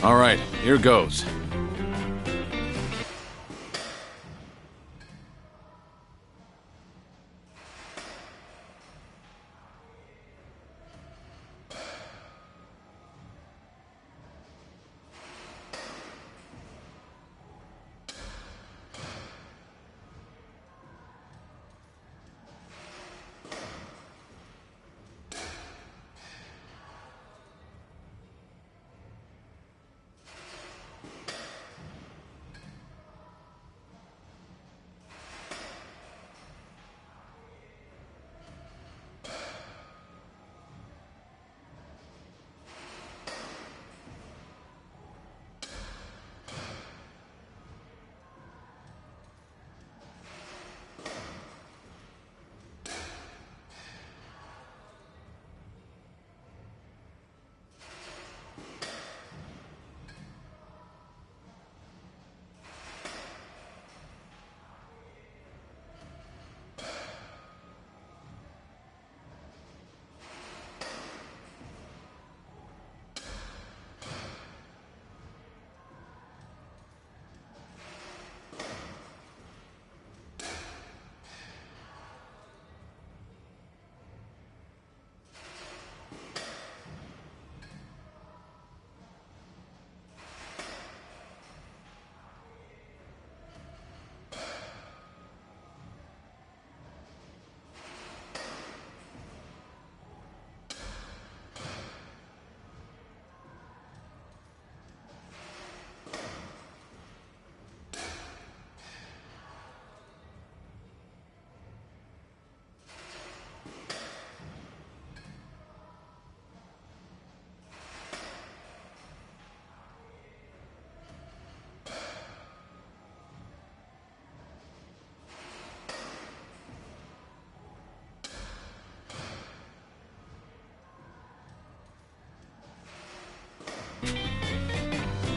All right, here goes.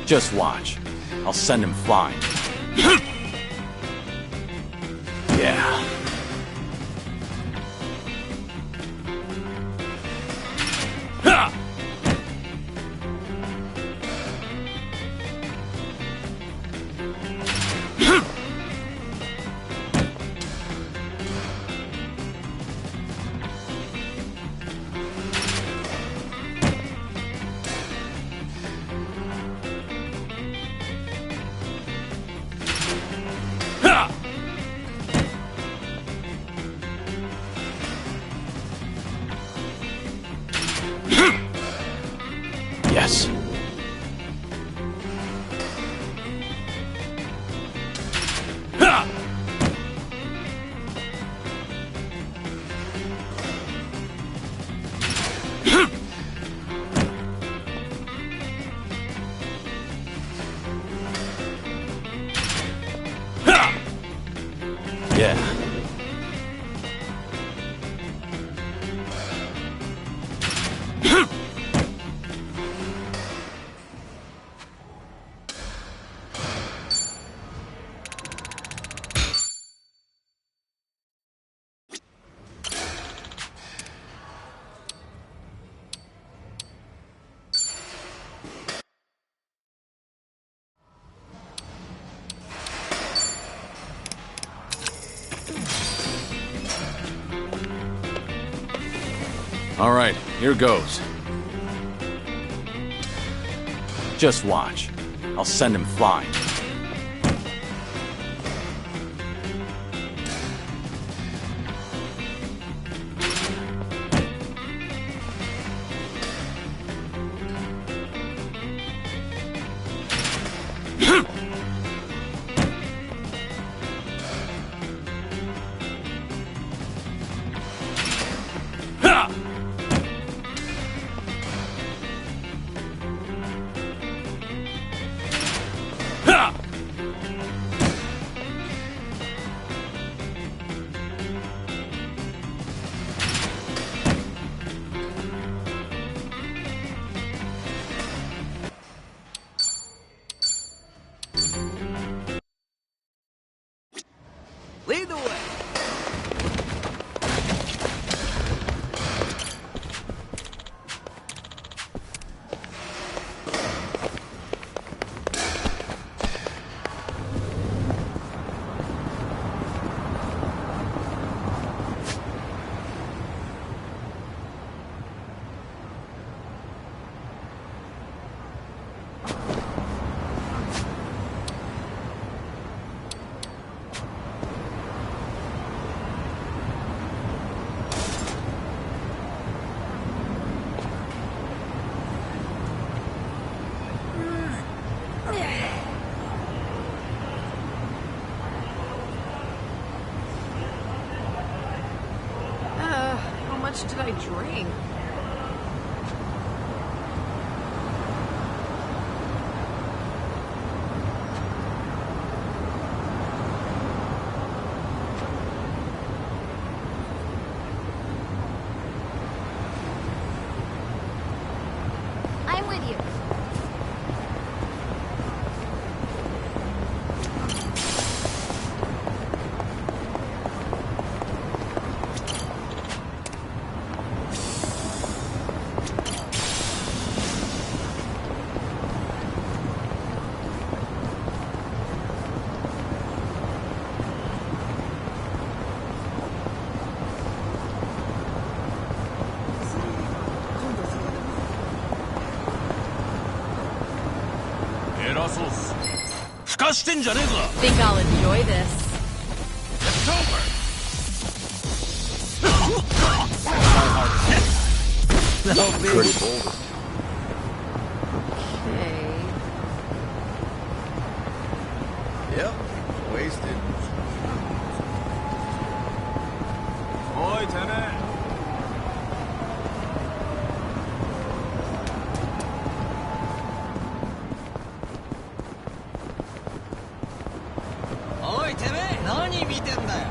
Just watch. I'll send him flying. Yeah. Yes. Yeah. All right, here goes. Just watch. I'll send him flying. Lead the way. How much did I drink? I'm with you. Think I'll enjoy this. Pretty bold. Okay. Yep. Wasted. Oi, Tenet. Oi, Tenet. 何見てんだよ。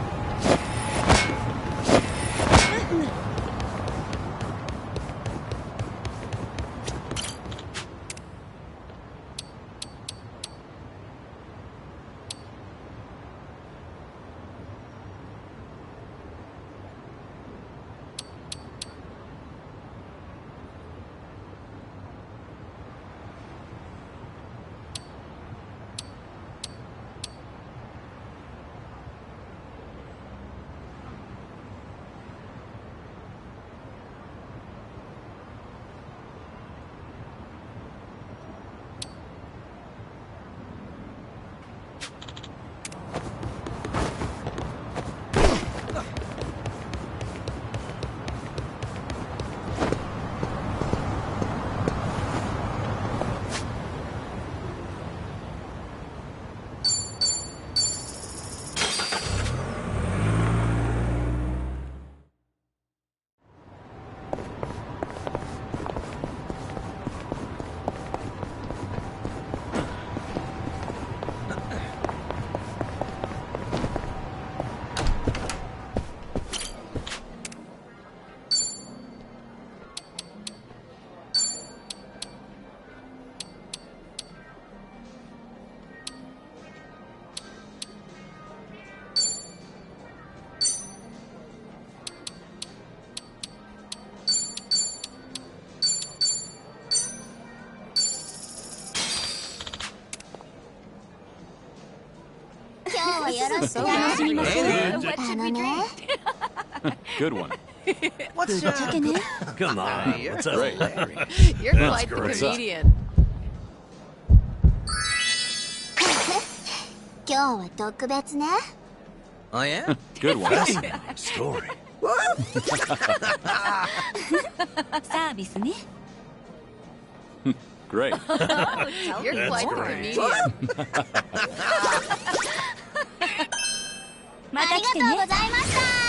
So nice. What should we あのね drink? Good one. What's ぶっちゃけね Come on, You're what's up? hilarious. You're quite the great. comedian. 今日は特別ね Oh yeah? Good one. Story. サービスね Great. You're That's quite the great. comedian. またありがとうご来てねざいました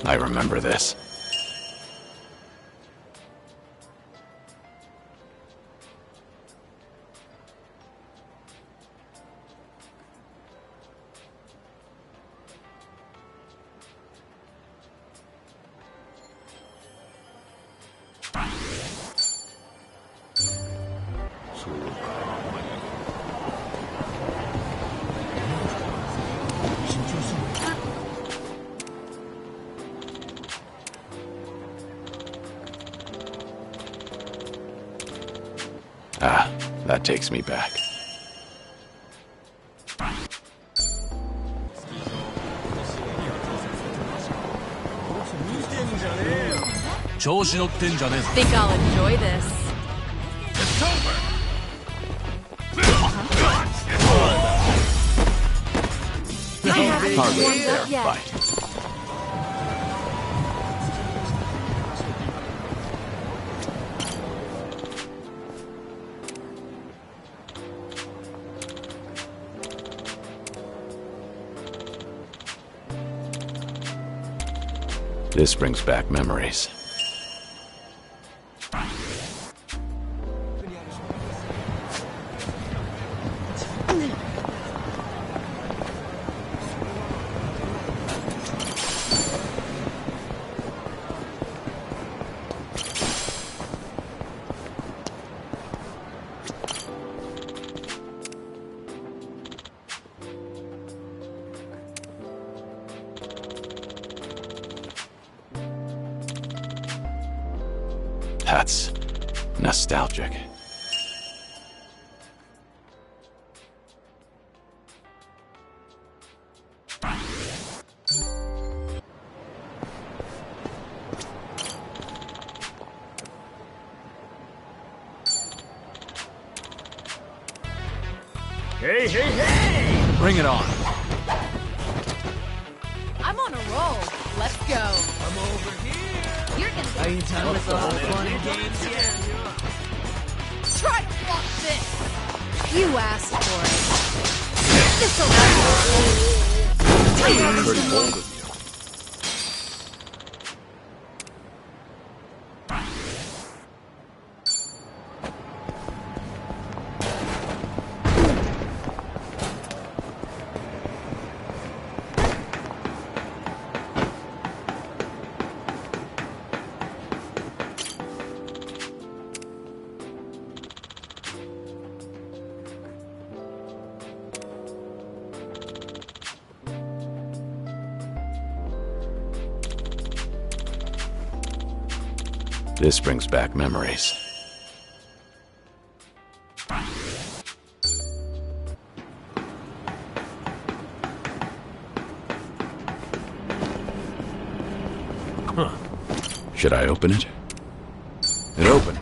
I remember this. Ah, that takes me back. Think I'll enjoy this. Hardly a fair Yeah. fight. This brings back memories. That's nostalgic. Hey, hey, hey! Bring it on. I'm on a roll. Let's go. I'm over here. You're gonna Are you done with all the fun and games yet? try to block this. You asked for it. This'll Pretty bold of you. This brings back memories. Should I open it? It opened.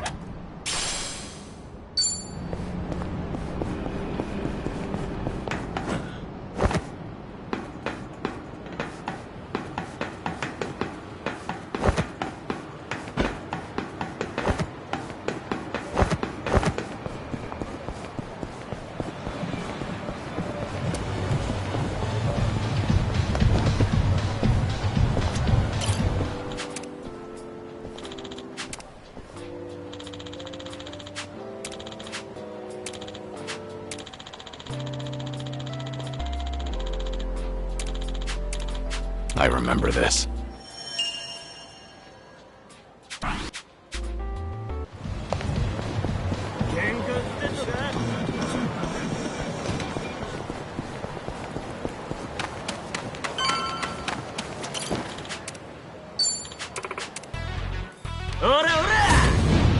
I remember this.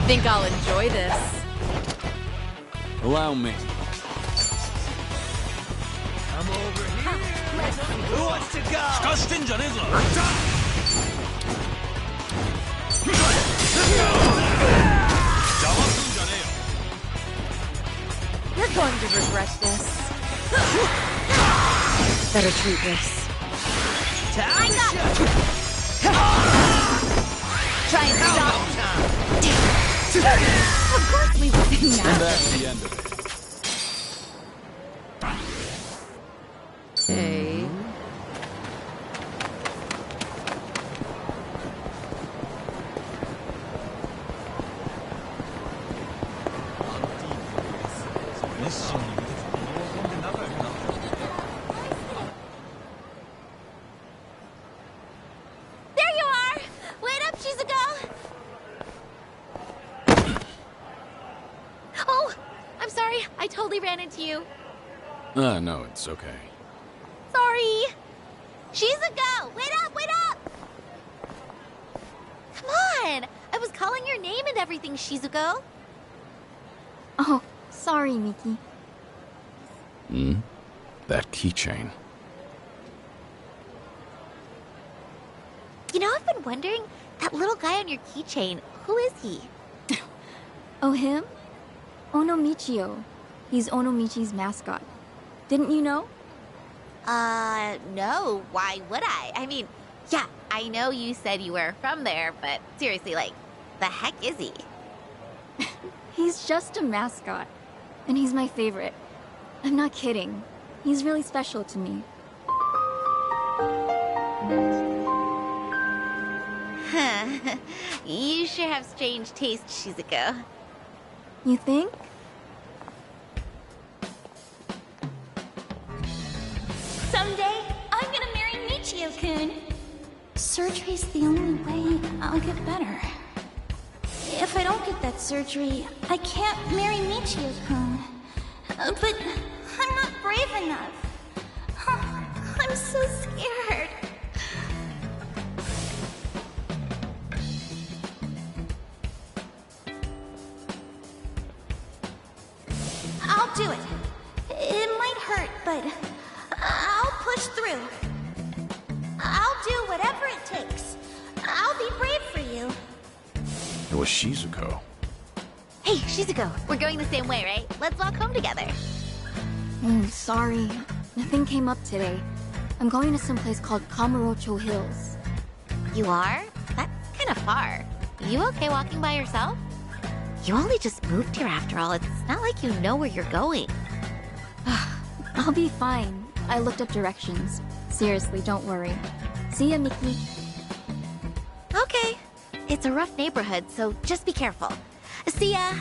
Think I'll enjoy this. Allow me. I'm over here. Who wants to go? You're going to regret this. Better treat this. I got Try and stop. Of course we would do And that. that's the end of it. Hey. There you are! Wait up, Shizuko! Oh, I'm sorry. I totally ran into you. No, it's okay. Sorry. Shizuko! Wait up, wait up! Come on! I was calling your name and everything, Shizuko. Oh, sorry, Miki. Hmm? That keychain. You know, I've been wondering, that little guy on your keychain, who is he? Oh, him? Onomichio. He's Onomichi's mascot. Didn't you know? No. Why would I? I mean, yeah, I know you said you were from there, but seriously, like, the heck is he? He's just a mascot. And he's my favorite. I'm not kidding. He's really special to me. You sure have strange taste, Shizuko. You think? Someday, I'm gonna marry Michio-kun. Surgery's the only way I'll get better. If I don't get that surgery, I can't marry Michio-kun. But I'm not brave enough. I'm so scared. I'll do it. It might hurt, but I'll push through. I'll do whatever it takes. I'll be brave for you. It was Shizuko. Hey, Shizuko, we're going the same way, right? Let's walk home together. Sorry. Nothing came up today. I'm going to some place called Kamurocho Hills. You are? That's kind of far. You okay walking by yourself? You only just moved here after all. It's not like you know where you're going. I'll be fine. I looked up directions. Seriously, don't worry. See ya, Miki. Okay. It's a rough neighborhood, so just be careful. See ya!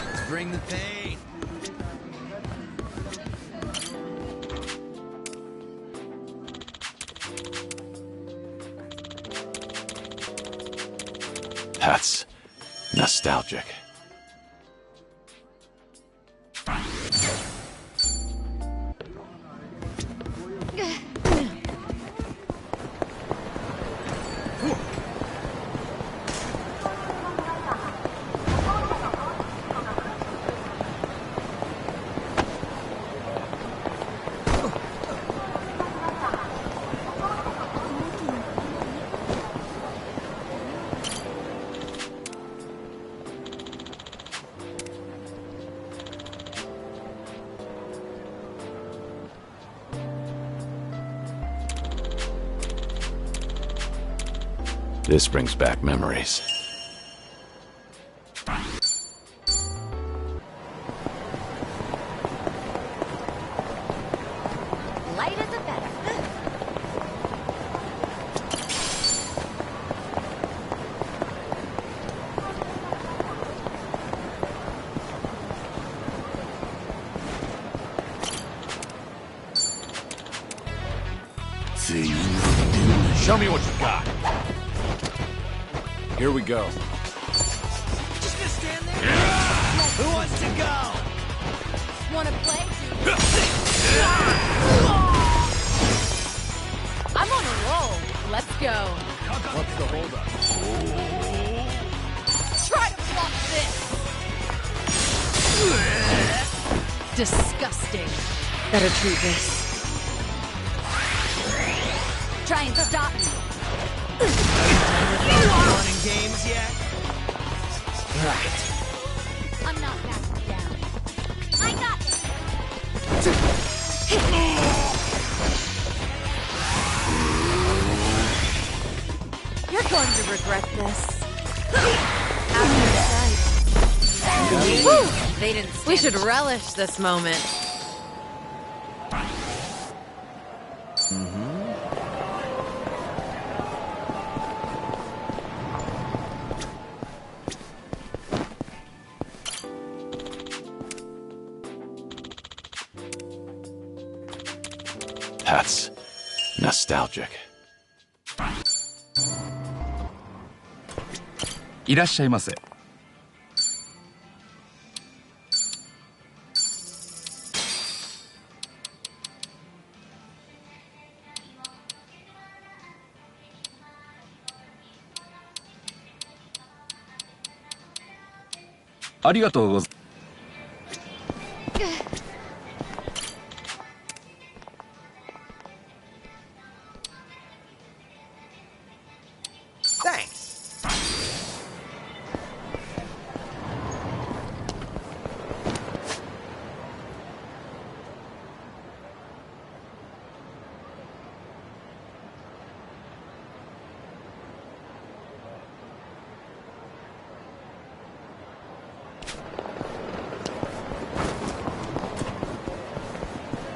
Let's bring the pain. That's nostalgic. This brings back memories. Light as a feather. Show me what you got. Here we go. Just gonna stand there? Who wants to go? Wanna play? I'm on a roll. Let's go. What's the holdup? Try to block this. Disgusting. Better treat this. Try and stop me. Fun and games yet? Right. I'm not backing down. I got this. You're going to regret this. Out of sight. Woo! They didn't. We should relish this moment. That's nostalgic. いらっしゃいませ。ありがとうございます。 Thanks.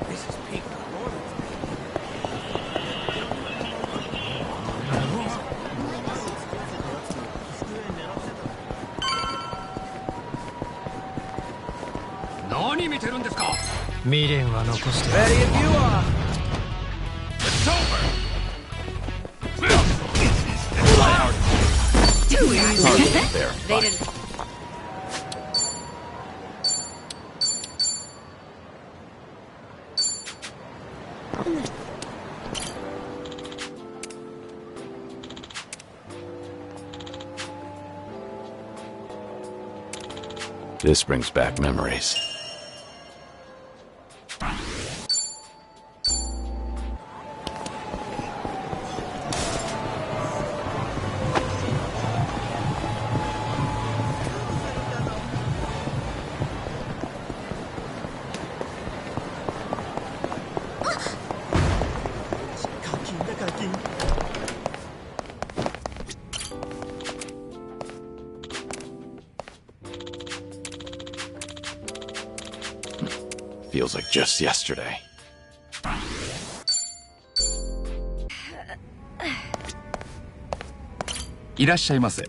This is peak performance. 何見てるんですか。未練は残して Ready if you are. It's over. Target there. They didn't. This brings back memories. Feels like just yesterday. いらっしゃいませ。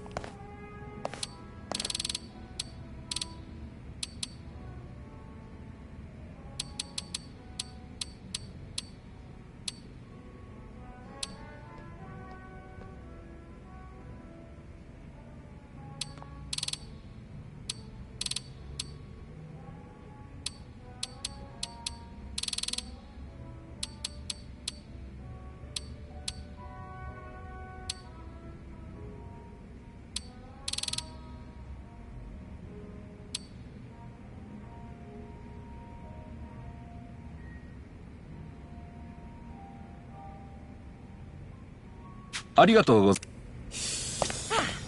ありがとうございます。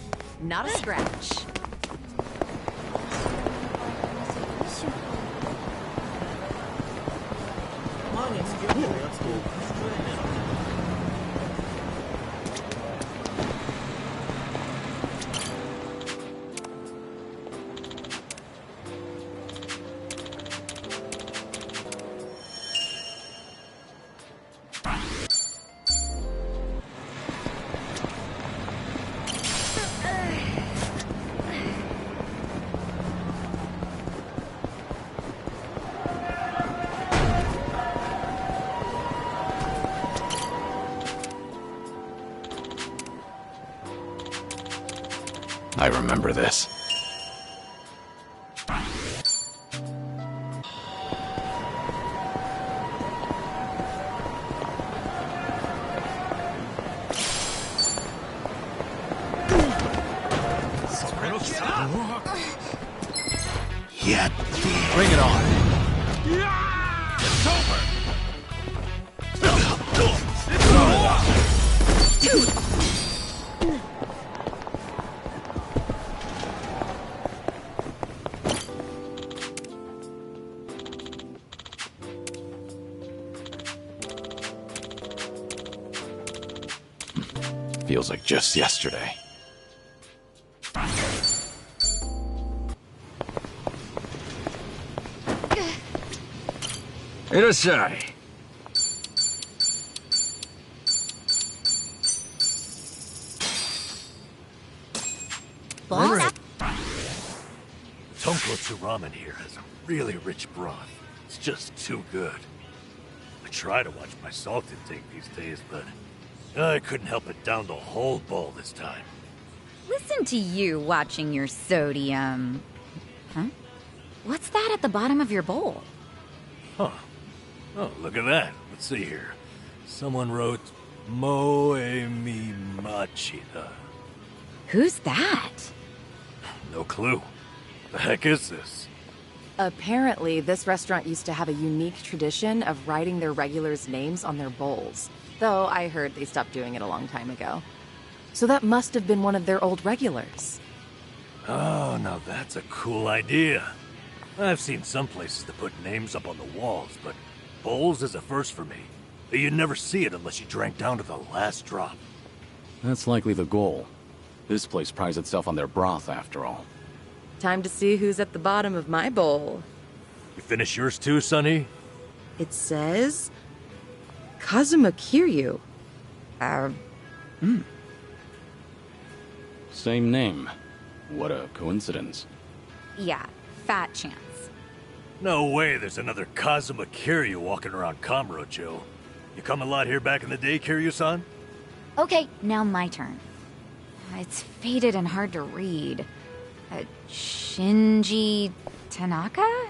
Not a scratch. I remember this. Yeah. Bring it on. It's over. Feels like just yesterday. いらっしゃい。Tonkotsu ramen here has a really rich broth. It's just too good. I try to watch my salt intake these days, but I couldn't help it down the whole bowl this time. Listen to you watching your sodium. Huh? What's that at the bottom of your bowl? Huh. Oh, look at that. Let's see here. Someone wrote Moe mi machida. Who's that? No clue. The heck is this? Apparently, this restaurant used to have a unique tradition of writing their regulars' names on their bowls. Though I heard they stopped doing it a long time ago. So that must have been one of their old regulars. Oh, now that's a cool idea. I've seen some places that put names up on the walls, but bowls is a first for me. You'd never see it unless you drank down to the last drop. That's likely the goal. This place prides itself on their broth, after all. Time to see who's at the bottom of my bowl. You finish yours too, Sonny? It says... Kazuma Kiryu. Same name. What a coincidence. Yeah, fat chance. No way there's another Kazuma Kiryu walking around Kamurocho. You come a lot here back in the day, Kiryu-san? Okay, now my turn. It's faded and hard to read. Shinji Tanaka?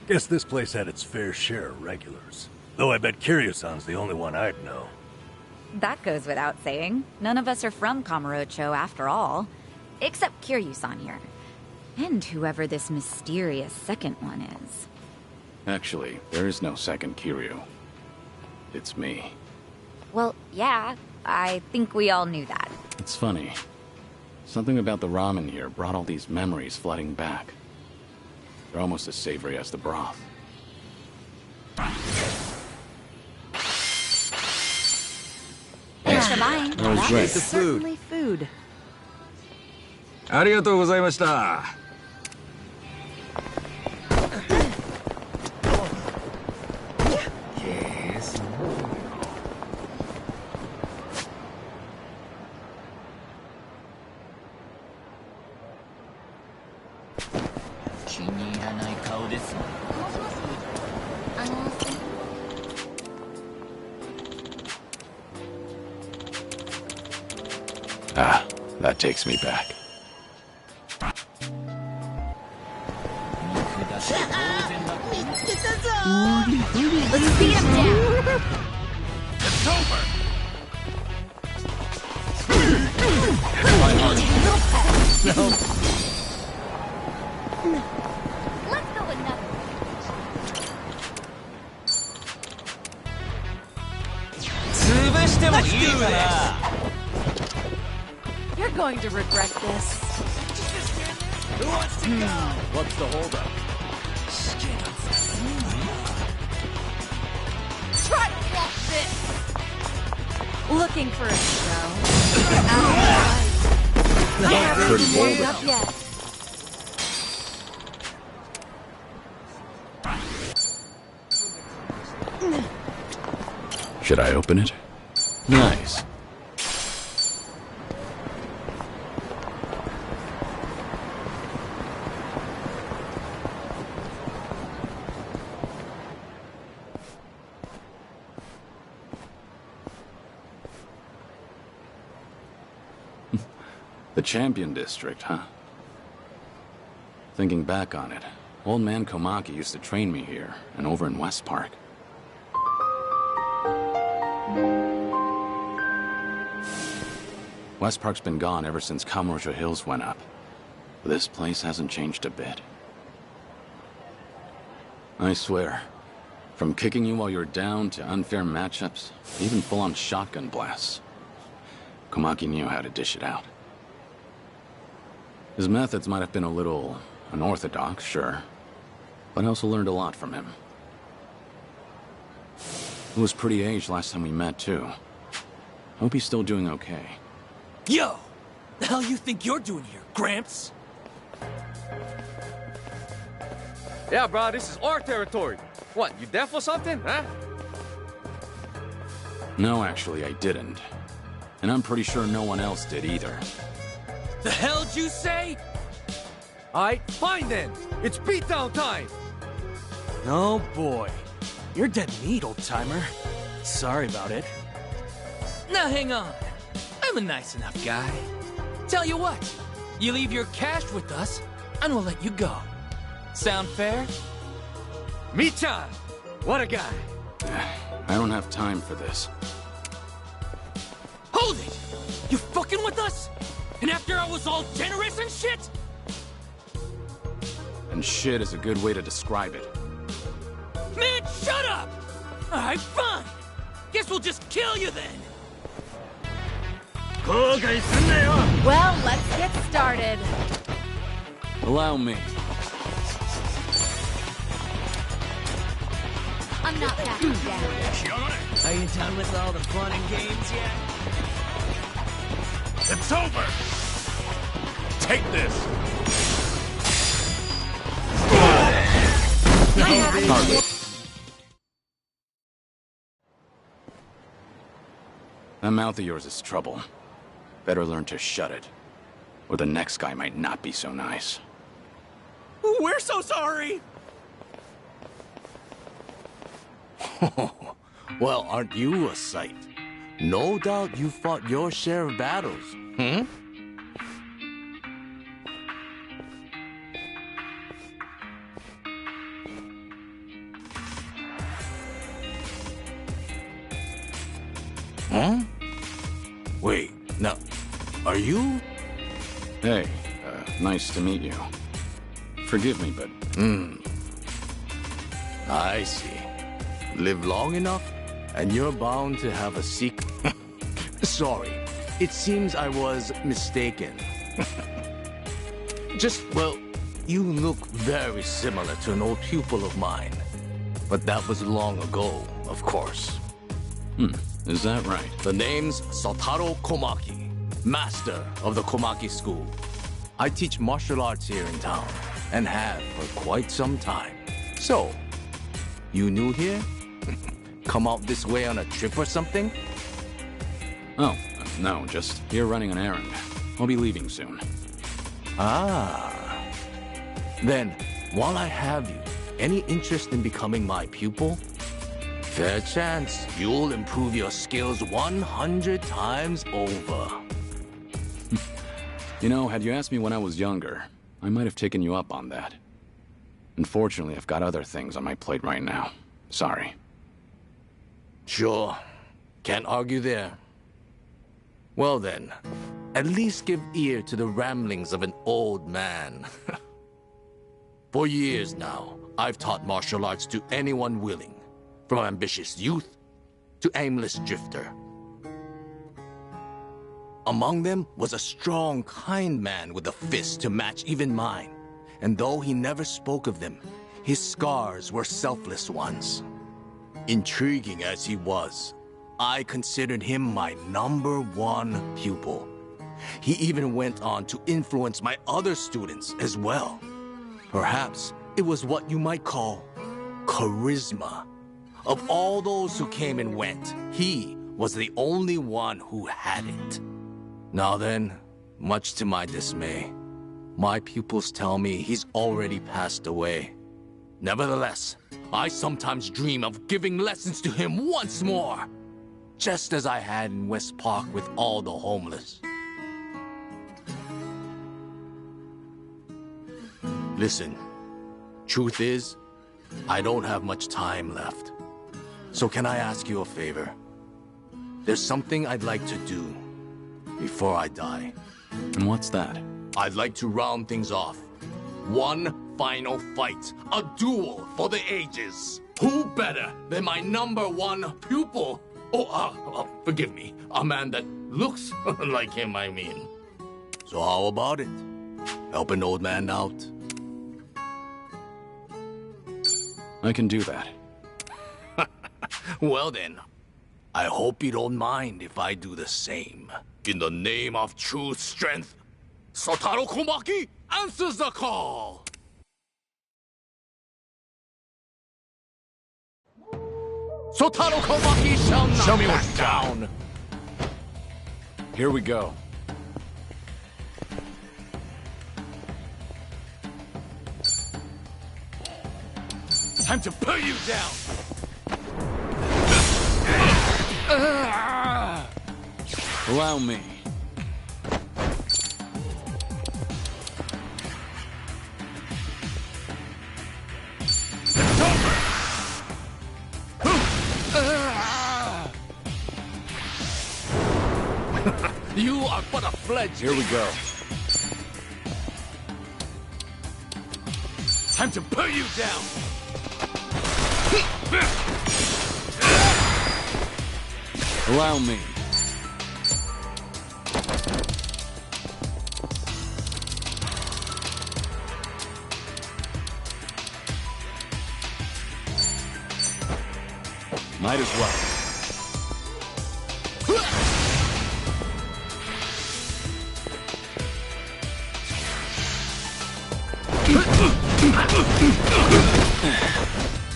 Guess this place had its fair share of regulars. Though I bet Kiryu-san's the only one I'd know. That goes without saying. None of us are from Kamurocho after all. Except Kiryu-san here. And whoever this mysterious second one is. Actually, there is no second Kiryu. It's me. Well, yeah, I think we all knew that. It's funny. Something about the ramen here brought all these memories flooding back. They're almost as savory as the broth. Thanks for buying. That was great. Certainly food. ありがとうございました。気に入らない顔ですね。Ah, that takes me back. Let's beat him down! It's over. Let's go another. You're going to regret this. Who wants to go? What's the holdup? Try to walk this! Looking for a show. I haven't Pretty even warmed bold. up yet. Should I open it? Nice. The Champion District, huh? Thinking back on it, old man Komaki used to train me here and over in West Park. West Park's been gone ever since Kamurocho Hills went up. But this place hasn't changed a bit. I swear, from kicking you while you're down to unfair matchups, even full-on shotgun blasts, Komaki knew how to dish it out. His methods might have been a little unorthodox, sure, but I also learned a lot from him. He was pretty aged last time we met, too. Hope he's still doing okay. Yo! The hell you think you're doing here, Gramps? Yeah, bro, this is our territory. What, you deaf or something, huh? No, actually, I didn't. And I'm pretty sure no one else did either. The hell'd you say? Alright, fine then. It's beatdown time. Oh boy. You're dead meat, old-timer. Sorry about it. Now hang on. I'm a nice enough guy. Tell you what, you leave your cash with us, and we'll let you go. Sound fair? Me-chan! What a guy. I don't have time for this. Hold it! You fucking with us? And after I was all generous and shit? And shit is a good way to describe it. Man, shut up! Alright, fine. Guess we'll just kill you then. Well, let's get started. Allow me. I'm not backing down. Are you done with all the fun and games yet? It's over! Take this! Hardly. That mouth of yours is trouble. Better learn to shut it, or the next guy might not be so nice. We're so sorry! Well, aren't you a sight? No doubt you fought your share of battles, hmm? Huh? Wait, now, are you? Hey, nice to meet you. Forgive me, but... I see. Live long enough, and you're bound to have a secret. Sorry, it seems I was mistaken. Well, you look very similar to an old pupil of mine. But that was long ago, of course. Is that right? The name's Sotaro Komaki, master of the Komaki School. I teach martial arts here in town, and have for quite some time. So, you new here? Come out this way on a trip or something? Oh, no, just here running an errand. I'll be leaving soon. Ah. Then, while I have you, any interest in becoming my pupil? Fair chance you'll improve your skills 100 times over. You know, had you asked me when I was younger, I might have taken you up on that. Unfortunately, I've got other things on my plate right now. Sorry. Sure. Can't argue there. Well then, at least give ear to the ramblings of an old man. For years now, I've taught martial arts to anyone willing. From ambitious youth to aimless drifter. Among them was a strong, kind man with a fist to match even mine. And though he never spoke of them, his scars were selfless ones. Intriguing as he was, I considered him my #1 pupil. He even went on to influence my other students as well. Perhaps it was what you might call charisma. Of all those who came and went, he was the only one who had it. Now then, much to my dismay, my pupils tell me he's already passed away. Nevertheless, I sometimes dream of giving lessons to him once more, just as I had in West Park with all the homeless. Listen, truth is, I don't have much time left. So can I ask you a favor? There's something I'd like to do before I die. And what's that? I'd like to round things off. One final fight. A duel for the ages. Who better than my #1 pupil? Forgive me. A man that looks like him, I mean. So how about it? Help an old man out? I can do that. Well then, I hope you don't mind if I do the same. In the name of true strength, Sotaro Komaki answers the call! Sotaro Komaki shall not Show me back what you down! Here we go. Time to put you down! Allow me. It's over! You are but a fledgling! Here we go. Time to put you down! Allow me. Might as well.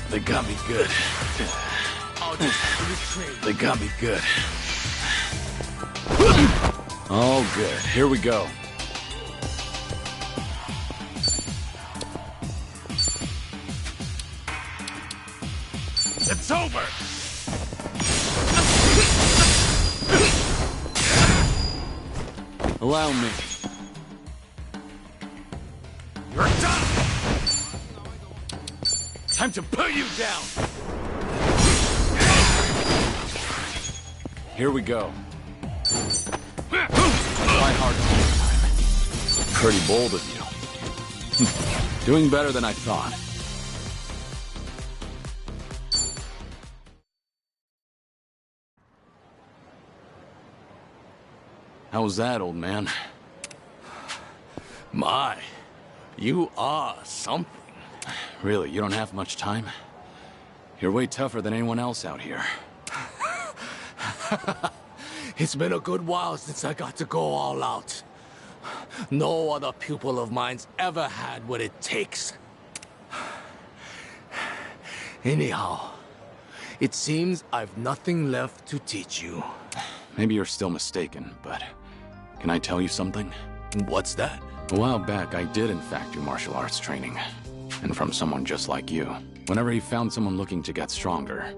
They got me good. They got me good. All good. Here we go. It's over! Allow me. You're done! Time to put you down! Here we go. Try harder this time. Pretty bold of you. Doing better than I thought. How was that, old man? My, you are something. Really, you don't have much time? You're way tougher than anyone else out here. It's been a good while since I got to go all out. No other pupil of mine's ever had what it takes. Anyhow, it seems I've nothing left to teach you. Maybe you're still mistaken, but can I tell you something? What's that? A while back, I did in fact do martial arts training. And from someone just like you. Whenever he found someone looking to get stronger,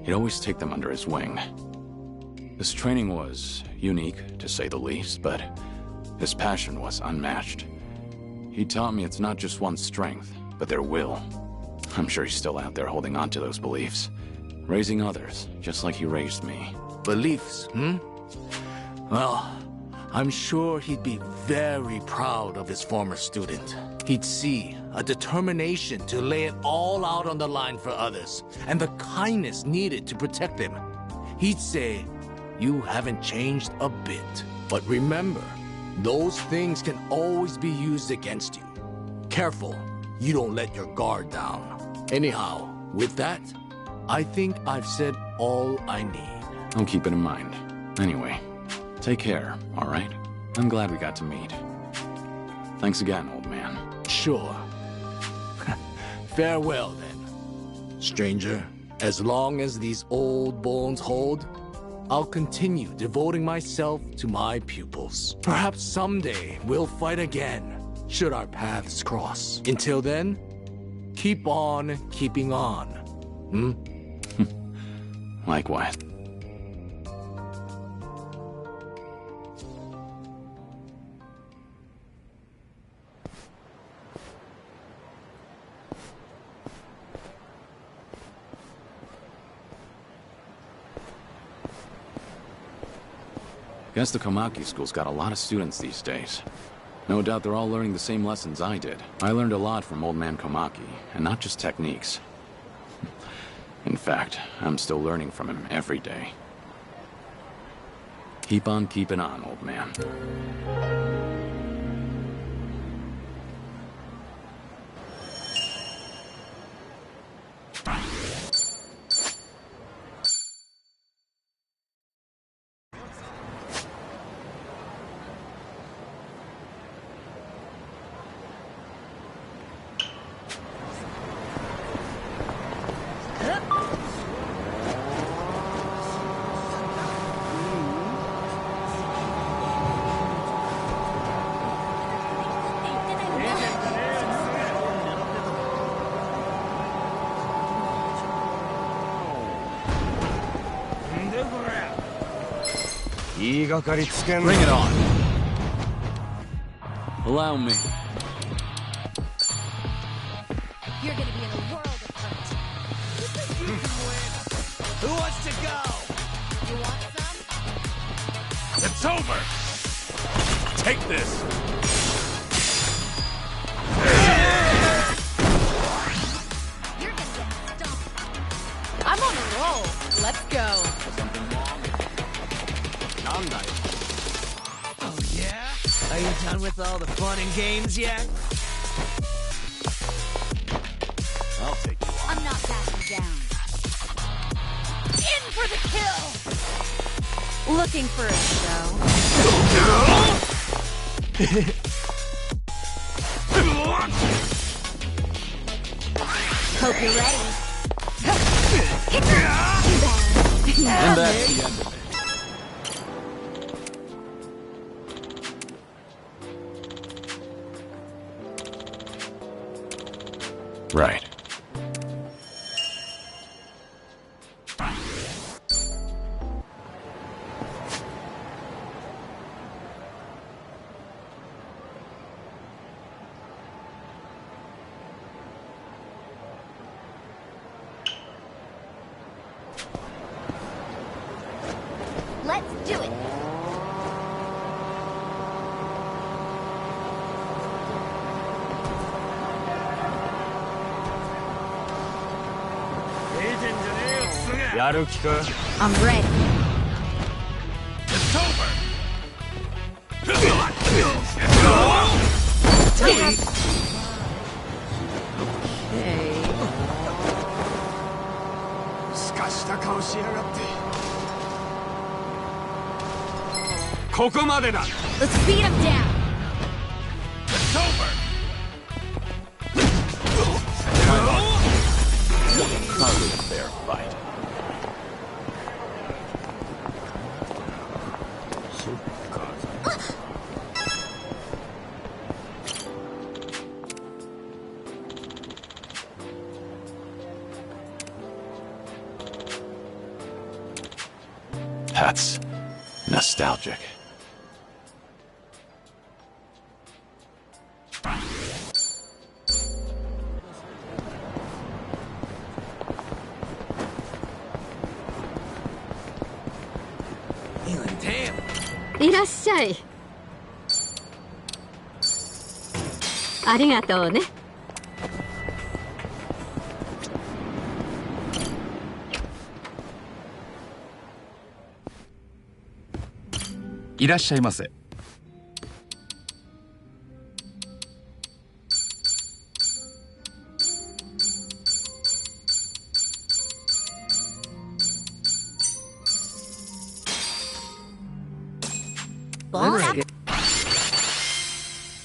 he'd always take them under his wing. This training was unique, to say the least, but his passion was unmatched. He taught me it's not just one's strength, but their will. I'm sure he's still out there holding on to those beliefs, raising others, just like he raised me. Beliefs, hmm? Well, I'm sure he'd be very proud of his former student. He'd see a determination to lay it all out on the line for others, and the kindness needed to protect them. He'd say, you haven't changed a bit. But remember, those things can always be used against you. Careful, you don't let your guard down. Anyhow, with that, I think I've said all I need. I'll keep it in mind. Anyway, take care, all right? I'm glad we got to meet. Thanks again, old man. Sure. Farewell, then. Stranger, as long as these old bones hold, I'll continue devoting myself to my pupils. Perhaps someday we'll fight again, should our paths cross. Until then, keep on keeping on. Hmm? Likewise. Guess the Komaki school's got a lot of students these days. No doubt they're all learning the same lessons I did. I learned a lot from Old Man Komaki, and not just techniques. In fact, I'm still learning from him every day. Keep on keeping on, old man. Bring it on. Allow me. You're gonna be in a world of hurt. Who wants to go? You want some? It's over! Take this! You're gonna get stumped. I'm on a roll. Let's go. Oh, yeah? Are you done with all the fun and games yet? I'll take you on. I'm not backing down. In for the kill! Looking for a show. Hope you're ready. And that's the end of it. Right. Let's do it. I'm ready. It's over! Let's beat him down. It's over! Hardly a fair fight. That's nostalgic. Damn. いらっしゃい。ありがとうね。いらっしゃいませ。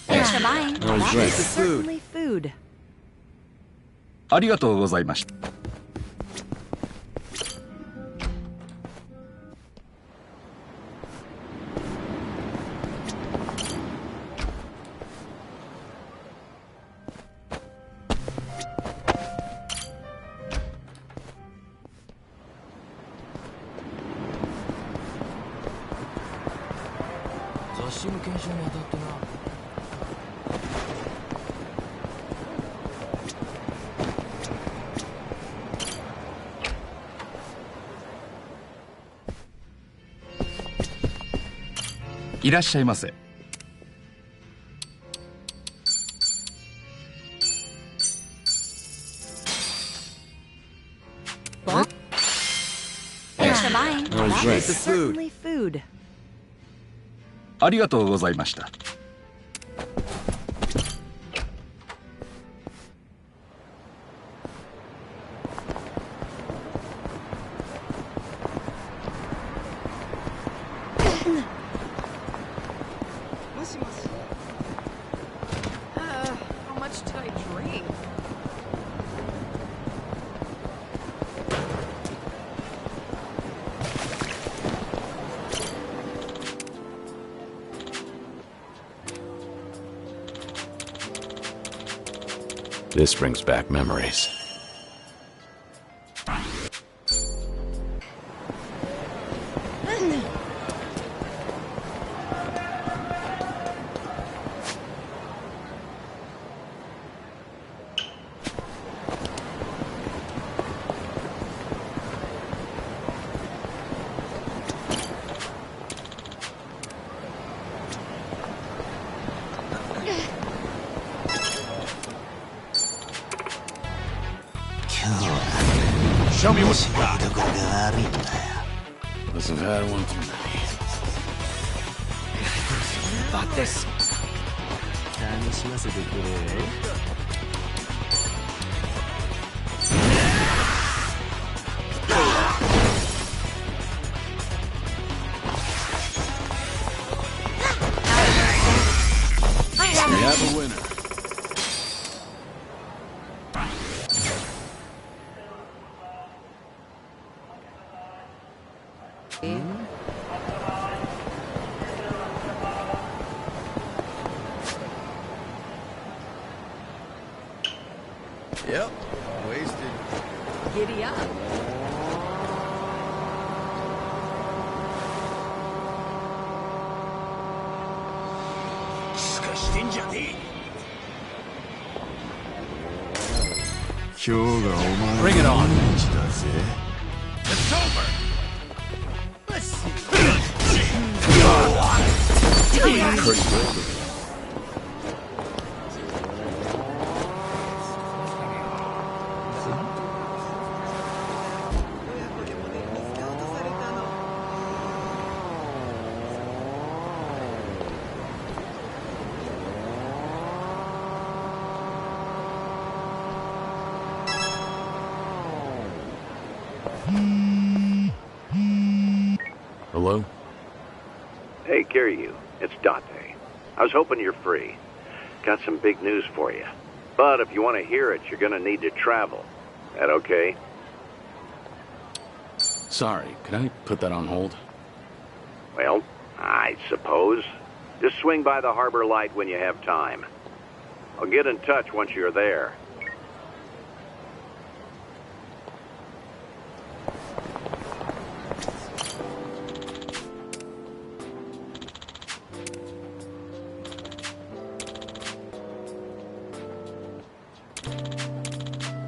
Thanks for buying. Oh, That great. is certainly food. ありがとうございました。雑誌の検証に当たってな。いらっしゃいませ。What? Thanks for buying. That is is certainly food. ありがとうございました。How much did I drink? This brings back memories. Show me what you got. Must have had one too many. About this. We have a winner. Yep, wasted. Giddy up. Bring it on. It's over. Let's see. Pretty good. Hello? Hey, Kiryu. It's Date. I was hoping you're free. Got some big news for you. But if you want to hear it, you're going to need to travel. That okay? Sorry, could I put that on hold? Well, I suppose. Just swing by the harbor light when you have time. I'll get in touch once you're there.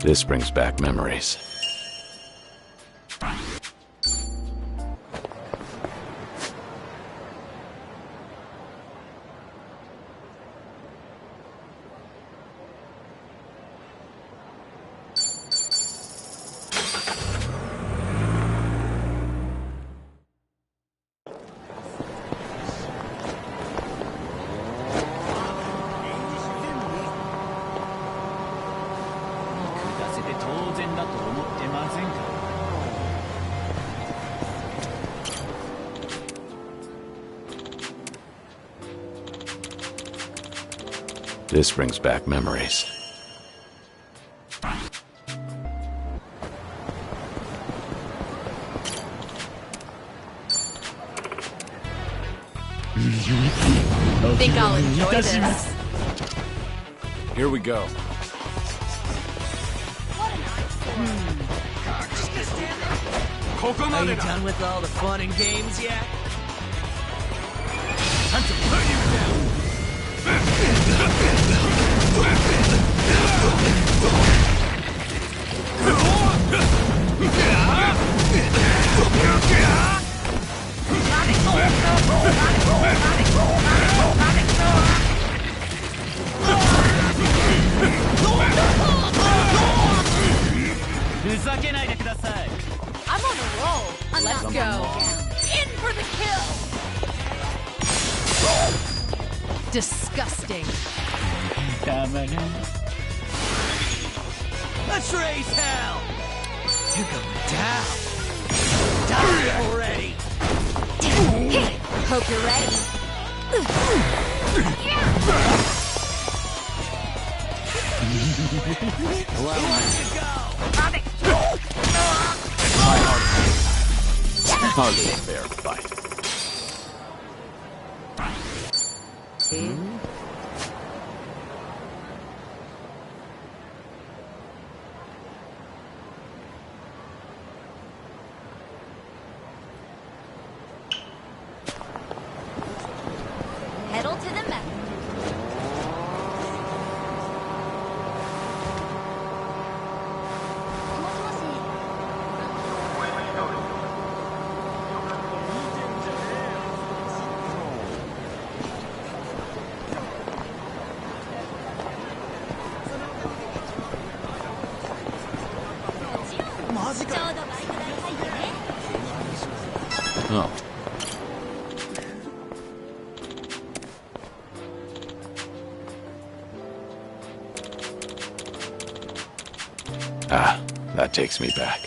This brings back memories. This brings back memories. Think I'll enjoy this. Here we go. Are you done with all the fun and games yet? Time to put you down. go. In for the kill. Disgusting. Let's raise hell. You're going down. Die already. Hope you're ready. Who wants to go? Hardly a fair fight. Pedal to the metal. Oh. Ah, that takes me back.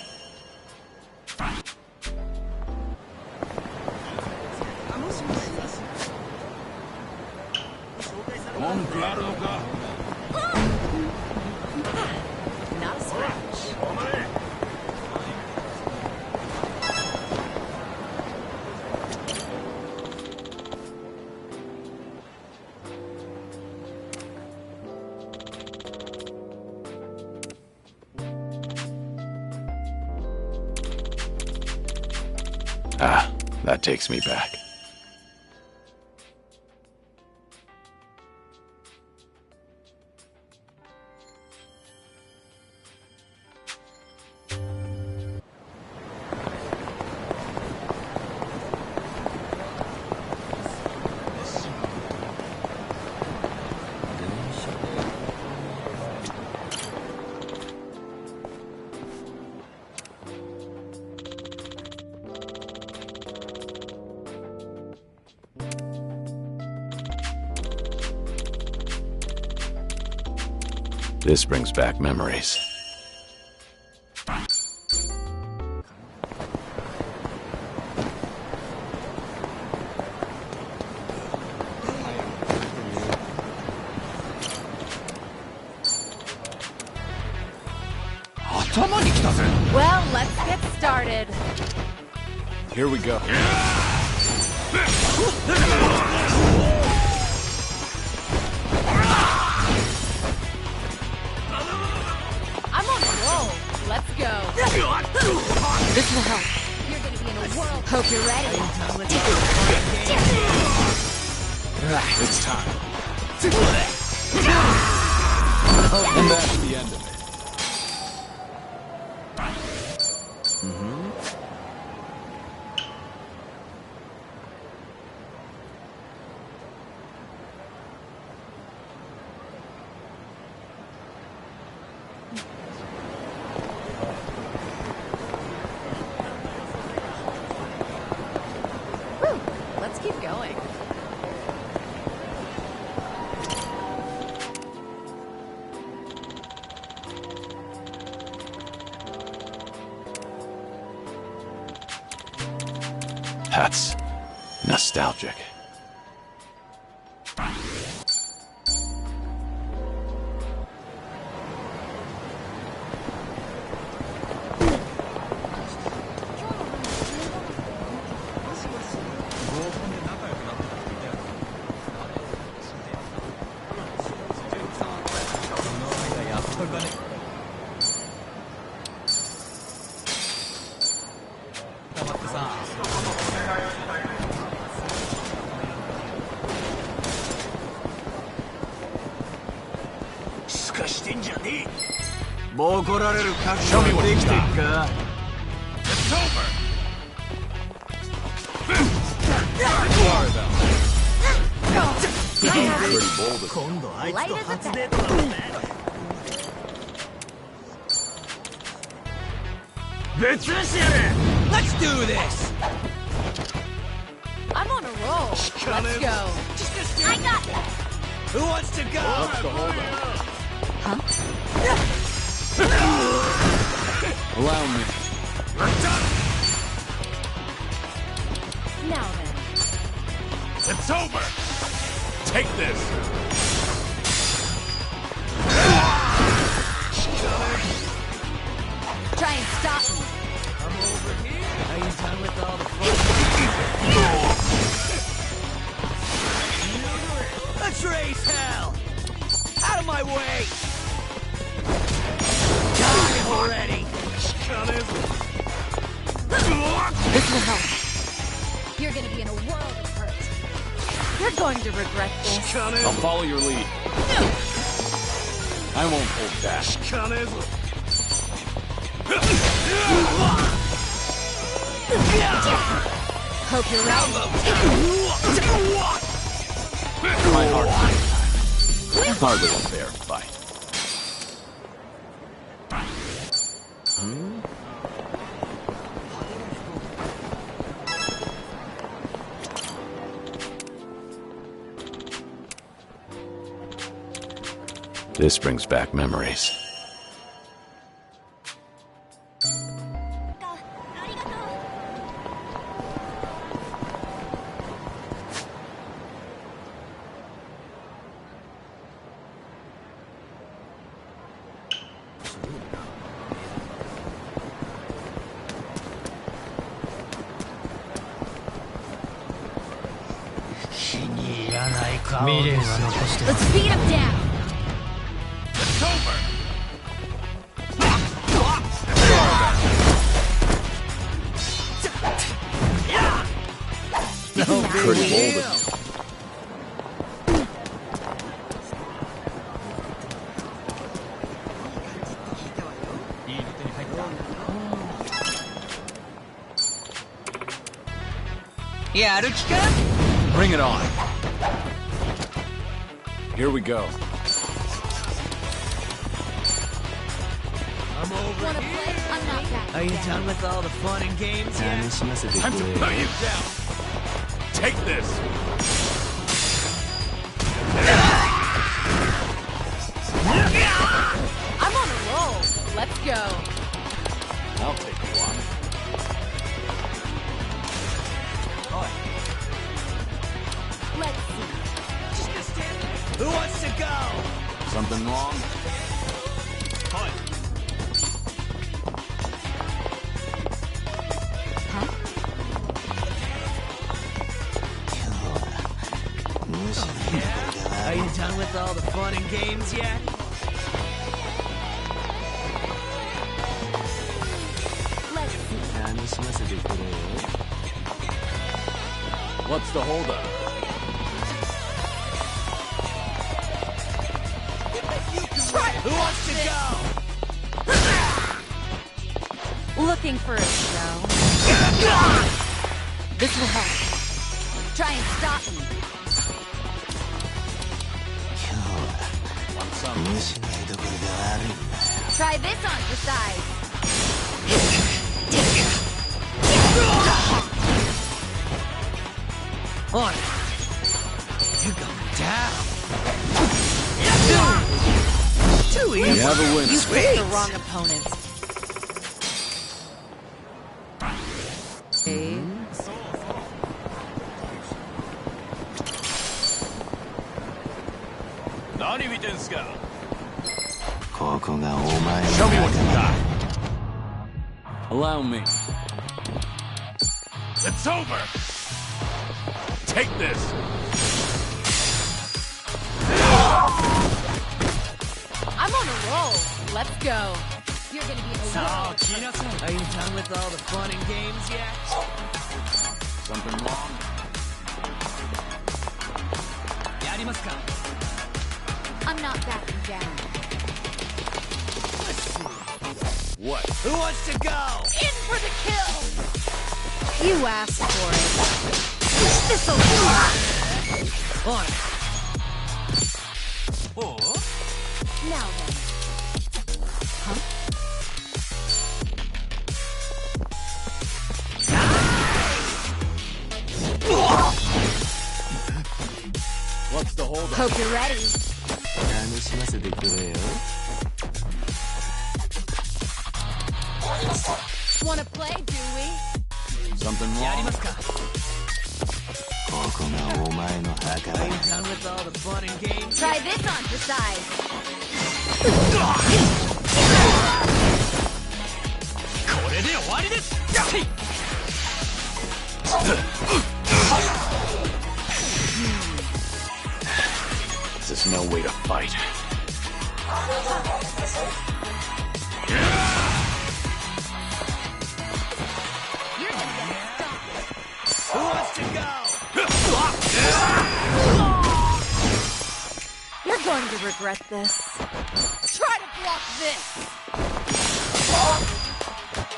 Not a scratch. Ah, that takes me back. This brings back memories. Well, let's get started. Here we go. I'm on a roll. Let's go. This will help. You're gonna be in a whirl. Hope you're ready. It's time. And that's the end of it. Let's keep going. That's nostalgic. Show me what you got. It's over. Pretty bold. 今度あいつと初デートだね。ぶっ潰してやる。Let's do this! I'm on a roll. Let's go. I got it! Who wants to go? What's the holdup? Huh? Allow me. Now then. It's over! Take this! Try and stop me. I'm over here. Are you done with all the fun? Let's raise hell! Out of my way! Die already! This will help. You're gonna be in a world of hurt. You're going to regret this. I'll follow your lead. I won't hold back. Hope you're ready. My heart. Hardly a fair fight. This brings back memories. Let's beat him down. It's over! Pretty bold of you. Bring it on. Here we go. I'm over Wanna here. play? I'm not that. Are you done with all the fun and games yet? Time to put you down! Take this! I'm on a roll. Let's go. I'll take you on. Let's see. Who wants to go? Something wrong? Are you done with all the fun and games yet? Let's see. What's the holdup? Who wants to go? Looking for a show. This will help. Try and stop me. Want some? Try this on for size. On. You're going down. Too We easy. have a winner. You picked the wrong opponent. Show me what you got. Allow me. It's over! Take this! I'm on a roll. Let's go. You're gonna be in a world. Are you done with all the fun and games yet? Something wrong? I'm not backing down. What? Who wants to go? In for the kill! You asked for it. This'll On. Now then. Huh? Hope you're ready. Wanna play, do we? Something wrong? やりますか? ここがお前の墓だ。 Are you done with all the fun and games? Try this on for size. これで終わりです! This is no way to fight. You're gonna get stuck. Who wants to go? You're going to regret this. Try to block this!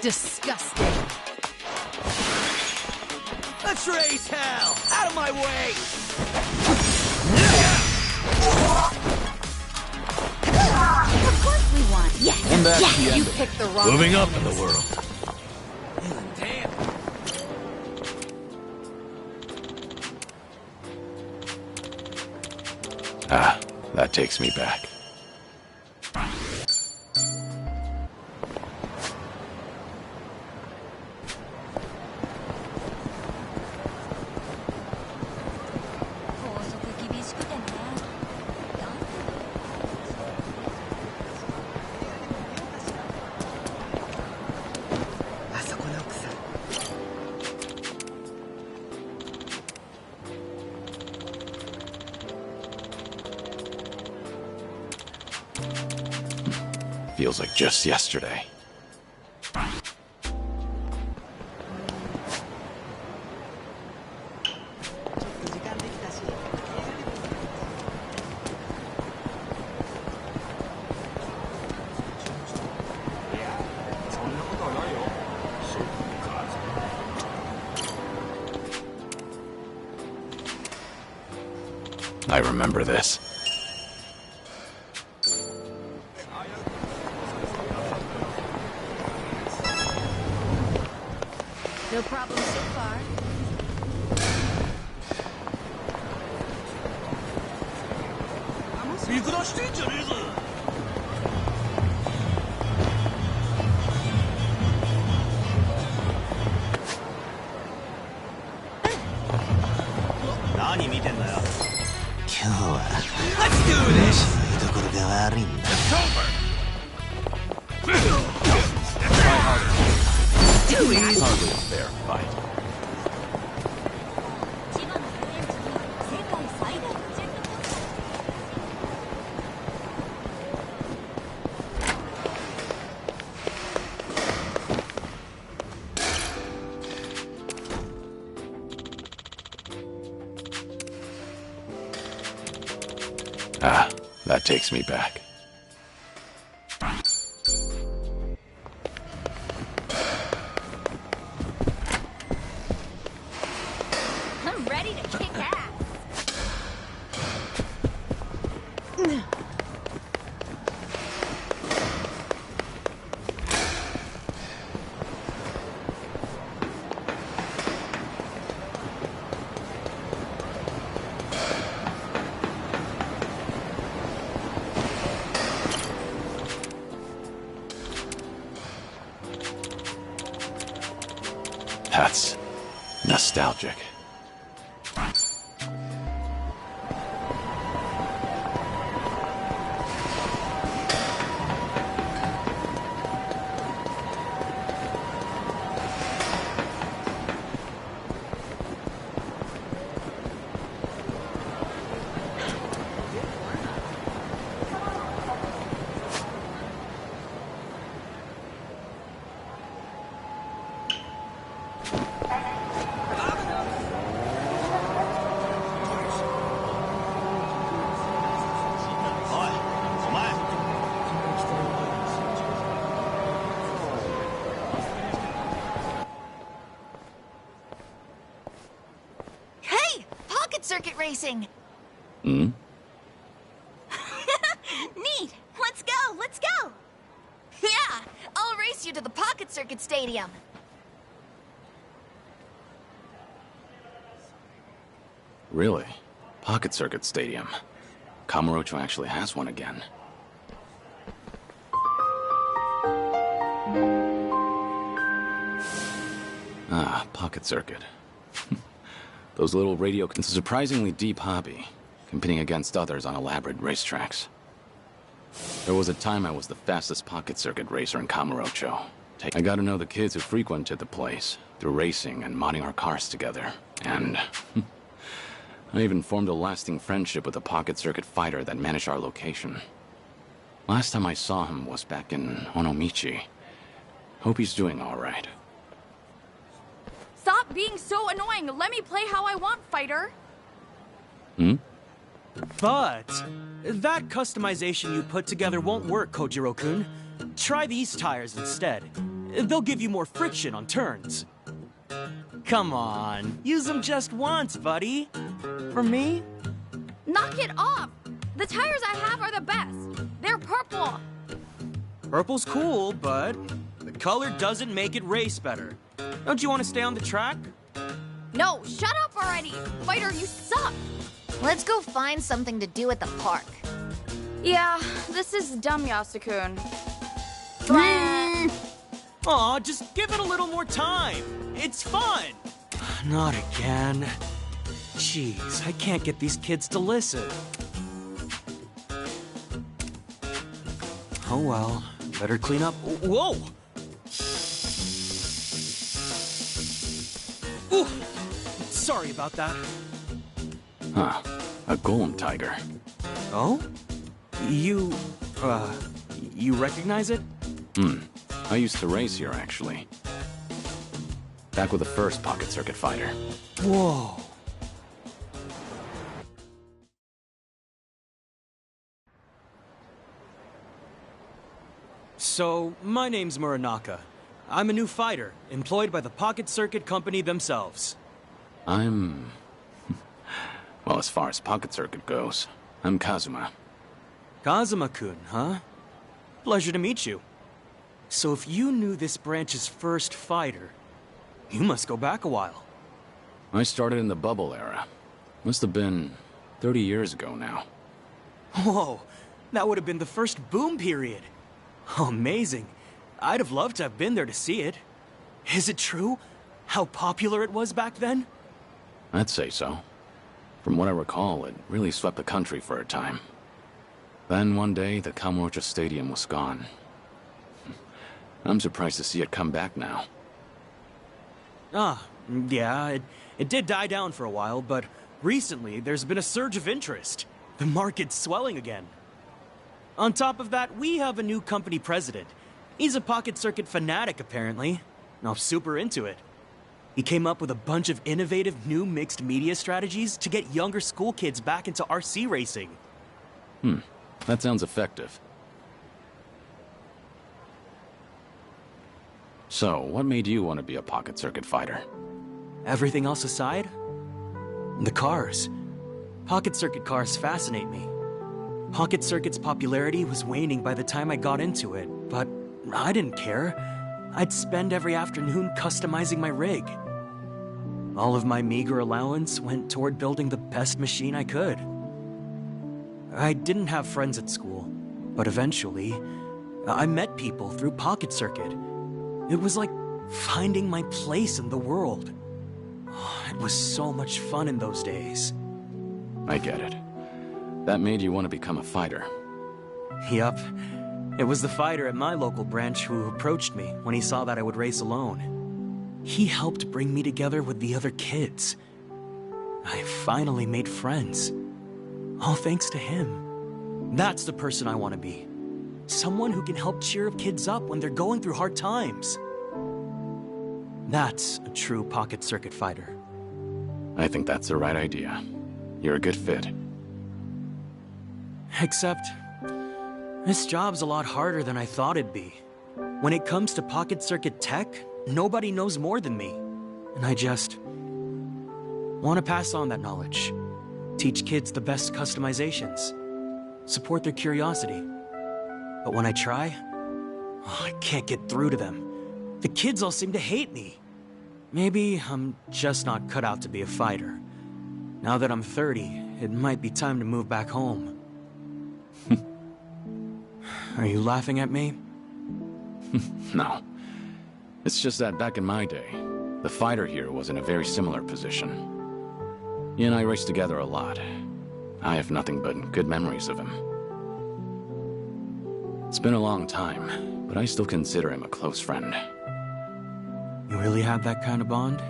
Disgusting. Let's raise hell! Out of my way! Of course we won. Yes. And that's yes. the end You of it. picked the wrong Moving up in enemies. the world. Damn. Ah, that takes me back. Feels like just yesterday. I remember this. No problem so far. Let's do this! Too easy. Hardly a fair fight. Ah, that takes me back. I'm ready to kick ass. That's nostalgic. Hey! Pocket circuit racing! Hmm? Neat! Let's go! Let's go! Yeah! I'll race you to the Pocket Circuit Stadium! Really? Pocket Circuit Stadium. Kamurocho actually has one again. Ah, Pocket Circuit. Those little radio... It's a surprisingly deep hobby, competing against others on elaborate racetracks. There was a time I was the fastest Pocket Circuit racer in Kamurocho. I got to know the kids who frequented the place through racing and modding our cars together. And I even formed a lasting friendship with a Pocket Circuit fighter that managed our location. Last time I saw him was back in Onomichi. Hope he's doing all right. Stop being so annoying. Let me play how I want, fighter. Hmm? But that customization you put together won't work, Kojiro-kun. Try these tires instead. They'll give you more friction on turns. Come on, use them just once, buddy. For me? Knock it off! The tires I have are the best. They're purple. Purple's cool, but the color doesn't make it race better. Don't you want to stay on the track? No, shut up already! Fighter, you suck! Let's go find something to do at the park. Yeah, this is dumb, Yasukun. Aw, just give it a little more time. It's fun. Not again. Jeez, I can't get these kids to listen. Oh well, better clean up. Whoa! Ooh, sorry about that. Huh. A golem tiger. Oh? You recognize it? I used to race here, actually. Back with the first Pocket Circuit fighter. Whoa. So, my name's Muranaka. I'm a new fighter, employed by the Pocket Circuit Company themselves. I'm... Well, as far as Pocket Circuit goes, I'm Kazuma. Kazuma-kun, huh? Pleasure to meet you. So if you knew this branch's first fighter, you must go back a while. I started in the bubble era. Must have been 30 years ago now. Whoa, that would have been the first boom period. Oh, amazing. I'd have loved to have been there to see it. Is it true? How popular it was back then? I'd say so. From what I recall, it really swept the country for a time. Then one day, the Kamurocho Stadium was gone. I'm surprised to see it come back now. Yeah, it did die down for a while, but recently there's been a surge of interest. The market's swelling again. On top of that, we have a new company president. He's a Pocket Circuit fanatic, apparently. I'm super into it. He came up with a bunch of innovative new mixed media strategies to get younger school kids back into RC racing. That sounds effective. So, what made you want to be a Pocket Circuit fighter? Everything else aside? The cars. Pocket Circuit cars fascinate me. Pocket Circuit's popularity was waning by the time I got into it, but I didn't care. I'd spend every afternoon customizing my rig. All of my meager allowance went toward building the best machine I could. I didn't have friends at school, but eventually, I met people through Pocket Circuit. It was like finding my place in the world. It was so much fun in those days. I get it. That made you want to become a fighter. Yup. It was the fighter at my local branch who approached me when he saw that I would race alone. He helped bring me together with the other kids. I finally made friends. All thanks to him. That's the person I want to be. Someone who can help cheer kids up when they're going through hard times. That's a true Pocket Circuit fighter. I think that's the right idea. You're a good fit. Except, this job's a lot harder than I thought it'd be. When it comes to Pocket Circuit tech, nobody knows more than me. And I just want to pass on that knowledge. Teach kids the best customizations. Support their curiosity. But when I try, I can't get through to them. The kids all seem to hate me. Maybe I'm just not cut out to be a fighter. Now that I'm 30, it might be time to move back home. Are you laughing at me? No. It's just that back in my day, the fighter here was in a very similar position. He and I raced together a lot. I have nothing but good memories of him. It's been a long time, but I still consider him a close friend. You really have that kind of bond?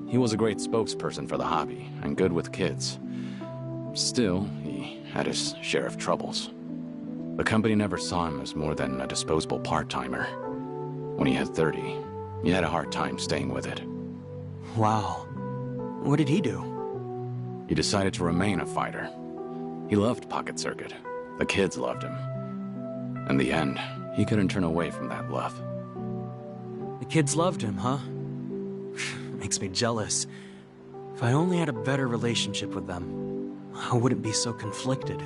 He was a great spokesperson for the hobby, and good with kids. Still, he had his share of troubles. The company never saw him as more than a disposable part-timer. When he had 30, he had a hard time staying with it. Wow. What did he do? He decided to remain a fighter. He loved Pocket Circuit. The kids loved him. In the end, he couldn't turn away from that love. The kids loved him, huh? Makes me jealous. If I only had a better relationship with them, I wouldn't be so conflicted.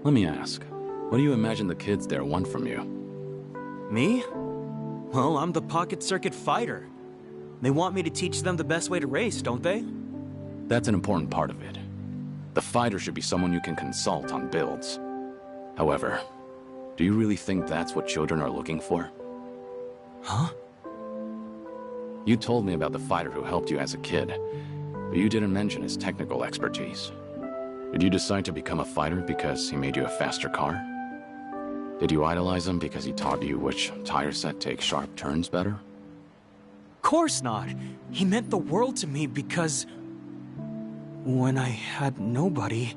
Let me ask, what do you imagine the kids there want from you? Me? Well, I'm the Pocket Circuit fighter. They want me to teach them the best way to race, don't they? That's an important part of it. The fighter should be someone you can consult on builds. However, do you really think that's what children are looking for? Huh? You told me about the fighter who helped you as a kid, but you didn't mention his technical expertise. Did you decide to become a fighter because he made you a faster car? Did you idolize him because he taught you which tire set takes sharp turns better? Course not. He meant the world to me because when I had nobody,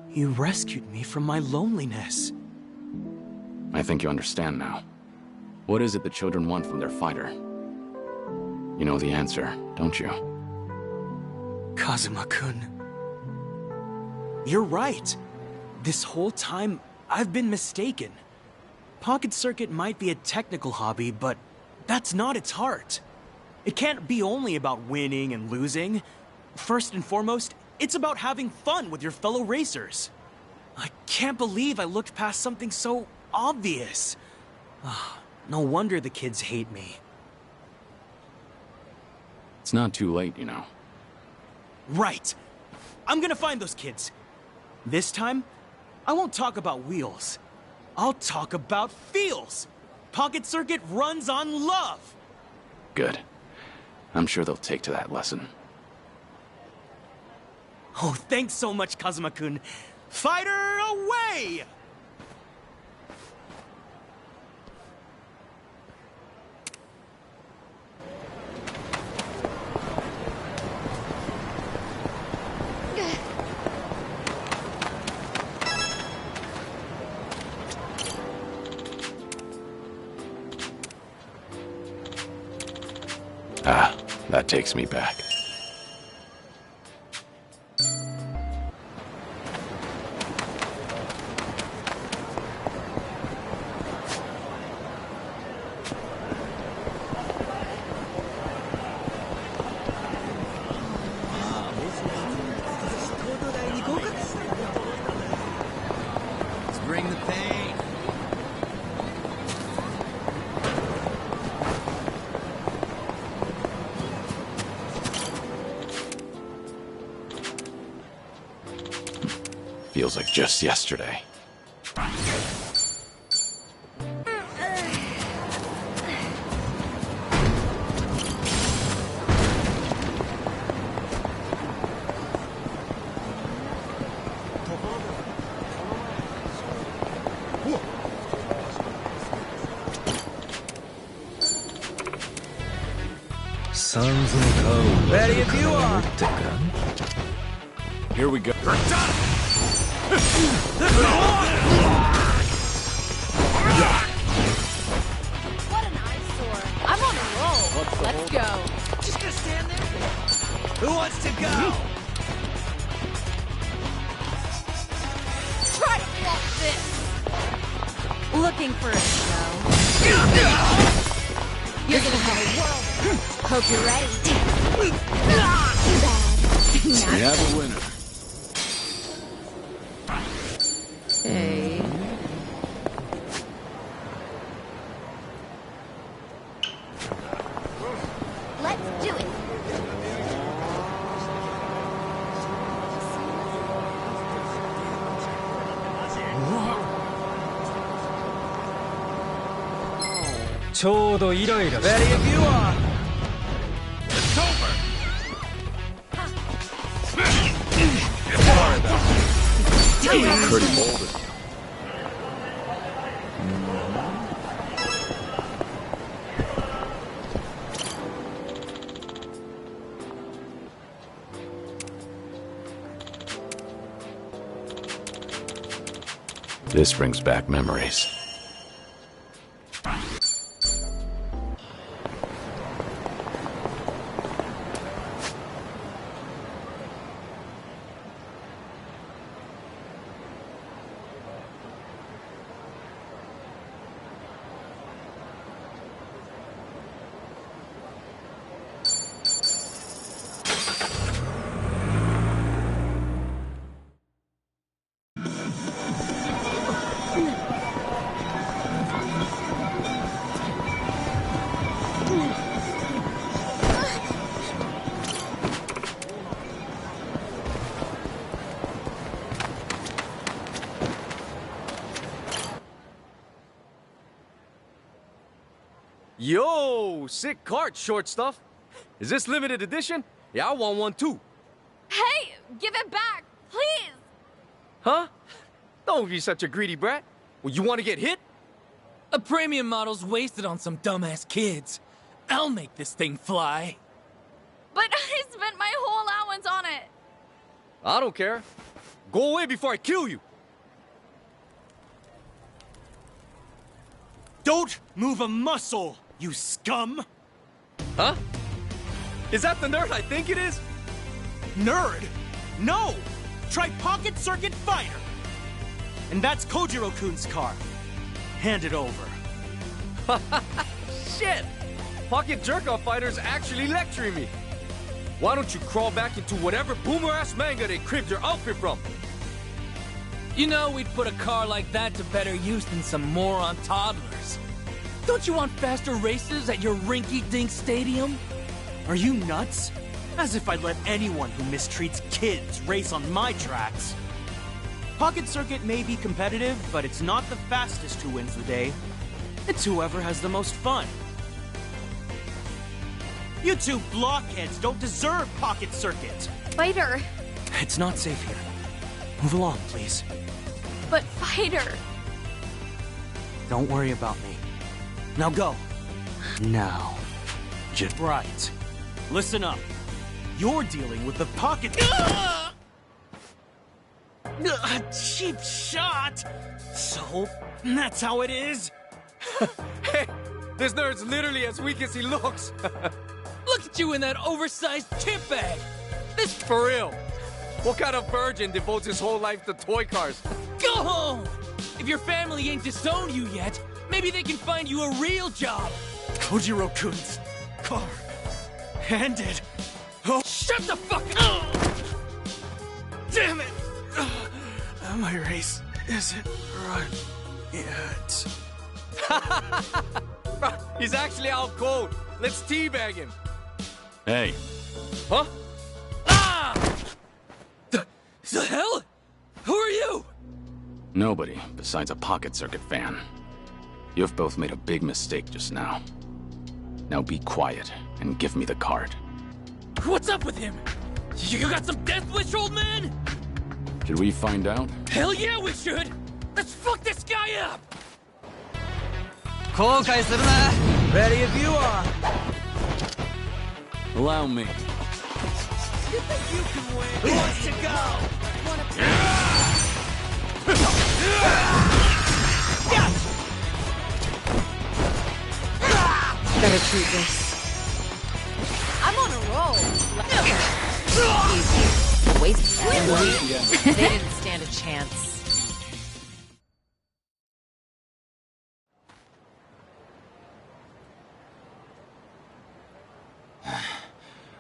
he rescued me from my loneliness. I think you understand now. What is it the children want from their fighter? You know the answer, don't you? Kazuma-kun. You're right. This whole time, I've been mistaken. Pocket Circuit might be a technical hobby, but that's not its heart. It can't be only about winning and losing. First and foremost, it's about having fun with your fellow racers. I can't believe I looked past something so obvious. No wonder the kids hate me. It's not too late, you know. Right. I'm gonna find those kids. This time, I won't talk about wheels. I'll talk about feels. Pocket Circuit runs on love. Good. I'm sure they'll take to that lesson. Oh, thanks so much, Kazuma-kun. Fighter away! Ah, that takes me back. Let's bring the pain. Feels like just yesterday. Ready if you are. Here we go. What an eyesore. I'm on a roll. Let's go. Just gonna stand there? Who wants to go? Try to walk this. Looking for a show. You're gonna have a whirl. Hope you're ready. Too bad. We have a winner. Hey. Let's do it. ちょうどイライラして Ready if you are. It's over. Pretty bold. This brings back memories. Yo, sick cart, short stuff. Is this limited edition? Yeah, I want one too. Hey, give it back, please! Huh? Don't be such a greedy brat. Well, you want to get hit? A premium model's wasted on some dumbass kids. I'll make this thing fly. But I spent my whole allowance on it. I don't care. Go away before I kill you. Don't move a muscle, you scum! Huh? Is that the nerd I think it is? Nerd? No! Try Pocket Circuit Fighter! And that's Kojiro-kun's car. Hand it over. Shit! Pocket Jerk-Off Fighter's actually lecturing me. Why don't you crawl back into whatever boomer-ass manga they cribbed your outfit from? You know, we'd put a car like that to better use than some moron toddlers. Don't you want faster races at your rinky-dink stadium? Are you nuts? As if I'd let anyone who mistreats kids race on my tracks. Pocket Circuit may be competitive, but it's not the fastest who wins the day. It's whoever has the most fun. You two blockheads don't deserve Pocket Circuit! Fighter. It's not safe here. Move along, please. But Fighter. Don't worry about me. Now go. Now. Just right. Listen up. You're dealing with the Pocket... cheap shot! So, that's how it is? Hey, this nerd's literally as weak as he looks. Look at you in that oversized tip bag! This... For real. What kind of virgin devotes his whole life to toy cars? Go home! If your family ain't disowned you yet, maybe they can find you a real job. Kojiro-kun's car. Hand it. Oh. Shut the fuck up! Damn it! My race isn't right yet. He's actually out cold. Let's teabag him. Hey. Huh? Ah! The hell? Who are you? Nobody besides a Pocket Circuit fan. You've both made a big mistake just now. Now be quiet and give me the card. What's up with him? You got some death wish, old man? Should we find out? Hell yeah, we should! Let's fuck this guy up! 後悔するな Ready if you are. Allow me. You think you can win? Who wants to go? Better treat this. I'm on a roll. Easy. Waste that. They didn't stand a chance.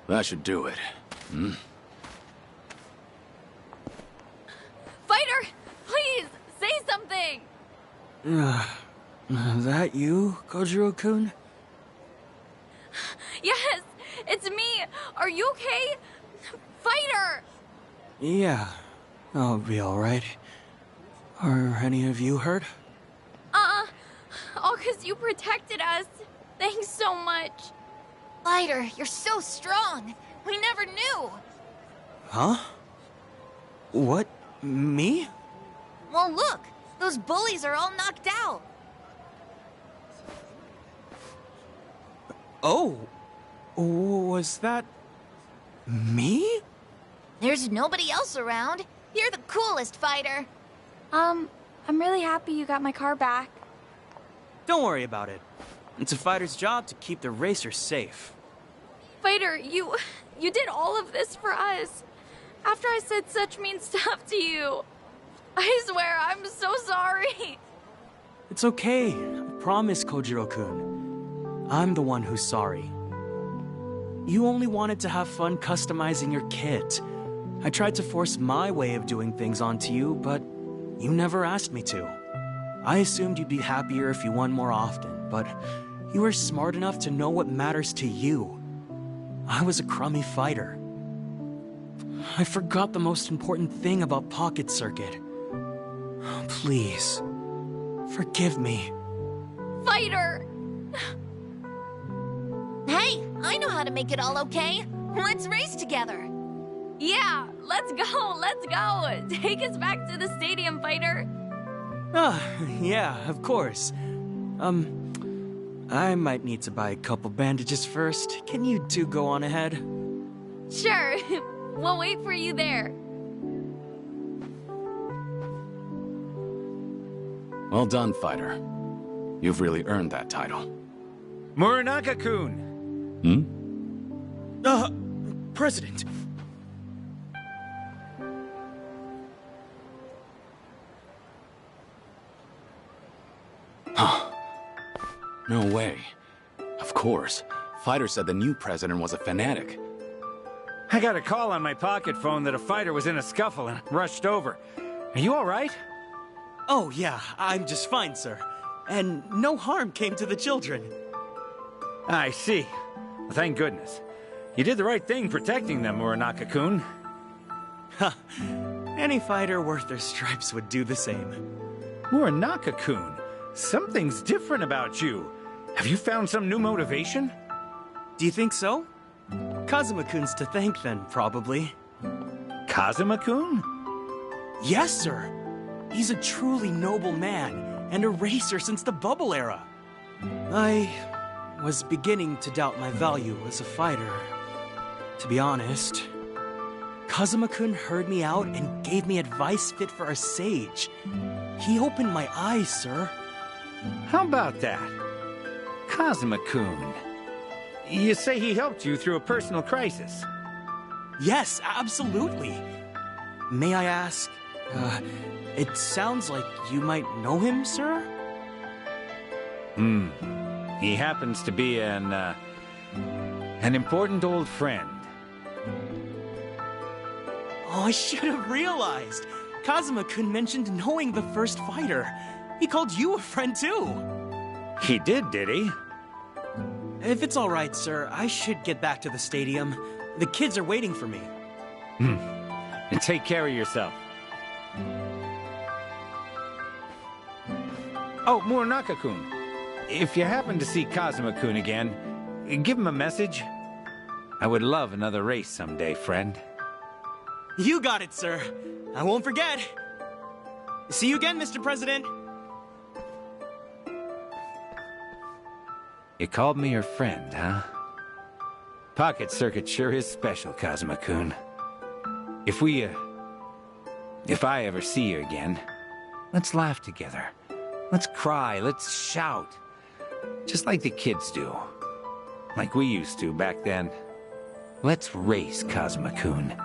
That should do it. Hmm? Fighter, please, say something! That you, Kojiro-kun? Yes, it's me! Are you okay? Fighter! Yeah, I'll be alright. Are any of you hurt? All 'cause you protected us. Thanks so much. Fighter, you're so strong. We never knew. Huh? What? Me? Well, look. Those bullies are all knocked out. Oh. Was that... me? There's nobody else around. You're the coolest, Fighter. I'm really happy you got my car back. Don't worry about it. It's a fighter's job to keep the racers safe. Fighter, you did all of this for us. After I said such mean stuff to you. I swear, I'm so sorry. It's okay. I promise, Kojiro-kun. I'm the one who's sorry. You only wanted to have fun customizing your kit. I tried to force my way of doing things onto you, but you never asked me to. I assumed you'd be happier if you won more often, but you were smart enough to know what matters to you. I was a crummy fighter. I forgot the most important thing about Pocket Circuit. Please, forgive me. Fighter! Hey, I know how to make it all okay. Let's race together. Yeah, let's go. Take us back to the stadium, Fighter. Yeah, of course. I might need to buy a couple bandages first. Can you two go on ahead? Sure, we'll wait for you there. Well done, Fighter. You've really earned that title. Muranaka-kun! President. Huh. No way. Of course. Fighter said the new president was a fanatic. I got a call on my pocket phone that a fighter was in a scuffle and rushed over. Are you all right? Oh, yeah, I'm just fine, sir. And no harm came to the children. I see. Well, thank goodness. You did the right thing protecting them, Muranaka-kun. Ha! Any fighter worth their stripes would do the same. Muranaka-kun, something's different about you. Have you found some new motivation? Do you think so? Kazuma-kun's to thank then, probably. Kazuma-kun? Yes, sir. He's a truly noble man, and a racer since the bubble era. I was beginning to doubt my value as a fighter. To be honest, Kazuma-kun heard me out and gave me advice fit for a sage. He opened my eyes, sir. How about that? Kazuma-kun. You say he helped you through a personal crisis? Yes, absolutely. May I ask, it sounds like you might know him, sir? He happens to be an important old friend. Oh, I should have realized. Kazuma-kun mentioned knowing the first fighter. He called you a friend, too. He did he? If it's all right, sir, I should get back to the stadium. The kids are waiting for me. And take care of yourself. Oh, Muranaka-kun. If you happen to see Kazuma-kun again, give him a message. I would love another race someday, friend. You got it, sir. I won't forget. See you again, Mr. President. You called me your friend, huh? Pocket Circuit sure is special, Kazuma-kun. If I ever see you again, let's laugh together. Let's cry, let's shout. Just like the kids do. Like we used to back then. Let's race, Kazuma-kun.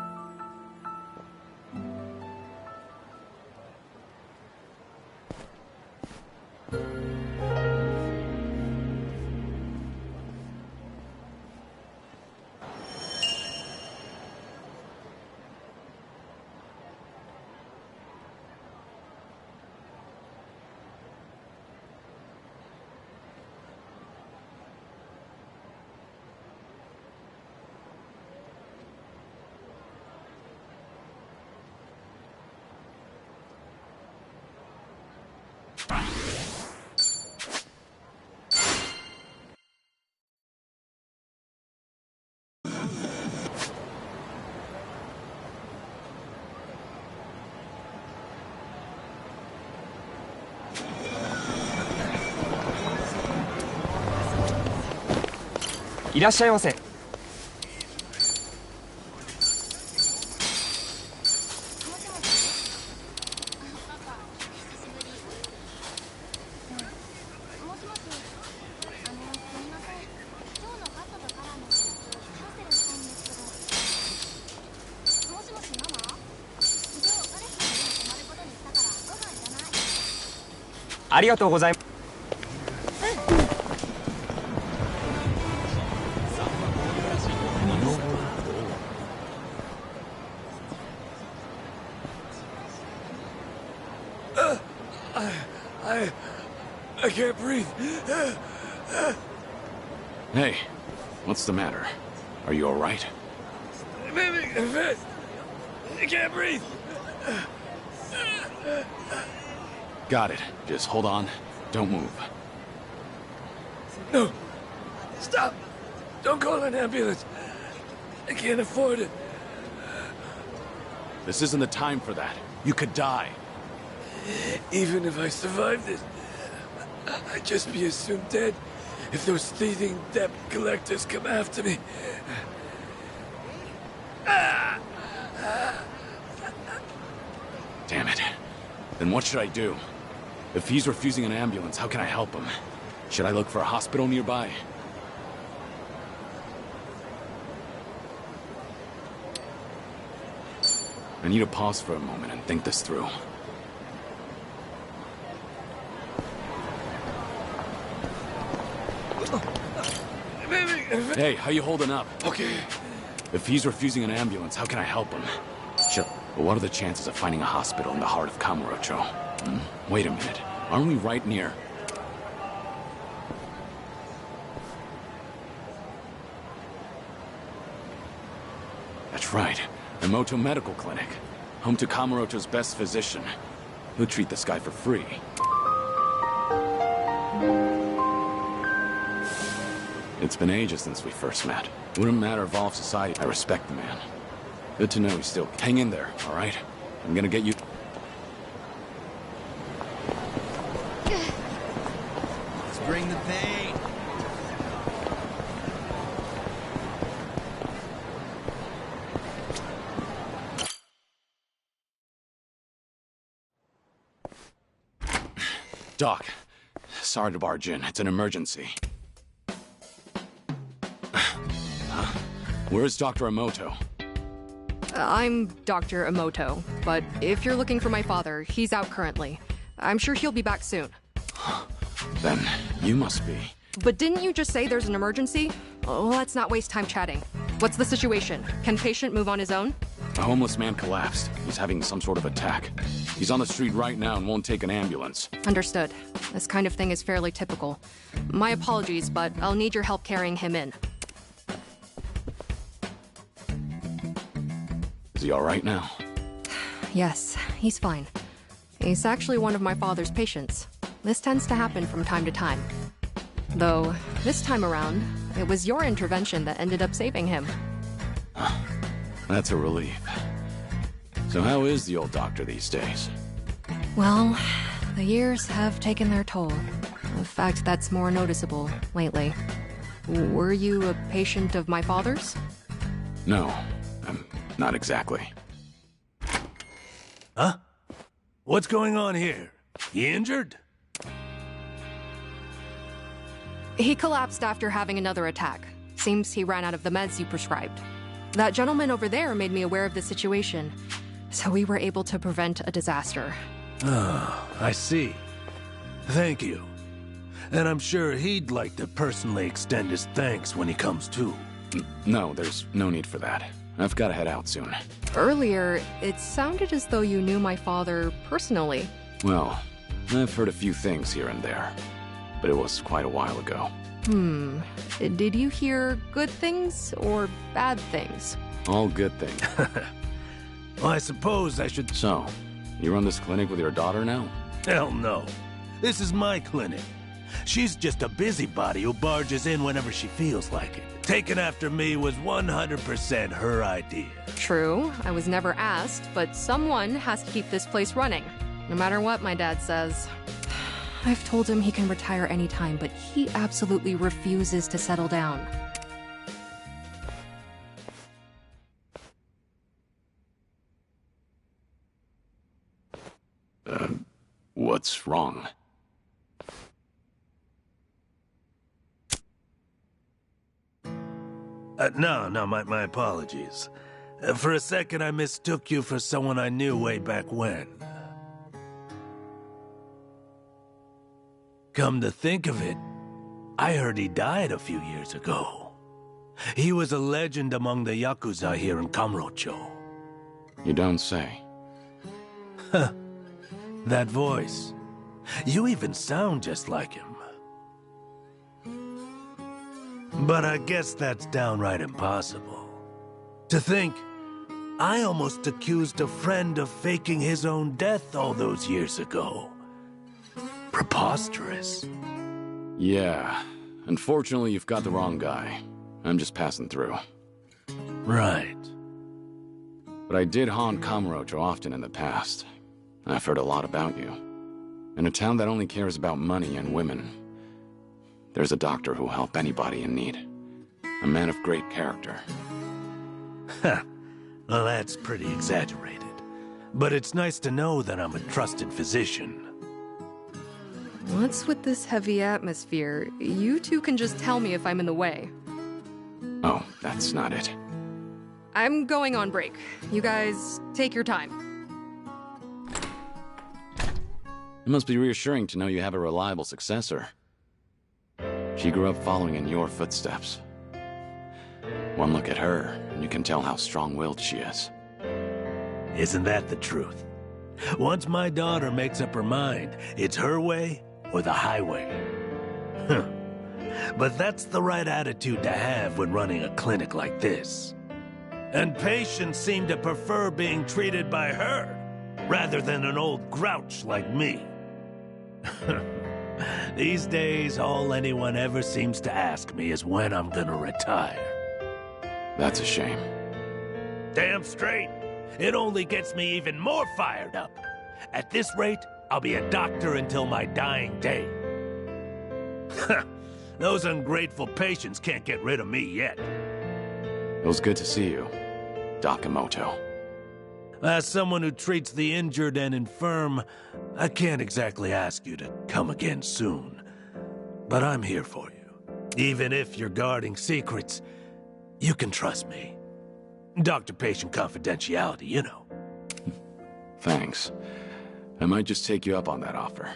いらっしゃいませ。ありがとうございます。I can't breathe. Hey, what's the matter? Are you all right? I'm having a fit. I can't breathe. Got it. Just hold on. Don't move. No. Stop. Don't call an ambulance. I can't afford it. This isn't the time for that. You could die. Even if I survive this, I'd just be as soon dead if those thieving debt collectors come after me. Damn it. Then what should I do? If he's refusing an ambulance, how can I help him? Should I look for a hospital nearby? I need to pause for a moment and think this through. Hey, how you holding up? Okay. If he's refusing an ambulance, how can I help him? Sure. But what are the chances of finding a hospital in the heart of Kamurocho? Wait a minute. Aren't we right near? That's right. Emoto Medical Clinic. Home to Kamurocho's best physician. He'll treat this guy for free. It's been ages since we first met. Wouldn't matter if all of society... I respect the man. Good to know he's still... Hang in there, all right? I'm gonna get you... Let's bring the pain. Doc, sorry to barge in. It's an emergency. Huh? Where's Dr. Emoto? I'm Dr. Emoto, but if you're looking for my father, he's out currently. I'm sure he'll be back soon. Then you must be. But didn't you just say there's an emergency? Oh, let's not waste time chatting. What's the situation? Can patient move on his own? A homeless man collapsed. He's having some sort of attack. He's on the street right now and won't take an ambulance. Understood. This kind of thing is fairly typical. My apologies, but I'll need your help carrying him in. Is he all right now? Yes, he's fine. He's actually one of my father's patients. This tends to happen from time to time. Though, this time around, it was your intervention that ended up saving him. That's a relief. So how is the old doctor these days? Well, the years have taken their toll. In fact, that's more noticeable lately. Were you a patient of my father's? No, not exactly. Huh? What's going on here? You injured? He collapsed after having another attack. Seems he ran out of the meds you prescribed. That gentleman over there made me aware of the situation, so we were able to prevent a disaster. Oh, I see. Thank you. And I'm sure he'd like to personally extend his thanks when he comes to. No, there's no need for that. I've got to head out soon. Earlier, it sounded as though you knew my father personally. Well, I've heard a few things here and there, but it was quite a while ago. Did you hear good things or bad things? All good things. Well, I suppose I should... So, you run this clinic with your daughter now? Hell no. This is my clinic. She's just a busybody who barges in whenever she feels like it. Taking after me was 100% her idea. True, I was never asked, but someone has to keep this place running. No matter what my dad says. I've told him he can retire anytime, but he absolutely refuses to settle down. What's wrong? No, my apologies. For a second, I mistook you for someone I knew way back when. Come to think of it, I heard he died a few years ago. He was a legend among the Yakuza here in Kamurocho. You don't say. Huh. That voice. You even sound just like him. But I guess that's downright impossible. To think, I almost accused a friend of faking his own death all those years ago. Preposterous. Yeah. Unfortunately, you've got the wrong guy. I'm just passing through. Right. But I did haunt Kamurocho often in the past. I've heard a lot about you. In a town that only cares about money and women, there's a doctor who'll help anybody in need. A man of great character. Well, that's pretty exaggerated. But it's nice to know that I'm a trusted physician. What's with this heavy atmosphere? You two can just tell me if I'm in the way. Oh, that's not it. I'm going on break. You guys, take your time. It must be reassuring to know you have a reliable successor. She grew up following in your footsteps. One look at her, and you can tell how strong-willed she is. Isn't that the truth? Once my daughter makes up her mind, it's her way or the highway. But that's the right attitude to have when running a clinic like this. And patients seem to prefer being treated by her, rather than an old grouch like me. These days, all anyone ever seems to ask me is when I'm gonna retire. That's a shame. Damn straight. It only gets me even more fired up. At this rate, I'll be a doctor until my dying day. Those ungrateful patients can't get rid of me yet. It was good to see you, Dakamoto. As someone who treats the injured and infirm, I can't exactly ask you to come again soon. But I'm here for you. Even if you're guarding secrets, you can trust me. Doctor-patient confidentiality, you know. Thanks. I might just take you up on that offer.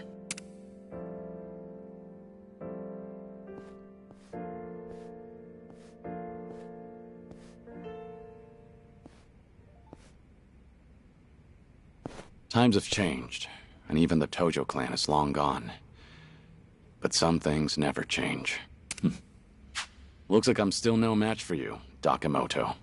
Times have changed, and even the Tojo clan is long gone. But some things never change. Looks like I'm still no match for you, Dakamoto.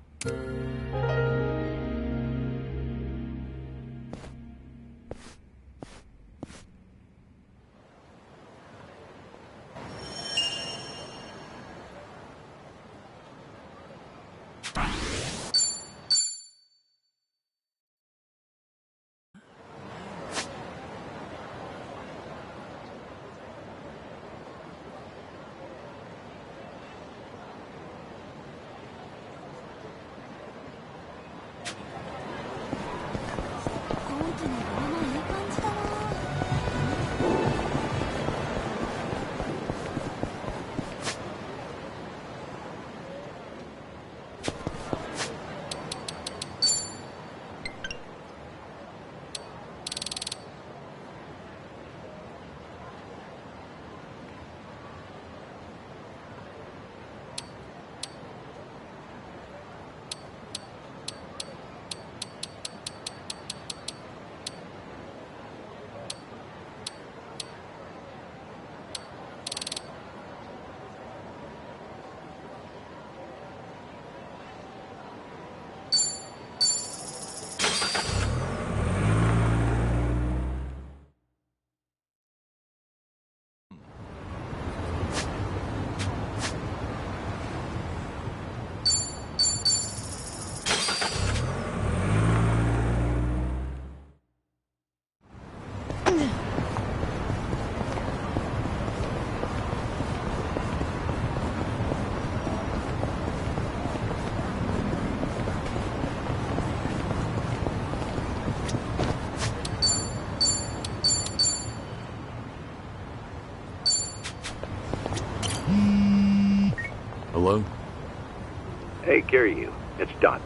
Hey, Kiryu, it's Date.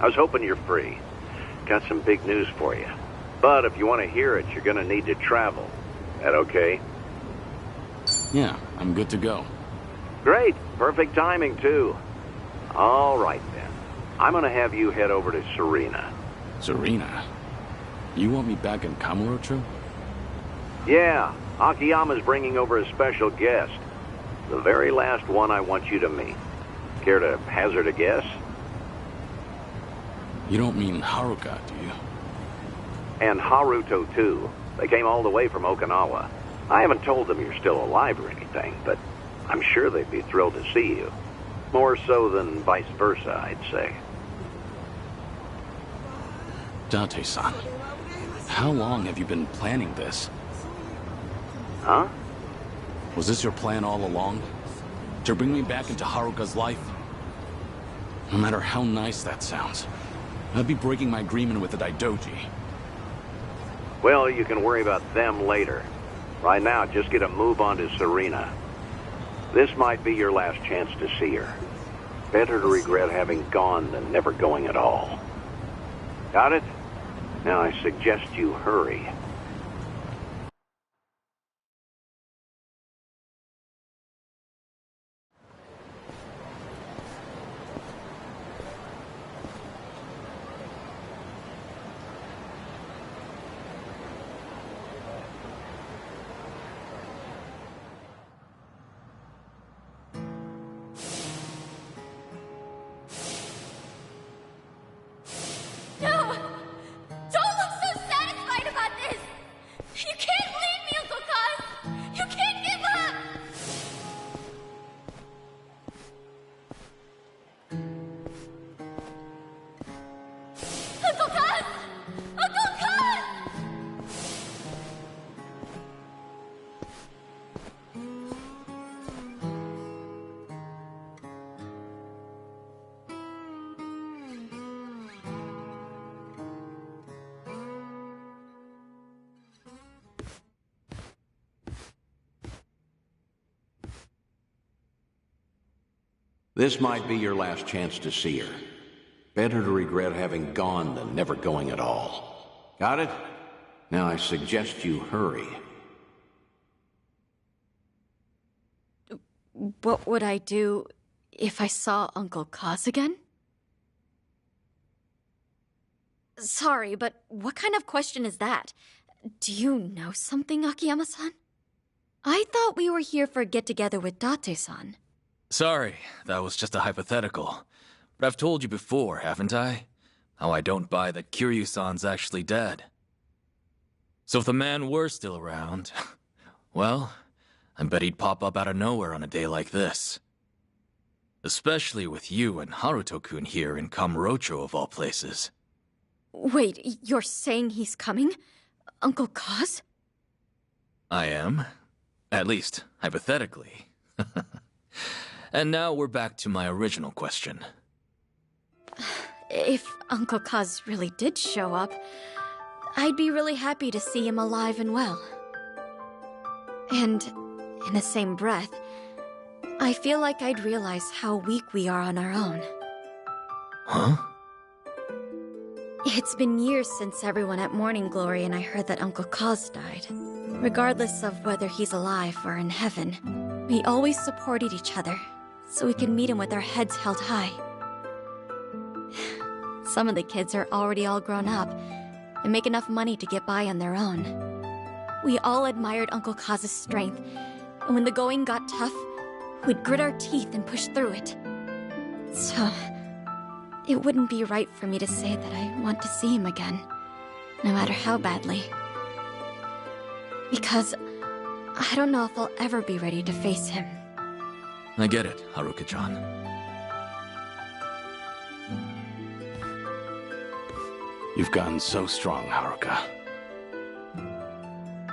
I was hoping you're free. Got some big news for you. But if you want to hear it, you're gonna need to travel. That okay? Yeah, I'm good to go. Great. Perfect timing, too. All right, then. I'm gonna have you head over to Serena. Serena? You want me back in Kamurocho? Yeah, Akiyama's bringing over a special guest. The very last one I want you to meet. Care to hazard a guess? You don't mean Haruka, do you? And Haruto, too. They came all the way from Okinawa. I haven't told them you're still alive or anything, but I'm sure they'd be thrilled to see you. More so than vice versa, I'd say. Date-san, how long have you been planning this? Huh? Was this your plan all along? To bring me back into Haruka's life? No matter how nice that sounds, I'd be breaking my agreement with the Daidoji. Well, you can worry about them later. Right now, just get a move on to Serena. This might be your last chance to see her. Better to regret having gone than never going at all. Got it? Now I suggest you hurry. No! Don't look so satisfied about this! You can't leave me, Uncle Cos! You can't give up! Uncle Cos! Uncle Cos! This might be your last chance to see her. Better to regret having gone than never going at all. Got it? Now I suggest you hurry. What would I do if I saw Uncle Cos again? Sorry, but what kind of question is that? Do you know something, Akiyama-san? I thought we were here for a get-together with Date-san. Sorry, that was just a hypothetical. But I've told you before, haven't I? How I don't buy that Kiryu-san's actually dead. So if the man were still around, well, I bet he'd pop up out of nowhere on a day like this. Especially with you and Haruto-kun here in Kamurocho of all places. Wait, you're saying he's coming? Uncle Cos? I am. At least, hypothetically. And now we're back to my original question. If Uncle Cos really did show up, I'd be really happy to see him alive and well. And in the same breath, I feel like I'd realize how weak we are on our own. Huh? It's been years since everyone at Morning Glory and I heard that Uncle Cos died. Regardless of whether he's alive or in heaven, we always supported each other, so we could meet him with our heads held high. Some of the kids are already all grown up and make enough money to get by on their own. We all admired Uncle Cos's strength, and when the going got tough, we'd grit our teeth and push through it. So, it wouldn't be right for me to say that I want to see him again, no matter how badly. Because I don't know if I'll ever be ready to face him. I get it, Haruka-chan. You've gotten so strong, Haruka.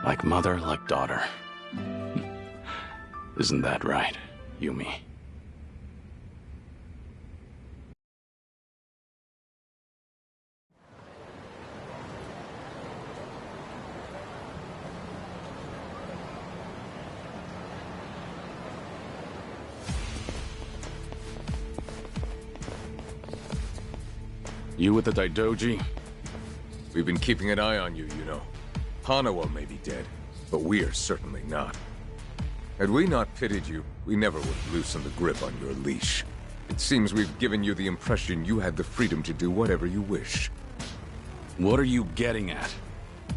Like mother, like daughter. Isn't that right, Yumi? You with the Daidoji? We've been keeping an eye on you, you know. Hanawa may be dead, but we are certainly not. Had we not pitied you, we never would loosen the grip on your leash. It seems we've given you the impression you had the freedom to do whatever you wish. What are you getting at?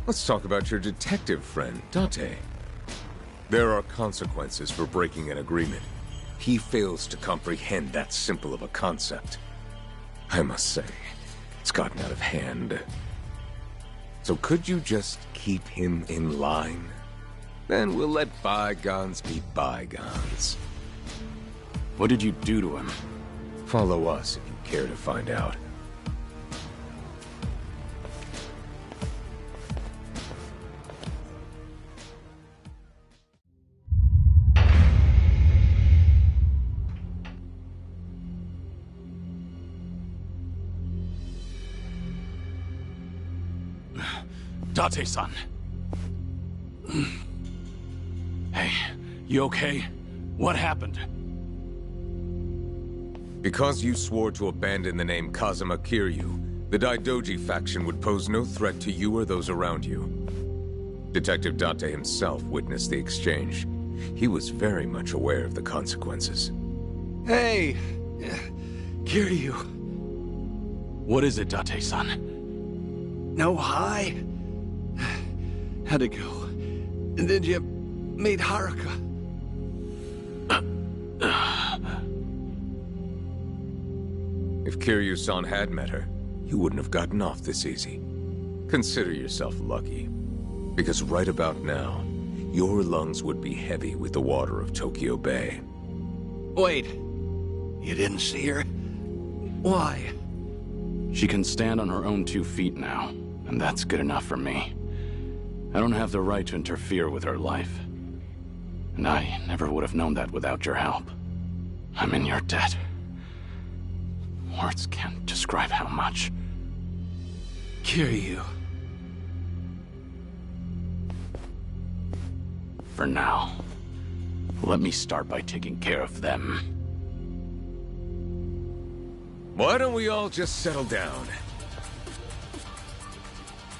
Let's talk about your detective friend, Date. There are consequences for breaking an agreement. He fails to comprehend that simple of a concept. I must say, it's gotten out of hand. So could you just keep him in line? Then we'll let bygones be bygones. What did you do to him? Follow us if you care to find out. Date-san. Hey, you okay? What happened? Because you swore to abandon the name Kazuma Kiryu, the Daidoji faction would pose no threat to you or those around you. Detective Date himself witnessed the exchange. He was very much aware of the consequences. Hey! Kiryu. What is it, Date-san? No hi? How'd it go? Did you meet Haruka? If Kiryu-san had met her, you wouldn't have gotten off this easy. Consider yourself lucky. Because right about now, your lungs would be heavy with the water of Tokyo Bay. Wait. You didn't see her? Why? She can stand on her own 2 feet now, and that's good enough for me. I don't have the right to interfere with her life. And I never would have known that without your help. I'm in your debt. Words can't describe how much. Kiryu. For now, let me start by taking care of them. Why don't we all just settle down?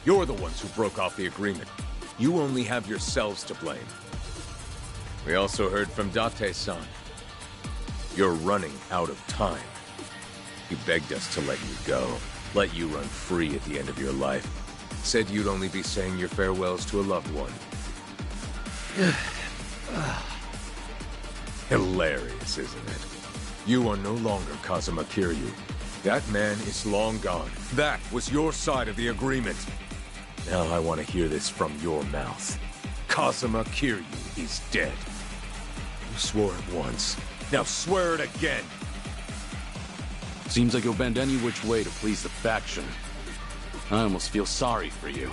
You're the ones who broke off the agreement. You only have yourselves to blame. We also heard from Date-san. You're running out of time. He begged us to let you go, let you run free at the end of your life. Said you'd only be saying your farewells to a loved one. Hilarious, isn't it? You are no longer Kazuma Kiryu. That man is long gone. That was your side of the agreement. Now I want to hear this from your mouth. Kazuma Kiryu is dead. You swore it once. Now swear it again. Seems like you'll bend any which way to please the faction. I almost feel sorry for you.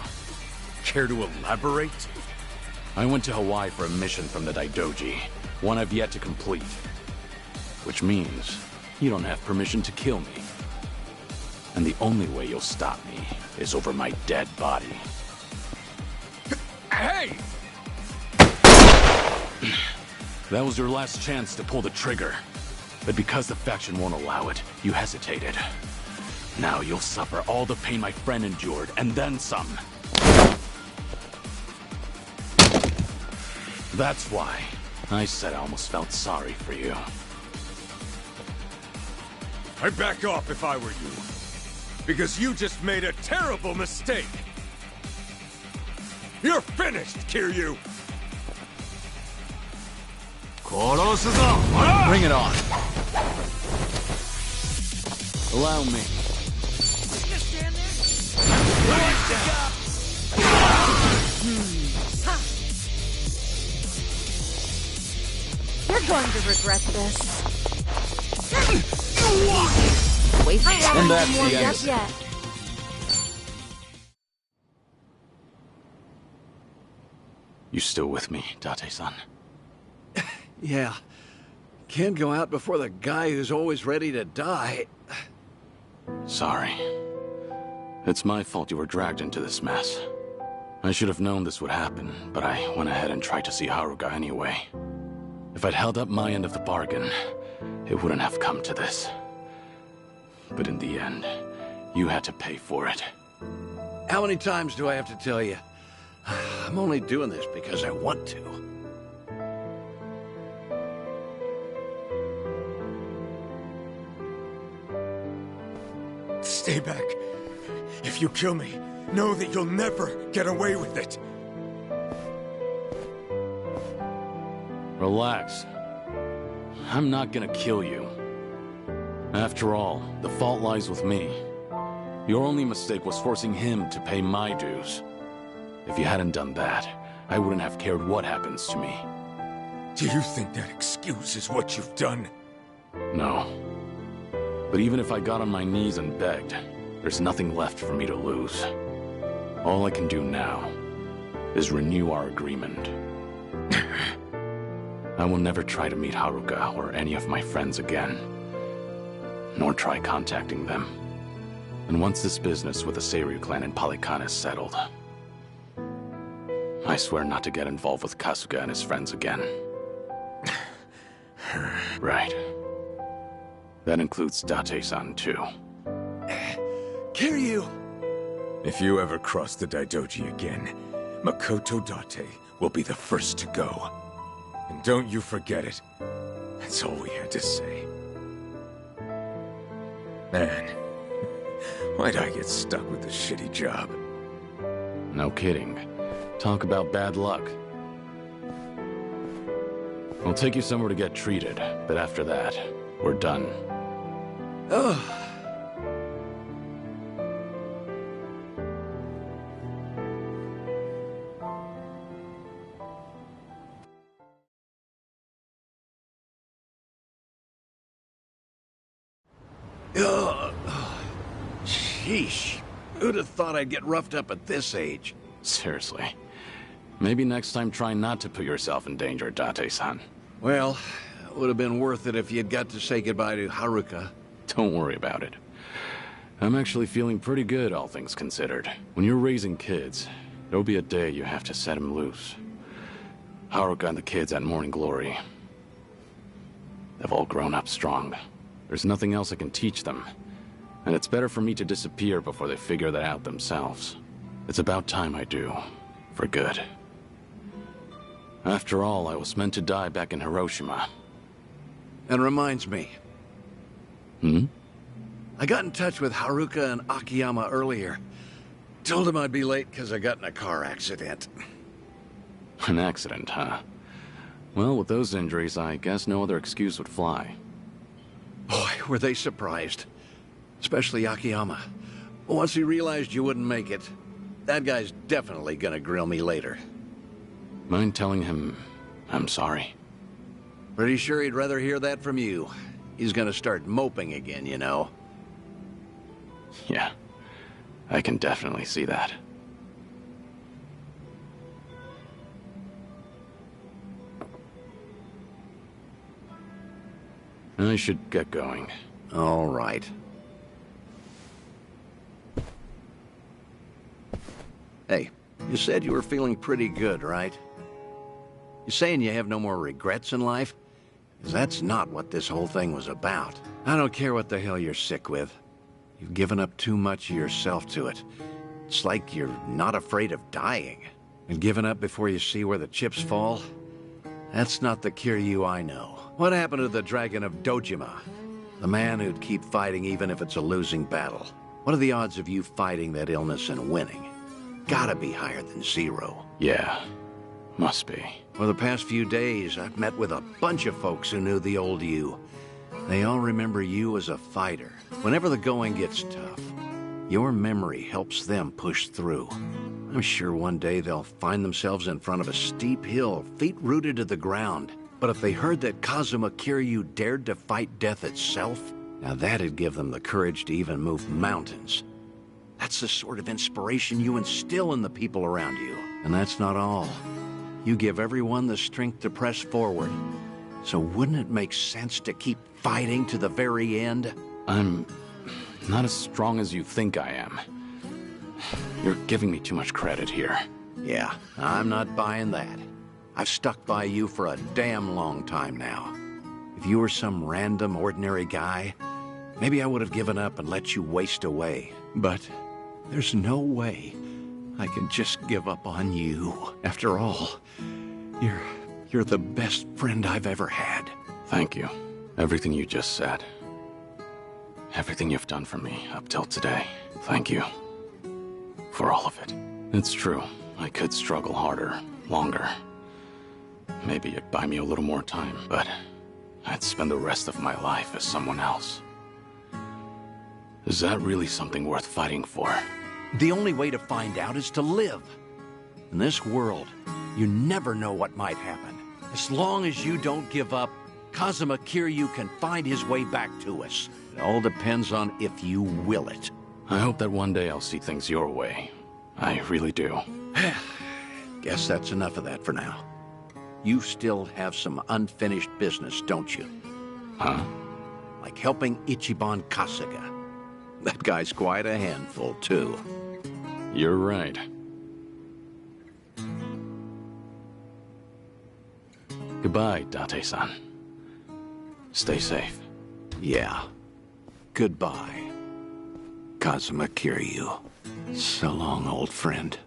Care to elaborate? I went to Hawaii for a mission from the Daidoji, one I've yet to complete. Which means you don't have permission to kill me. And the only way you'll stop me is over my dead body. Hey! That was your last chance to pull the trigger. But because the faction won't allow it, you hesitated. Now you'll suffer all the pain my friend endured, and then some. That's why I said I almost felt sorry for you. I'd back off if I were you. Because you just made a terrible mistake. You're finished, Kiryu! Bring it on. Allow me. Just stand there. You're going to regret this. Wait, and that's more the end. yet. You still with me, Date-san? Yeah. Can't go out before the guy who's always ready to die. Sorry. It's my fault you were dragged into this mess. I should have known this would happen, but I went ahead and tried to see Haruka anyway. If I'd held up my end of the bargain, it wouldn't have come to this. But in the end, You had to pay for it. How many times do I have to tell you? I'm only doing this because I want to. Stay back. If you kill me, know that you'll never get away with it. Relax. I'm not gonna kill you. After all, the fault lies with me. Your only mistake was forcing him to pay my dues. If you hadn't done that, I wouldn't have cared what happens to me. Do you think that excuses what you've done? No. But even if I got on my knees and begged, there's nothing left for me to lose. All I can do now is renew our agreement. I will never try to meet Haruka or any of my friends again, nor try contacting them. And once this business with the Seiryu clan in Palikan is settled, I swear not to get involved with Kasuga and his friends again. Right. That includes Date-san, too. Kiryu! If you ever cross the Daidoji again, Makoto Date will be the first to go. And don't you forget it. That's all we had to say. Man, why'd I get stuck with this shitty job? No kidding. Talk about bad luck. I'll take you somewhere to get treated, but after that, we're done. Ugh. Sheesh. Who'd have thought I'd get roughed up at this age? Seriously. Maybe next time try not to put yourself in danger, Date-san. Well, it would have been worth it if you'd got to say goodbye to Haruka. Don't worry about it. I'm actually feeling pretty good, all things considered. When you're raising kids, there'll be a day you have to set them loose. Haruka and the kids at Morning Glory, they've all grown up strong. There's nothing else I can teach them. And it's better for me to disappear before they figure that out themselves. It's about time I do. For good. After all, I was meant to die back in Hiroshima. That reminds me. Hmm? I got in touch with Haruka and Akiyama earlier. Told them I'd be late because I got in a car accident. An accident, huh? Well, with those injuries, I guess no other excuse would fly. Boy, were they surprised. Especially Akiyama. Once he realized you wouldn't make it, that guy's definitely gonna grill me later. Mind telling him I'm sorry? Pretty sure he'd rather hear that from you. He's gonna start moping again, you know. Yeah, I can definitely see that. I should get going. All right. Hey, you said you were feeling pretty good, right? You saying you have no more regrets in life? 'Cause that's not what this whole thing was about. I don't care what the hell you're sick with. You've given up too much of yourself to it. It's like you're not afraid of dying. And giving up before you see where the chips fall? That's not the Kiryu I know. What happened to the Dragon of Dojima? The man who'd keep fighting even if it's a losing battle. What are the odds of you fighting that illness and winning? Gotta be higher than 0. Yeah, must be. For the past few days, I've met with a bunch of folks who knew the old you. They all remember you as a fighter. Whenever the going gets tough, your memory helps them push through. I'm sure one day they'll find themselves in front of a steep hill, feet rooted to the ground. But if they heard that Kazuma Kiryu dared to fight death itself, now that'd give them the courage to even move mountains. That's the sort of inspiration you instill in the people around you. And that's not all. You give everyone the strength to press forward. So wouldn't it make sense to keep fighting to the very end? I'm not as strong as you think I am. You're giving me too much credit here. Yeah, I'm not buying that. I've stuck by you for a damn long time now. If you were some random, ordinary guy, Maybe I would have given up and let you waste away, but there's no way I can just give up on you. After all, you're the best friend I've ever had. Thank you. Everything you just said. Everything you've done for me up till today. Thank you. For all of it. It's true. I could struggle harder, longer. Maybe it'd buy me a little more time, but I'd spend the rest of my life as someone else. Is that really something worth fighting for? The only way to find out is to live. In this world, you never know what might happen. As long as you don't give up, Kazuma Kiryu can find his way back to us. It all depends on if you will it. I hope that one day I'll see things your way. I really do. Guess that's enough of that for now. You still have some unfinished business, don't you? Huh? Like helping Ichiban Kasuga. That guy's quite a handful, too. You're right. Goodbye, Date-san. Stay safe. Yeah. Goodbye, Kazuma Kiryu. So long, old friend.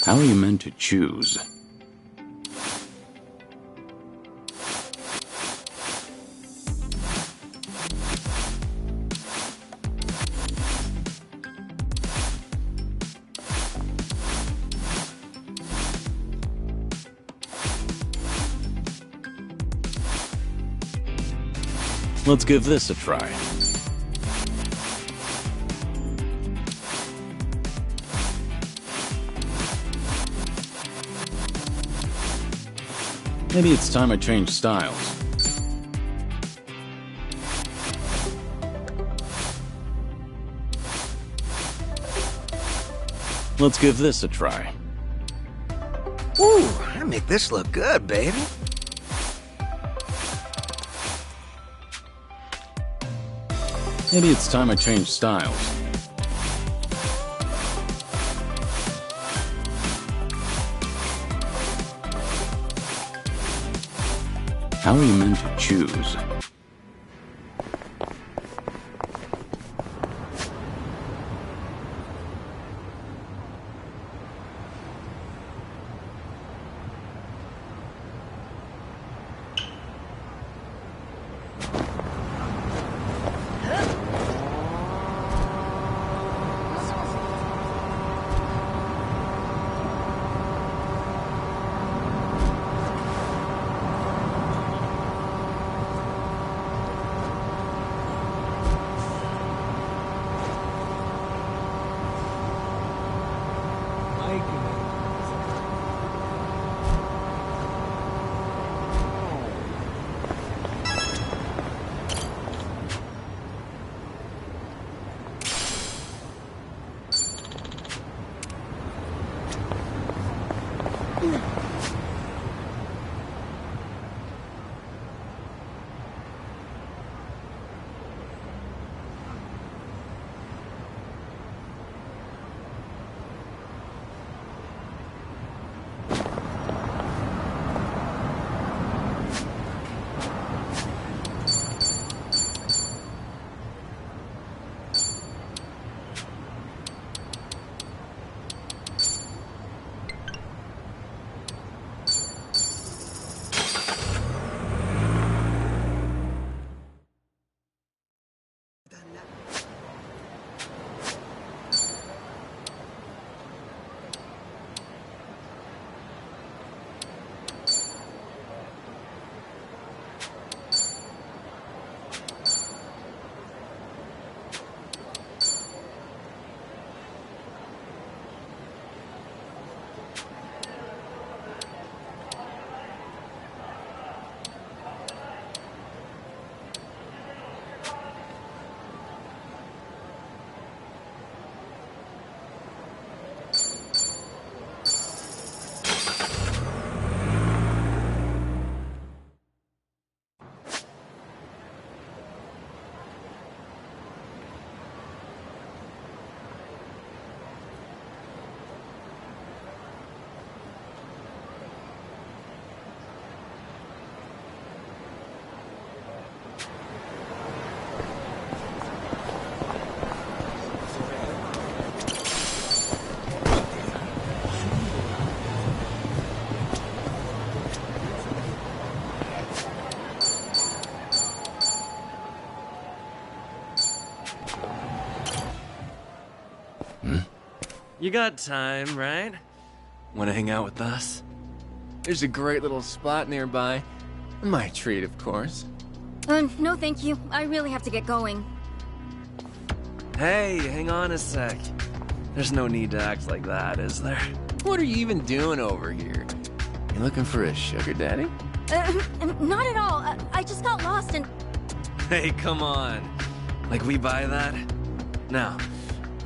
How are you meant to choose? Let's give this a try. Maybe it's time I change styles. Let's give this a try. Ooh, I make this look good, baby. Maybe it's time I change styles. How are you meant to choose? You got time, right? Want to hang out with us? There's a great little spot nearby. My treat, of course. No thank you. I really have to get going. Hey, hang on a sec. There's no need to act like that, is there? What are you even doing over here? You looking for a sugar daddy? Not at all. I just got lost and... Hey, come on. Like we buy that? Now,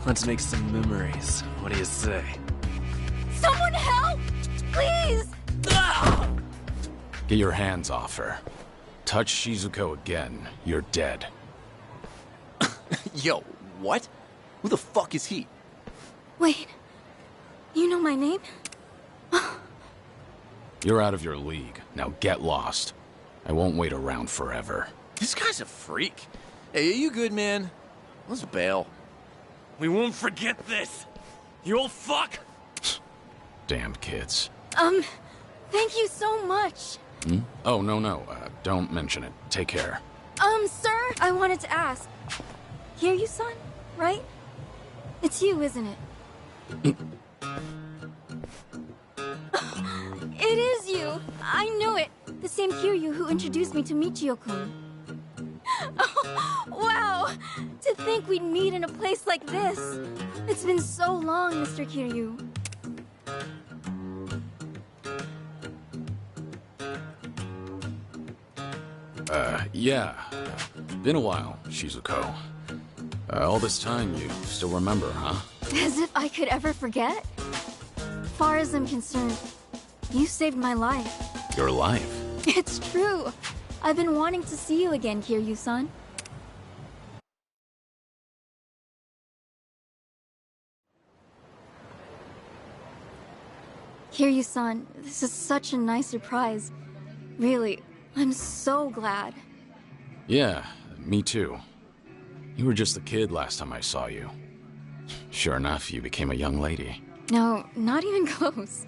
let's make some memories. What do you say? Someone help! Please! Get your hands off her. Touch Shizuko again, you're dead. Yo, what? Who the fuck is he? Wait. You know my name? You're out of your league. Now get lost. I won't wait around forever. This guy's a freak. Hey, are you good, man? Let's bail. We won't forget this! You old fuck! Damned kids. Thank you so much. Hmm? Oh, no. Don't mention it. Take care. Sir, I wanted to ask. Kiryu-san, right? It's you, isn't it? It is you! I knew it! The same Kiryu who introduced me to Michio-kun. Oh, wow! To think we'd meet in a place like this! It's been so long, Mr. Kiryu. Yeah. Been a while, Shizuko. All this time, you still remember, huh? As if I could ever forget? Far as I'm concerned, you saved my life. Your life? It's true. I've been wanting to see you again, Kiryu-san. Kiryu-san, this is such a nice surprise. Really, I'm so glad. Yeah, me too. You were just a kid last time I saw you. Sure enough, you became a young lady. No, not even close.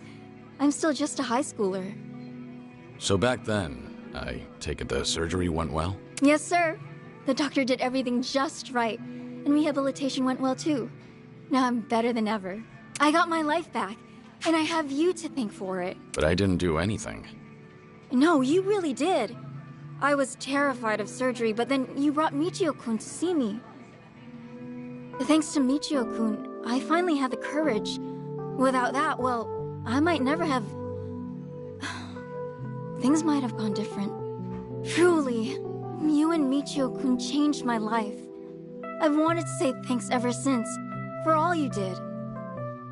I'm still just a high schooler. So back then, I take it the surgery went well? Yes, sir. The doctor did everything just right, and rehabilitation went well too. Now I'm better than ever. I got my life back, and I have you to thank for it. But I didn't do anything. No, you really did. I was terrified of surgery, but then you brought Michio-kun to see me. Thanks to Michio-kun, I finally had the courage. Without that, well, I might never have... Things might have gone different. Truly, you and Michio-kun changed my life. I've wanted to say thanks ever since, for all you did.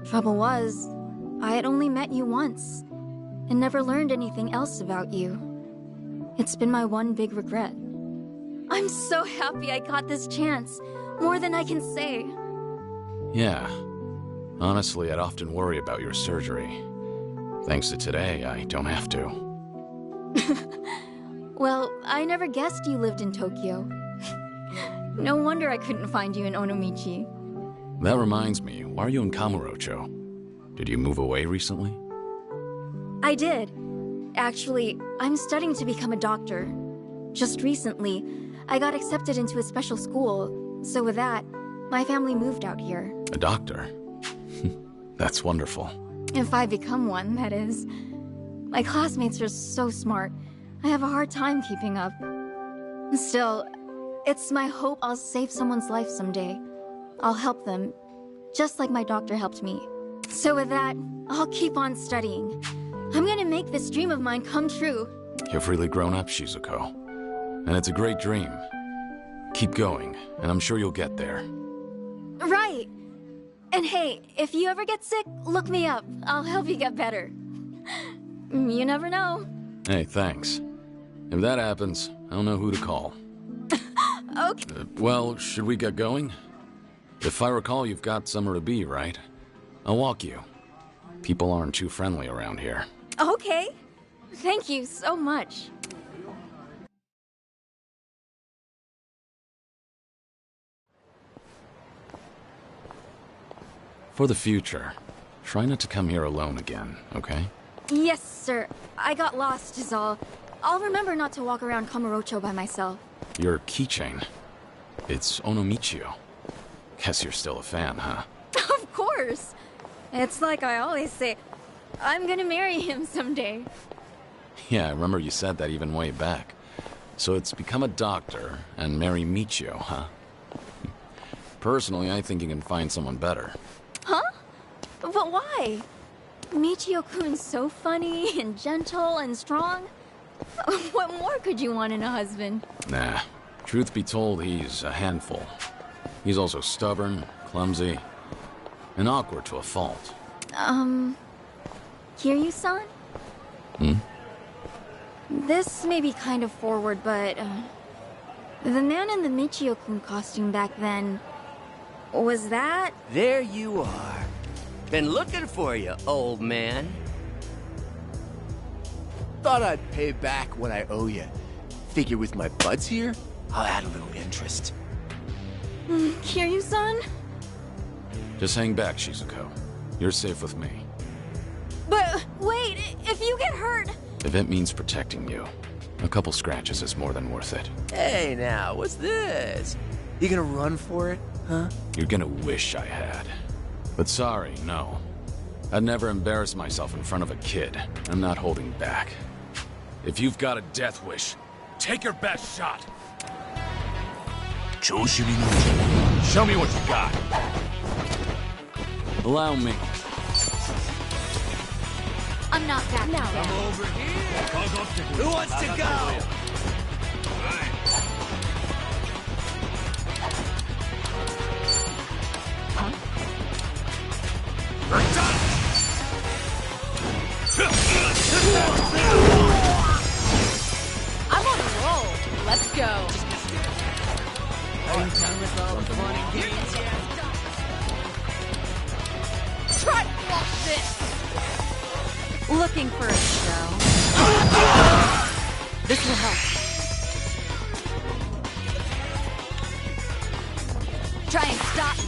Trouble was, I had only met you once, and never learned anything else about you. It's been my one big regret. I'm so happy I got this chance, more than I can say. Yeah. Honestly, I'd often worry about your surgery. Thanks to today, I don't have to. Well, I never guessed you lived in Tokyo. No wonder I couldn't find you in Onomichi. That reminds me, why are you in Kamurocho? Did you move away recently? I did. Actually, I'm studying to become a doctor. Just recently, I got accepted into a special school, so with that, my family moved out here. A doctor? That's wonderful. If I become one, that is. My classmates are so smart. I have a hard time keeping up. Still, it's my hope I'll save someone's life someday. I'll help them, just like my doctor helped me. So with that, I'll keep on studying. I'm gonna make this dream of mine come true. You've really grown up, Shizuko. And it's a great dream. Keep going, and I'm sure you'll get there. Right! And hey, if you ever get sick, look me up. I'll help you get better. You never know. Hey, thanks. If that happens, I'll know who to call. Okay. Well, should we get going? If I recall, you've got somewhere to be, right? I'll walk you. People aren't too friendly around here. Okay. Thank you so much. For the future, try not to come here alone again, okay? Yes, sir. I got lost is all. I'll remember not to walk around Kamurocho by myself. Your keychain. It's Onomichio. Guess you're still a fan, huh? Of course! It's like I always say, I'm gonna marry him someday. Yeah, I remember you said that even way back. So it's become a doctor and marry Michio, huh? Personally, I think you can find someone better. Huh? But why? Michio-kun's so funny and gentle and strong. What more could you want in a husband? Nah. Truth be told, he's a handful. He's also stubborn, clumsy, and awkward to a fault. Kiryu-san? Hmm? This may be kind of forward, but, the man in the Michio-kun costume back then, was that? There you are. Been looking for you, old man. Thought I'd pay back what I owe you. Figure with my buds here, I'll add a little interest. Kiryu-san? Just hang back, Shizuko. You're safe with me. But, wait, if you get hurt... If it means protecting you, a couple scratches is more than worth it. Hey now, what's this? You gonna run for it, huh? You're gonna wish I had. But sorry, no. I'd never embarrass myself in front of a kid. I'm not holding back. If you've got a death wish, take your best shot. Show me what you got. Allow me. I'm not back now. Come over here. Who wants to go? Huh? We're done. I'm on a roll. Let's go. Are you done with all the fun and games yet? Try to block this. Looking for a show. This will help. Try and stop me.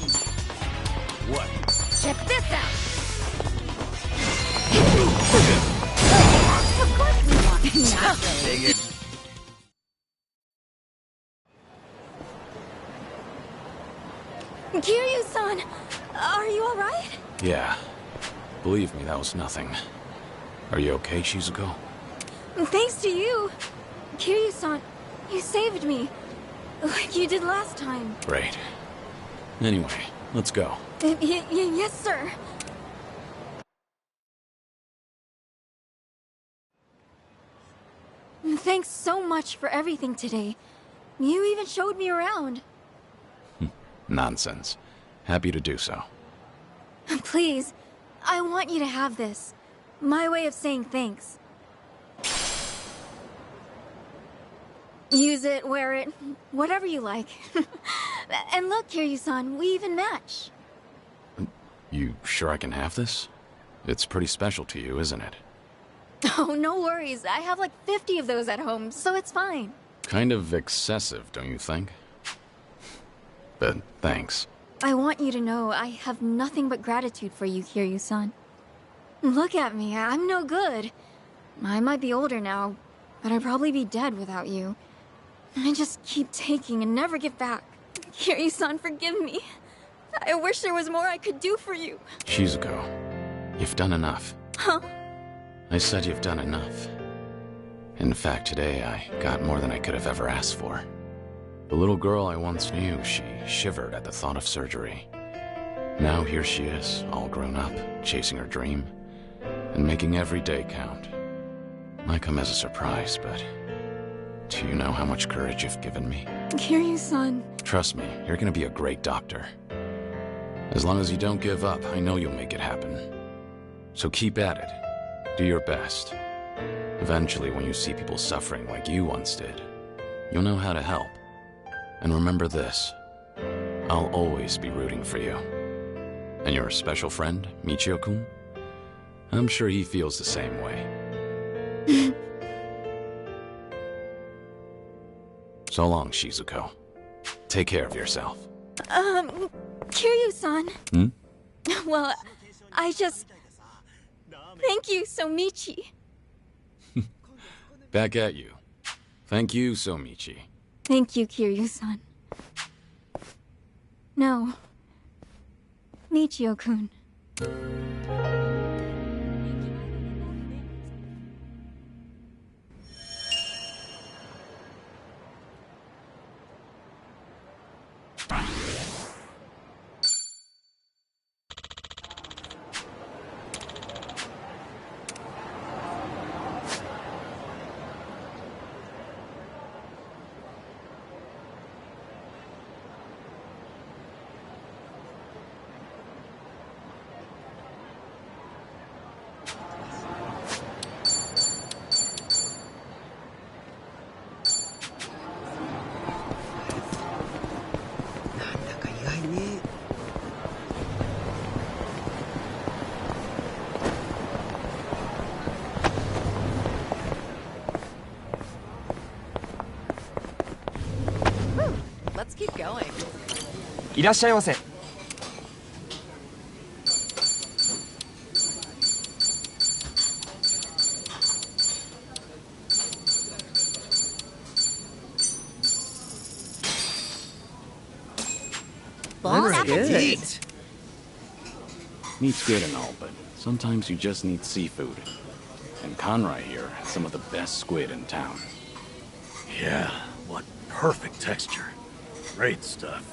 What? Check this out. Of course we want. Not really. Dig it. Kiryu-san, are you alright? Yeah. Believe me, that was nothing. Are you okay, Shizuko? Thanks to you. Kiryu-san, you saved me. Like you did last time. Great. Anyway, let's go. Yes, sir. Thanks so much for everything today. You even showed me around. Nonsense. Happy to do so. Please, I want you to have this. My way of saying thanks. Use it, wear it, whatever you like. And look, Kiryu-san, we even match. You sure I can have this? It's pretty special to you, isn't it? Oh, no worries. I have like 50 of those at home, so it's fine. Kind of excessive, don't you think? But thanks. I want you to know I have nothing but gratitude for you, Kiryu-san. Look at me, I'm no good. I might be older now, but I'd probably be dead without you. I just keep taking and never give back. Kiryu-san, forgive me. I wish there was more I could do for you. Shizuko, you've done enough. Huh? I said you've done enough. In fact, today I got more than I could have ever asked for. The little girl I once knew, she shivered at the thought of surgery. Now here she is, all grown up, chasing her dream, and making every day count. Might come as a surprise, but do you know how much courage you've given me? Kiryu-san. Trust me, you're gonna be a great doctor. As long as you don't give up, I know you'll make it happen. So keep at it. Do your best. Eventually, when you see people suffering like you once did, you'll know how to help. And remember this, I'll always be rooting for you. And your special friend, Michio-kun? I'm sure he feels the same way. So long, Shizuko. Take care of yourself. Kiryu-san. Hmm? Well, I just... Thank you, Somichi. Back at you. Thank you, Somichi. Thank you, Kiryu-san. No. Michio-kun. going? いらっしゃいませ。Bon That's good. appetit. Meat's good and all, but sometimes you just need seafood. And Conroy here has some of the best squid in town. Yeah, what perfect texture. Great stuff.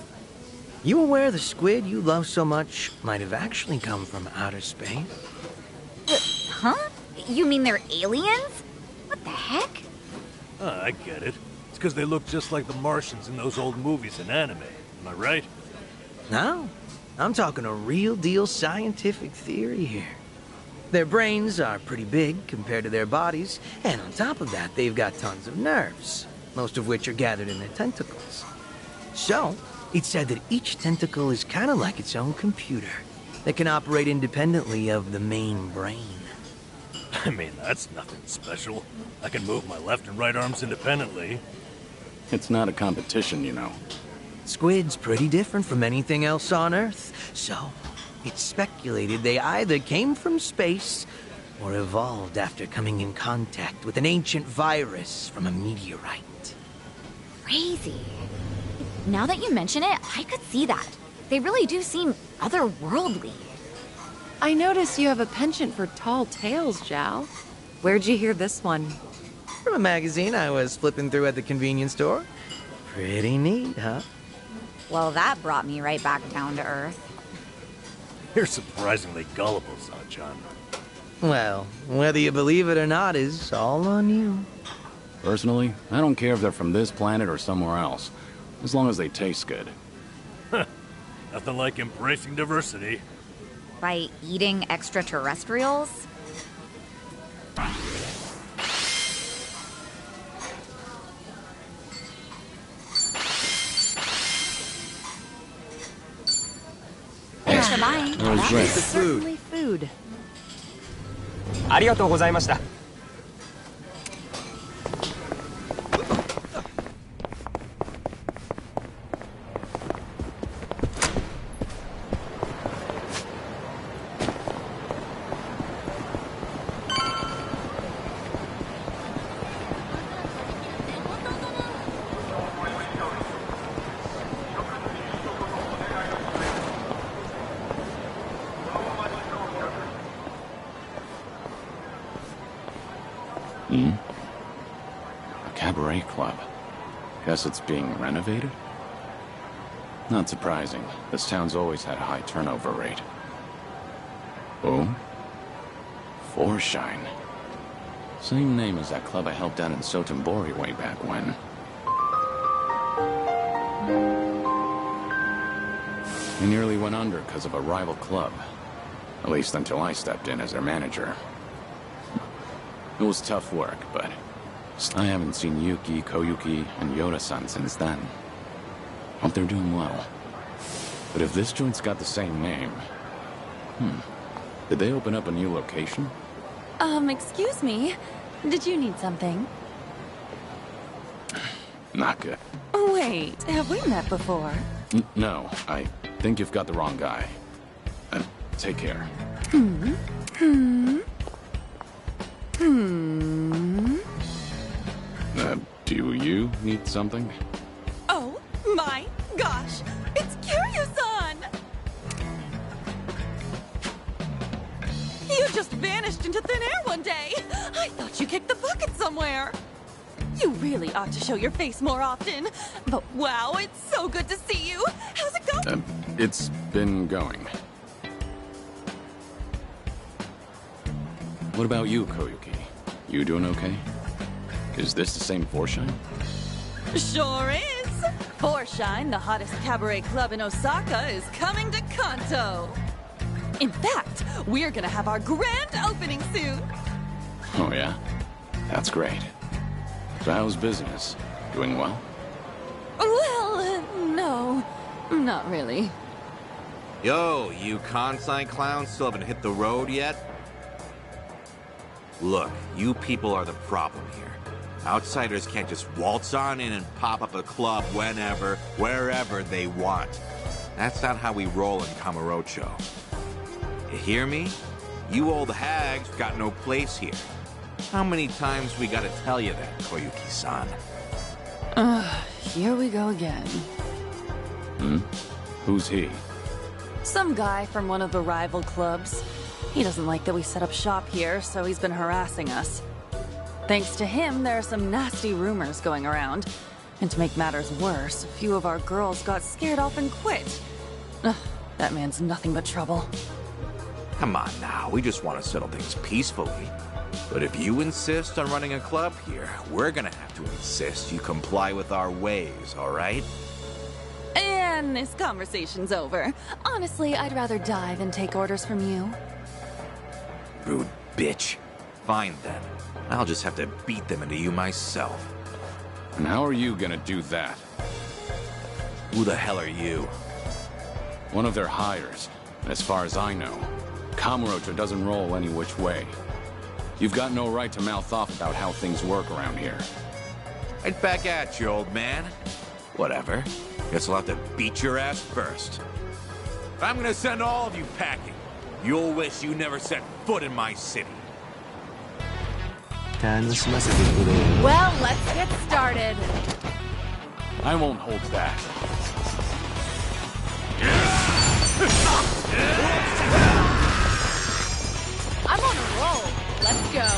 You aware the squid you love so much might have actually come from outer space? Huh? You mean they're aliens? What the heck? I get it. It's because they look just like the Martians in those old movies and anime. Am I right? No, I'm talking a real deal scientific theory here. Their brains are pretty big compared to their bodies, and on top of that, they've got tons of nerves, most of which are gathered in their tentacles. So, it's said that each tentacle is kind of like its own computer that can operate independently of the main brain. I mean, that's nothing special. I can move my left and right arms independently. It's not a competition, you know. Squid's pretty different from anything else on Earth, so it's speculated they either came from space or evolved after coming in contact with an ancient virus from a meteorite. Crazy. Now that you mention it, I could see that. They really do seem otherworldly. I noticed you have a penchant for tall tales, Zhao. Where'd you hear this one? From a magazine I was flipping through at the convenience store. Pretty neat, huh? Well, that brought me right back down to earth. You're surprisingly gullible, San-chan. Well, whether you believe it or not is all on you. Personally, I don't care if they're from this planet or somewhere else, as long as they taste good. Nothing like embracing diversity. By eating extraterrestrials? Thanks for buying. That was great. Certainly food. ありがとうございました。A cabaret club. Guess it's being renovated? Not surprising. This town's always had a high turnover rate. Oh? Forshine. Same name as that club I helped out in Sotenbori way back when. They nearly went under because of a rival club. At least until I stepped in as their manager. It was tough work, but I haven't seen Yuki, Koyuki, and Yoda-san since then. Hope they're doing well. But if this joint's got the same name... Did they open up a new location? Excuse me. Did you need something? Not good. Wait, have we met before? No, I think you've got the wrong guy. Take care. Do you need something? Oh my gosh! It's Kiryu-san! You just vanished into thin air one day! I thought you kicked the bucket somewhere! You really ought to show your face more often. But wow, it's so good to see you! How's it going? It's been going. What about you, Koyuki? You doing okay? Is this the same Forshine? Sure is! Forshine, the hottest cabaret club in Osaka, is coming to Kanto! In fact, we're gonna have our grand opening soon! Oh yeah? That's great. So how's business? Doing well? Well, no. Not really. Yo, you Kansai clowns still haven't hit the road yet? Look, you people are the problem here. Outsiders can't just waltz on in and pop up a club whenever, wherever they want. That's not how we roll in Kamurocho. You hear me? You old hags got no place here. How many times we gotta tell you that, Koyuki-san? Here we go again. Hmm? Who's he? Some guy from one of the rival clubs. He doesn't like that we set up shop here, so he's been harassing us. Thanks to him, there are some nasty rumors going around. And to make matters worse, a few of our girls got scared off and quit. Ugh, that man's nothing but trouble. Come on now, we just want to settle things peacefully. But if you insist on running a club here, we're gonna have to insist you comply with our ways, alright? And this conversation's over. Honestly, I'd rather die than take orders from you. Rude bitch. Fine then. I'll just have to beat them into you myself. And how are you gonna do that? Who the hell are you? One of their hires. As far as I know, Kamurocho doesn't roll any which way. You've got no right to mouth off about how things work around here. Right back at you, old man. Whatever. Guess I'll have to beat your ass first. I'm gonna send all of you packing. You'll wish you never set foot in my city. Well, let's get started. I won't hold back. I'm on a roll. Let's go.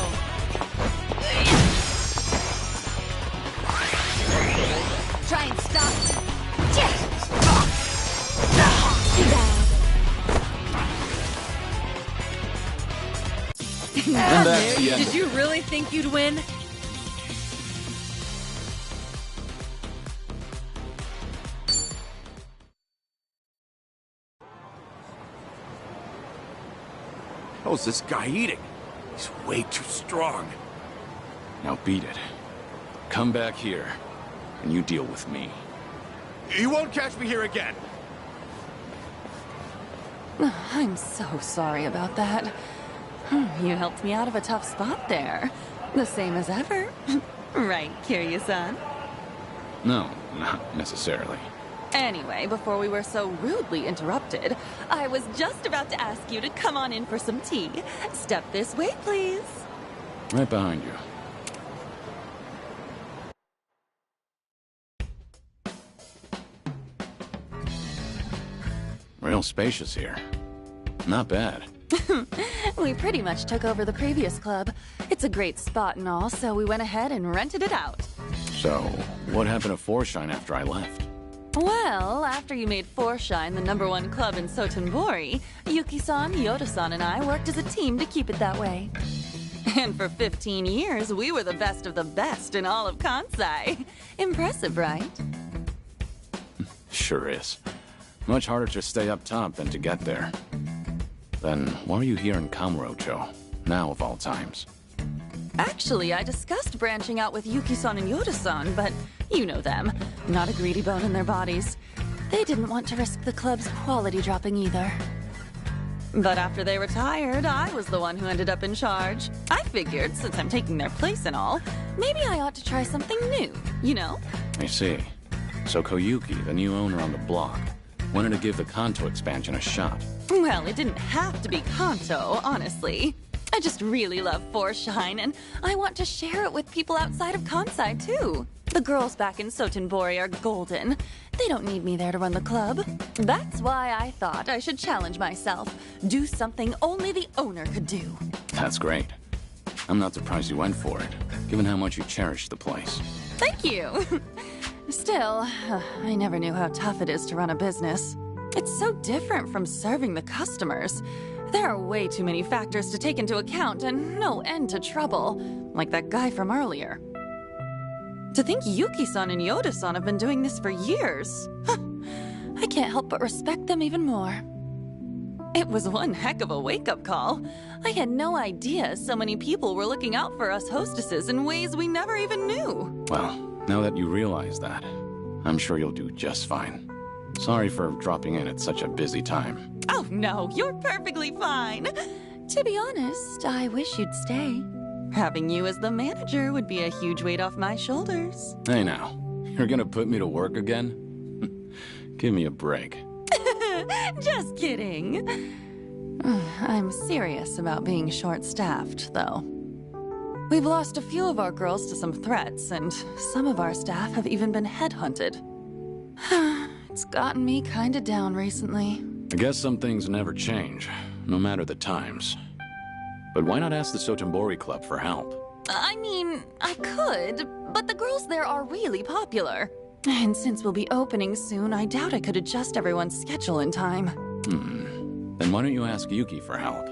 Try and stop me. And that's the end. Did you really think you'd win? How's this guy eating? He's way too strong. Now beat it. Come back here, and you deal with me. You won't catch me here again. I'm so sorry about that. You helped me out of a tough spot there. The same as ever. Right, Kiryu-san? No, not necessarily. Anyway, before we were so rudely interrupted, I was just about to ask you to come on in for some tea. Step this way, please. Right behind you. Real spacious here. Not bad. We pretty much took over the previous club. It's a great spot and all, so we went ahead and rented it out. So, what happened to Forshine after I left? Well, after you made Forshine the #1 club in Sotenbori, Yuki-san, Yoda-san, and I worked as a team to keep it that way. And for 15 years, we were the best of the best in all of Kansai. Impressive, right? Sure is. Much harder to stay up top than to get there. Then, why are you here in Kamurocho, now of all times? Actually, I discussed branching out with Yuki-san and Yoda-san, but you know them. Not a greedy bone in their bodies. They didn't want to risk the club's quality dropping either. But after they retired, I was the one who ended up in charge. I figured, since I'm taking their place and all, maybe I ought to try something new, you know? I see. So Koyuki, the new owner on the block, wanted to give the Kanto expansion a shot. Well, it didn't have to be Kanto, honestly. I just really love Forshine, and I want to share it with people outside of Kansai, too. The girls back in Sotenbori are golden. They don't need me there to run the club. That's why I thought I should challenge myself. Do something only the owner could do. That's great. I'm not surprised you went for it, given how much you cherish the place. Thank you. Still, I never knew how tough it is to run a business. It's so different from serving the customers. There are way too many factors to take into account and no end to trouble, like that guy from earlier. To think Yuki-san and Yoda-san have been doing this for years. I can't help but respect them even more. It was one heck of a wake-up call. I had no idea so many people were looking out for us hostesses in ways we never even knew. Well, now that you realize that, I'm sure you'll do just fine. Sorry for dropping in at such a busy time. Oh no, you're perfectly fine. To be honest, I wish you'd stay. Having you as the manager would be a huge weight off my shoulders. Hey now, you're gonna put me to work again? Give me a break. Just kidding. I'm serious about being short-staffed, though. We've lost a few of our girls to some threats, and some of our staff have even been headhunted. It's gotten me kinda down recently. I guess some things never change, no matter the times. But why not ask the Sotenbori Club for help? I mean, I could, but the girls there are really popular. And since we'll be opening soon, I doubt I could adjust everyone's schedule in time. Then why don't you ask Yuki for help?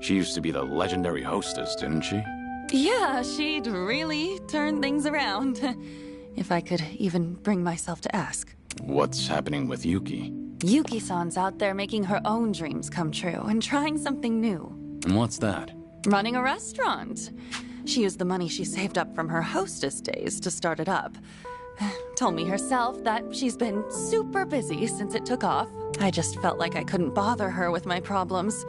She used to be the legendary hostess, didn't she? Yeah, she'd really turn things around. If I could even bring myself to ask. What's happening with Yuki? Yuki-san's out there making her own dreams come true and trying something new. And what's that? Running a restaurant. She used the money she saved up from her hostess days to start it up. Told me herself that she's been super busy since it took off. I just felt like I couldn't bother her with my problems.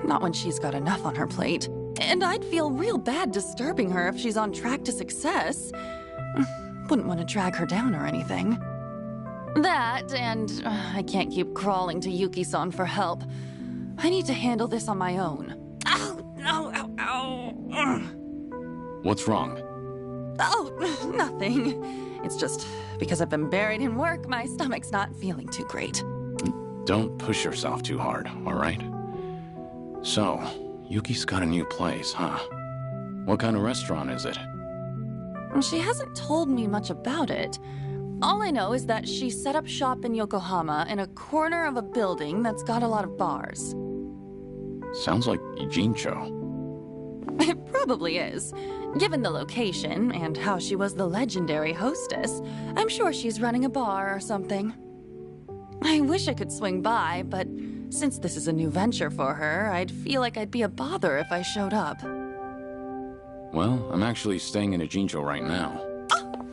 Not when she's got enough on her plate. And I'd feel real bad disturbing her if she's on track to success. Wouldn't want to drag her down or anything. That, and I can't keep crawling to Yuki-san for help. I need to handle this on my own. Ow! Ow! Ow! Ow! What's wrong? Oh, nothing. It's just because I've been buried in work, my stomach's not feeling too great. Don't push yourself too hard, all right? So, Yuki's got a new place, huh? What kind of restaurant is it? She hasn't told me much about it. All I know is that she set up shop in Yokohama in a corner of a building that's got a lot of bars. Sounds like Ijincho. It probably is. Given the location and how she was the legendary hostess, I'm sure she's running a bar or something. I wish I could swing by, but since this is a new venture for her, I'd feel like I'd be a bother if I showed up. Well, I'm actually staying in Ijincho right now.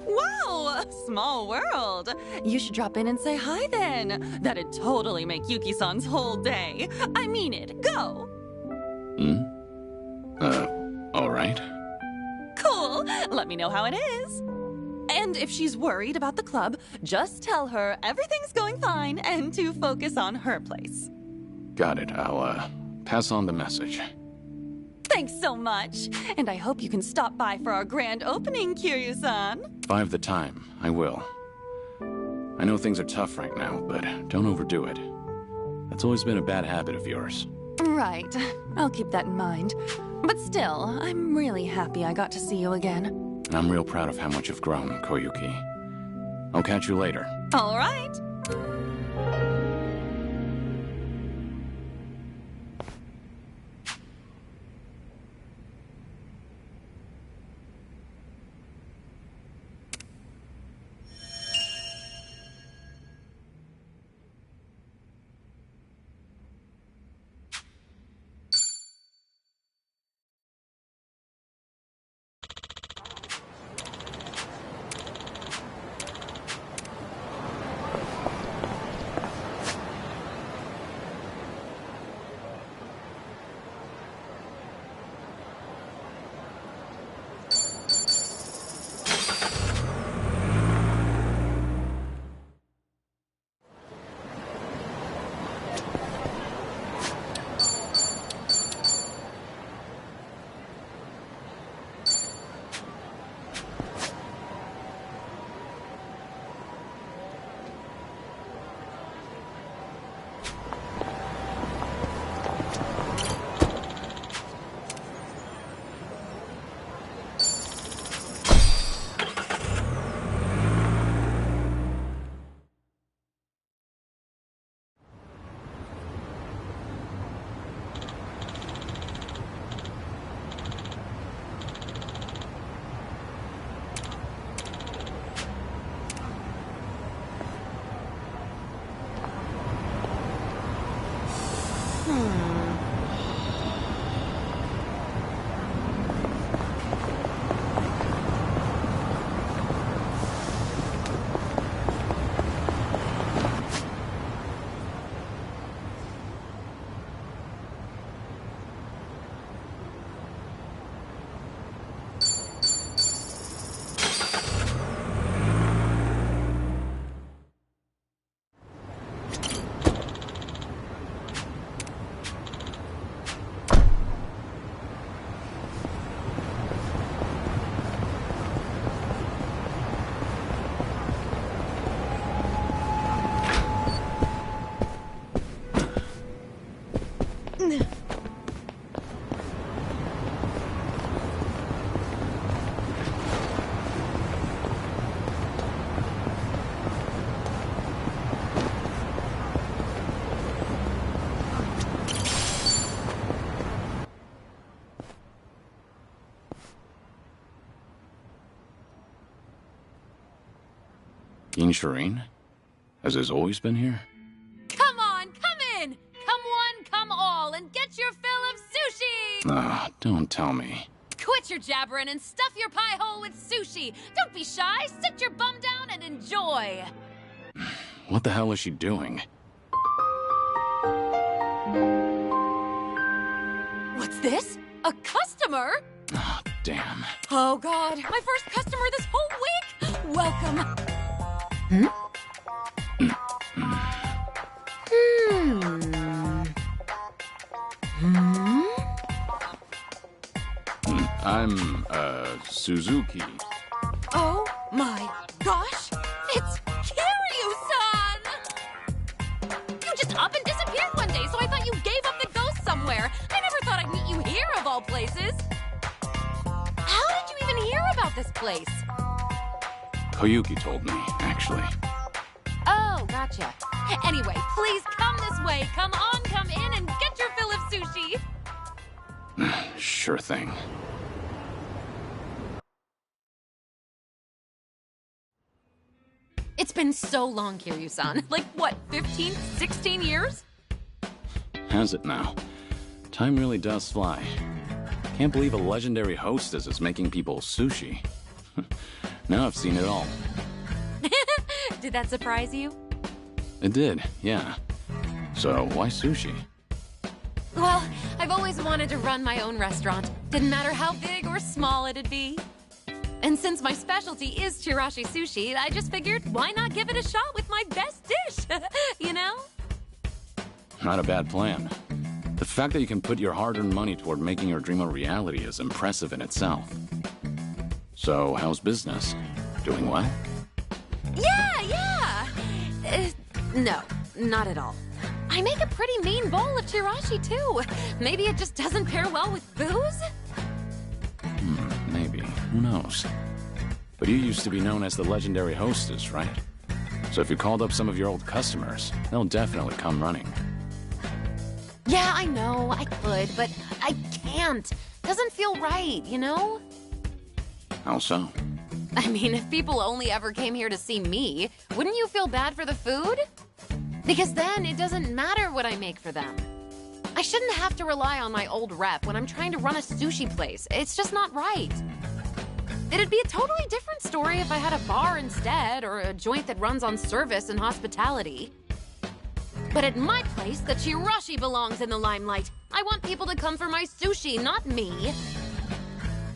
Wow! Small world! You should drop in and say hi then. That'd totally make Yuki-san's whole day. I mean it. Go! All right. Cool. Let me know how it is. And if she's worried about the club, just tell her everything's going fine and to focus on her place. Got it. I'll, pass on the message. Thanks so much. And I hope you can stop by for our grand opening, Kiryu-san. 5 the time. I will. I know things are tough right now, but don't overdo it. That's always been a bad habit of yours. Right. I'll keep that in mind. But still, I'm really happy I got to see you again. And I'm real proud of how much you've grown, Koyuki. I'll catch you later. All right. Shireen? Has this always been here? Come on, come in! Come one, come all, and get your fill of sushi! Ah, don't tell me. Quit your jabbering and stuff your pie hole with sushi! Don't be shy, sit your bum down and enjoy! What the hell is she doing? What's this? A customer? Ah, damn. Oh god, my first customer this whole week! Welcome! I'm, Suzuki. Oh my gosh! It's Kiryu-san! You just up and disappeared one day, so I thought you gave up the ghost somewhere. I never thought I'd meet you here, of all places. How did you even hear about this place? Koyuki told me, actually. Oh, gotcha. Anyway, please come this way. Come on, come in, and get your fill of sushi. Sure thing. It's been so long, Kiryu-san. Like, what, 15, 16 years? Has it now? Time really does fly. Can't believe a legendary hostess is making people sushi. Now I've seen it all. Did that surprise you? It did, yeah. So, why sushi? Well, I've always wanted to run my own restaurant. Didn't matter how big or small it'd be. And since my specialty is chirashi sushi, I just figured, why not give it a shot with my best dish? You know? Not a bad plan. The fact that you can put your hard-earned money toward making your dream a reality is impressive in itself. So, how's business? Doing well? Yeah! No, not at all. I make a pretty mean bowl of chirashi, too. Maybe it just doesn't pair well with booze? Maybe. Who knows? But you used to be known as the legendary hostess, right? So if you called up some of your old customers, they'll definitely come running. Yeah, I know, I could, but I can't. Doesn't feel right, you know? How so? I mean, if people only ever came here to see me, wouldn't you feel bad for the food? Because then it doesn't matter what I make for them. I shouldn't have to rely on my old rep when I'm trying to run a sushi place. It's just not right. It'd be a totally different story if I had a bar instead, or a joint that runs on service and hospitality. But at my place, the chirashi belongs in the limelight. I want people to come for my sushi, not me.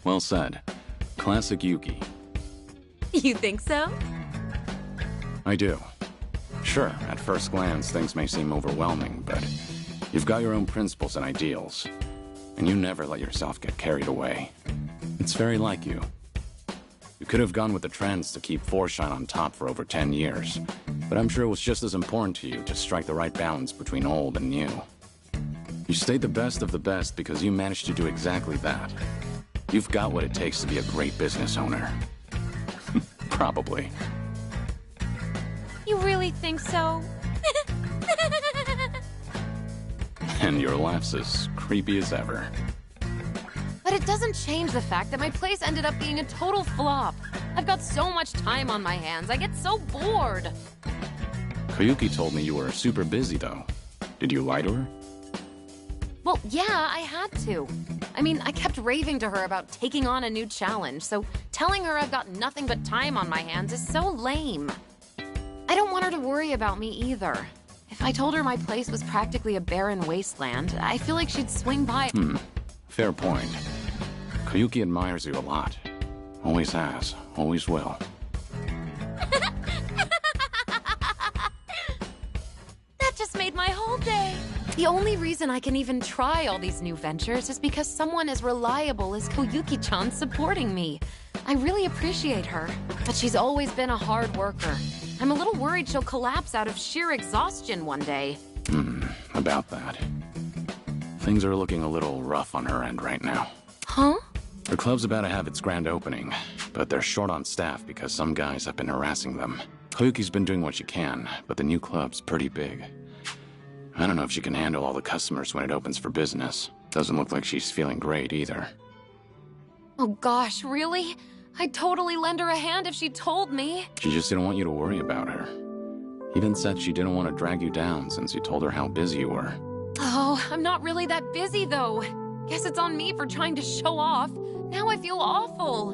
Well said. Classic Yuki. You think so? I do. Sure, at first glance, things may seem overwhelming, but you've got your own principles and ideals, and you never let yourself get carried away. It's very like you. You could have gone with the trends to keep Foreshine on top for over 10 years, but I'm sure it was just as important to you to strike the right balance between old and new. You stayed the best of the best because you managed to do exactly that. You've got what it takes to be a great business owner. Probably. You really think so? And your laugh's as creepy as ever. But it doesn't change the fact that my place ended up being a total flop. I've got so much time on my hands, I get so bored. Koyuki told me you were super busy, though. Did you lie to her? Well, yeah, I had to. I mean, I kept raving to her about taking on a new challenge, so telling her I've got nothing but time on my hands is so lame. I don't want her to worry about me either. If I told her my place was practically a barren wasteland, I feel like she'd swing by. Fair point. Koyuki admires you a lot. Always has, always will. That just made my whole day. The only reason I can even try all these new ventures is because someone as reliable as Koyuki-chan supporting me. I really appreciate her, but she's always been a hard worker. I'm a little worried she'll collapse out of sheer exhaustion one day. About that. Things are looking a little rough on her end right now. Huh? Her club's about to have its grand opening, but they're short on staff because some guys have been harassing them. Koyuki's been doing what she can, but the new club's pretty big. I don't know if she can handle all the customers when it opens for business. Doesn't look like she's feeling great either. Oh gosh, really? I'd totally lend her a hand if she told me. She just didn't want you to worry about her. Even said she didn't want to drag you down since you told her how busy you were. Oh, I'm not really that busy though. Guess it's on me for trying to show off. Now I feel awful.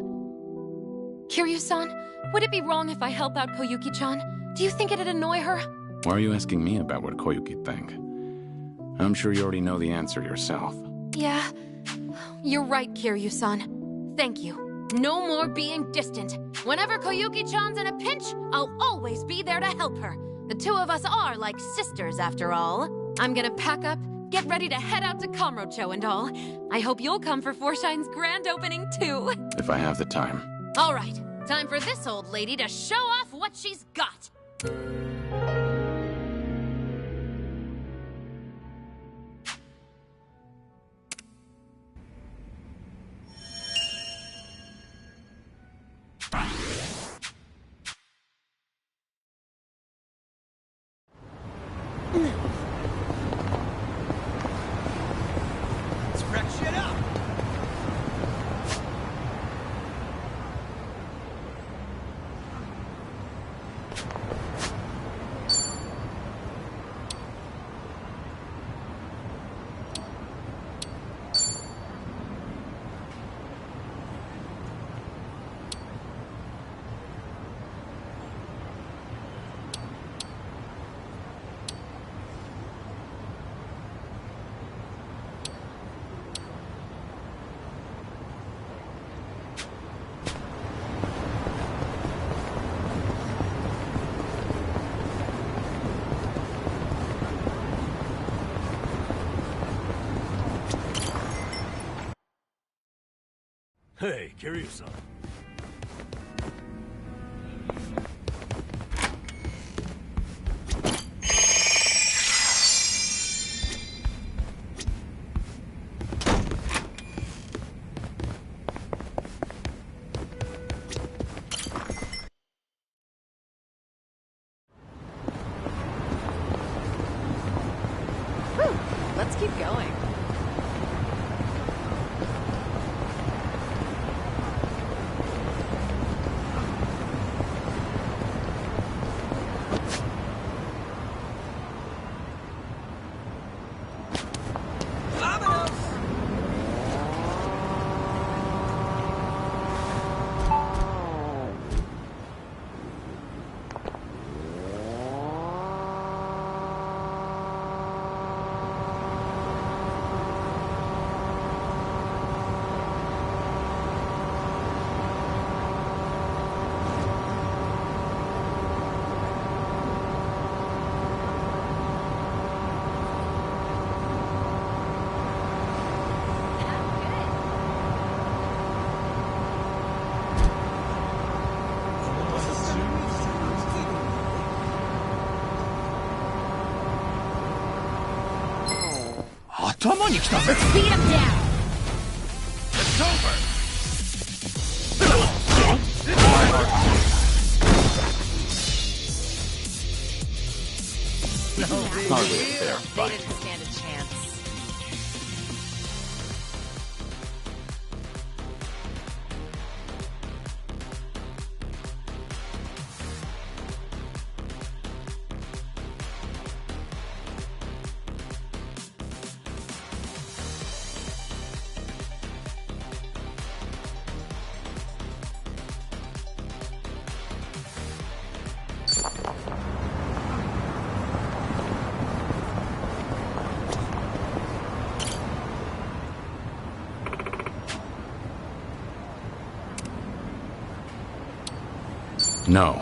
Kiryu-san, would it be wrong if I help out Koyuki-chan? Do you think it'd annoy her? Why are you asking me about what Koyuki think? I'm sure you already know the answer yourself. Yeah, you're right, Kiryu-san. Thank you. No more being distant. Whenever Koyuki-chan's in a pinch, I'll always be there to help her. The two of us are like sisters, after all. I'm gonna pack up, get ready to head out to Kamurocho and all. I hope you'll come for Forshine's grand opening, too. If I have the time. All right, time for this old lady to show off what she's got. Let's wreck shit up! Hey, Kiryu-san. Whew, let's keep going. Let's beat him down! It's over! Hardly a fair They fight. didn't stand a chance. No.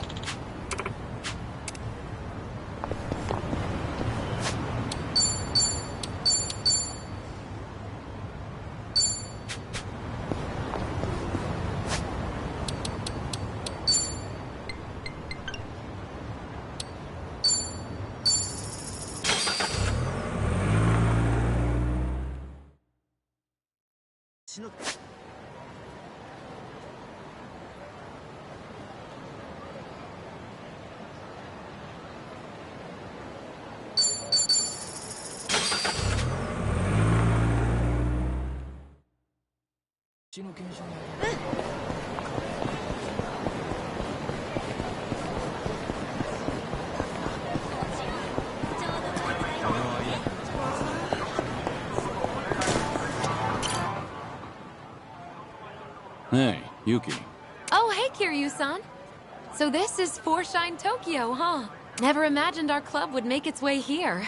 Hey, Yuki. Oh, hey, Kiryu-san. So this is Foreshine Tokyo, huh? Never imagined our club would make its way here.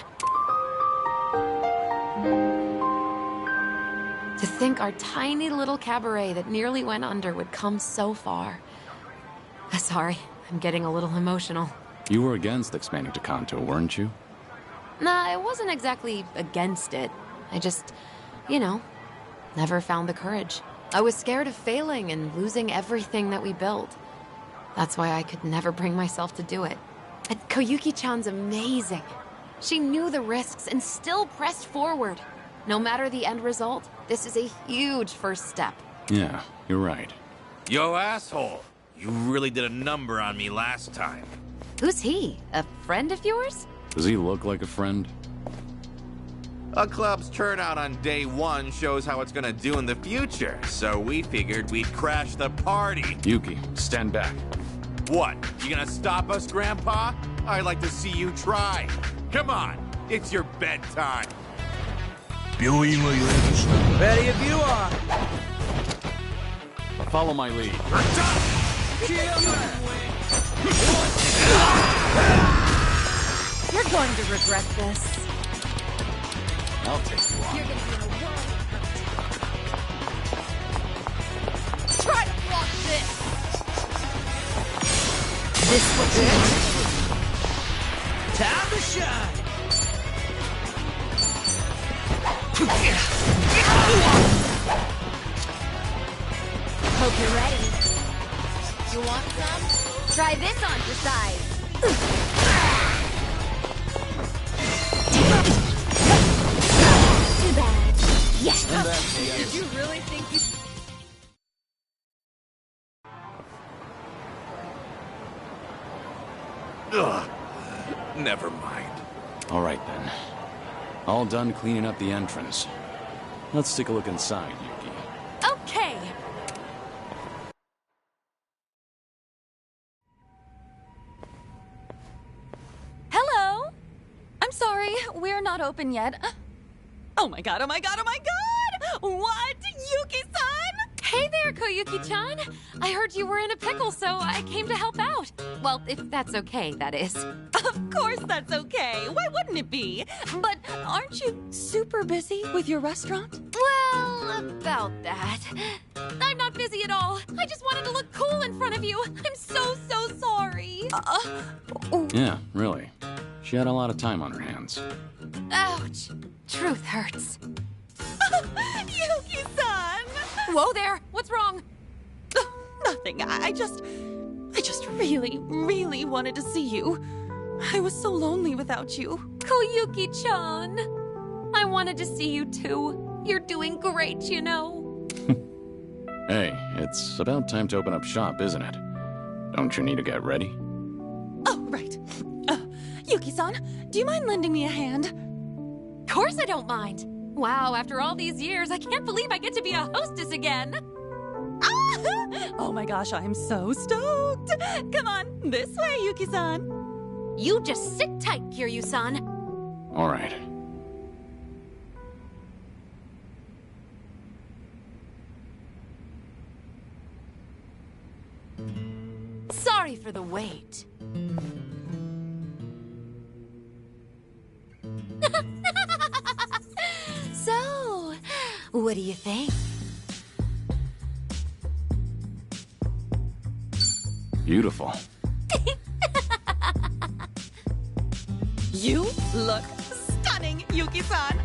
To think our tiny little cabaret that nearly went under would come so far. Sorry, I'm getting a little emotional. You were against expanding to Kanto, weren't you? Nah, I wasn't exactly against it. I just, you know, never found the courage. I was scared of failing and losing everything that we built. That's why I could never bring myself to do it. And Koyuki-chan's amazing. She knew the risks and still pressed forward. No matter the end result, this is a huge first step. Yeah, you're right. Yo, asshole! You really did a number on me last time. Who's he? A friend of yours? Does he look like a friend? A club's turnout on day one shows how it's gonna do in the future, so we figured we'd crash the party. Yuki, stand back. What? You gonna stop us, Grandpa? I'd like to see you try. Come on, it's your bedtime. Ready if you are. Follow my lead. You're going to regret this. I'll take you on. You're gonna be in a world. Try to block this. This will do. Time to shine. Hope you're ready. You want some? Try this on for size. Too bad. Yes. Did you really think you... Ugh. Never mind. All right, then. All done cleaning up the entrance. Let's take a look inside, Yuki. Okay. Hello? I'm sorry, we're not open yet. Oh my god, oh my god, oh my god! What? Yuki-san? Hey there, Koyuki-chan. I heard you were in a pickle, so I came to help out. Well, if that's okay, that is. Of course that's okay. Why wouldn't it be? But aren't you super busy with your restaurant? Well, about that. I'm not busy at all. I just wanted to look cool in front of you. I'm so sorry. Yeah, really. She had a lot of time on her hands. Ouch. Truth hurts. Yuki-san! Whoa there! What's wrong? Nothing. I just really, really wanted to see you. I was so lonely without you. Koyuki-chan! I wanted to see you too. You're doing great, you know. Hey, it's about time to open up shop, isn't it? Don't you need to get ready? Oh, right. Yuki-san, do you mind lending me a hand? Of course I don't mind. Wow, after all these years, I can't believe I get to be a hostess again. Oh my gosh, I'm so stoked. Come on, this way, Yuki-san. You just sit tight, Kiryu-san. All right. Sorry for the wait. So, what do you think? Beautiful. You look stunning, Yuki-san.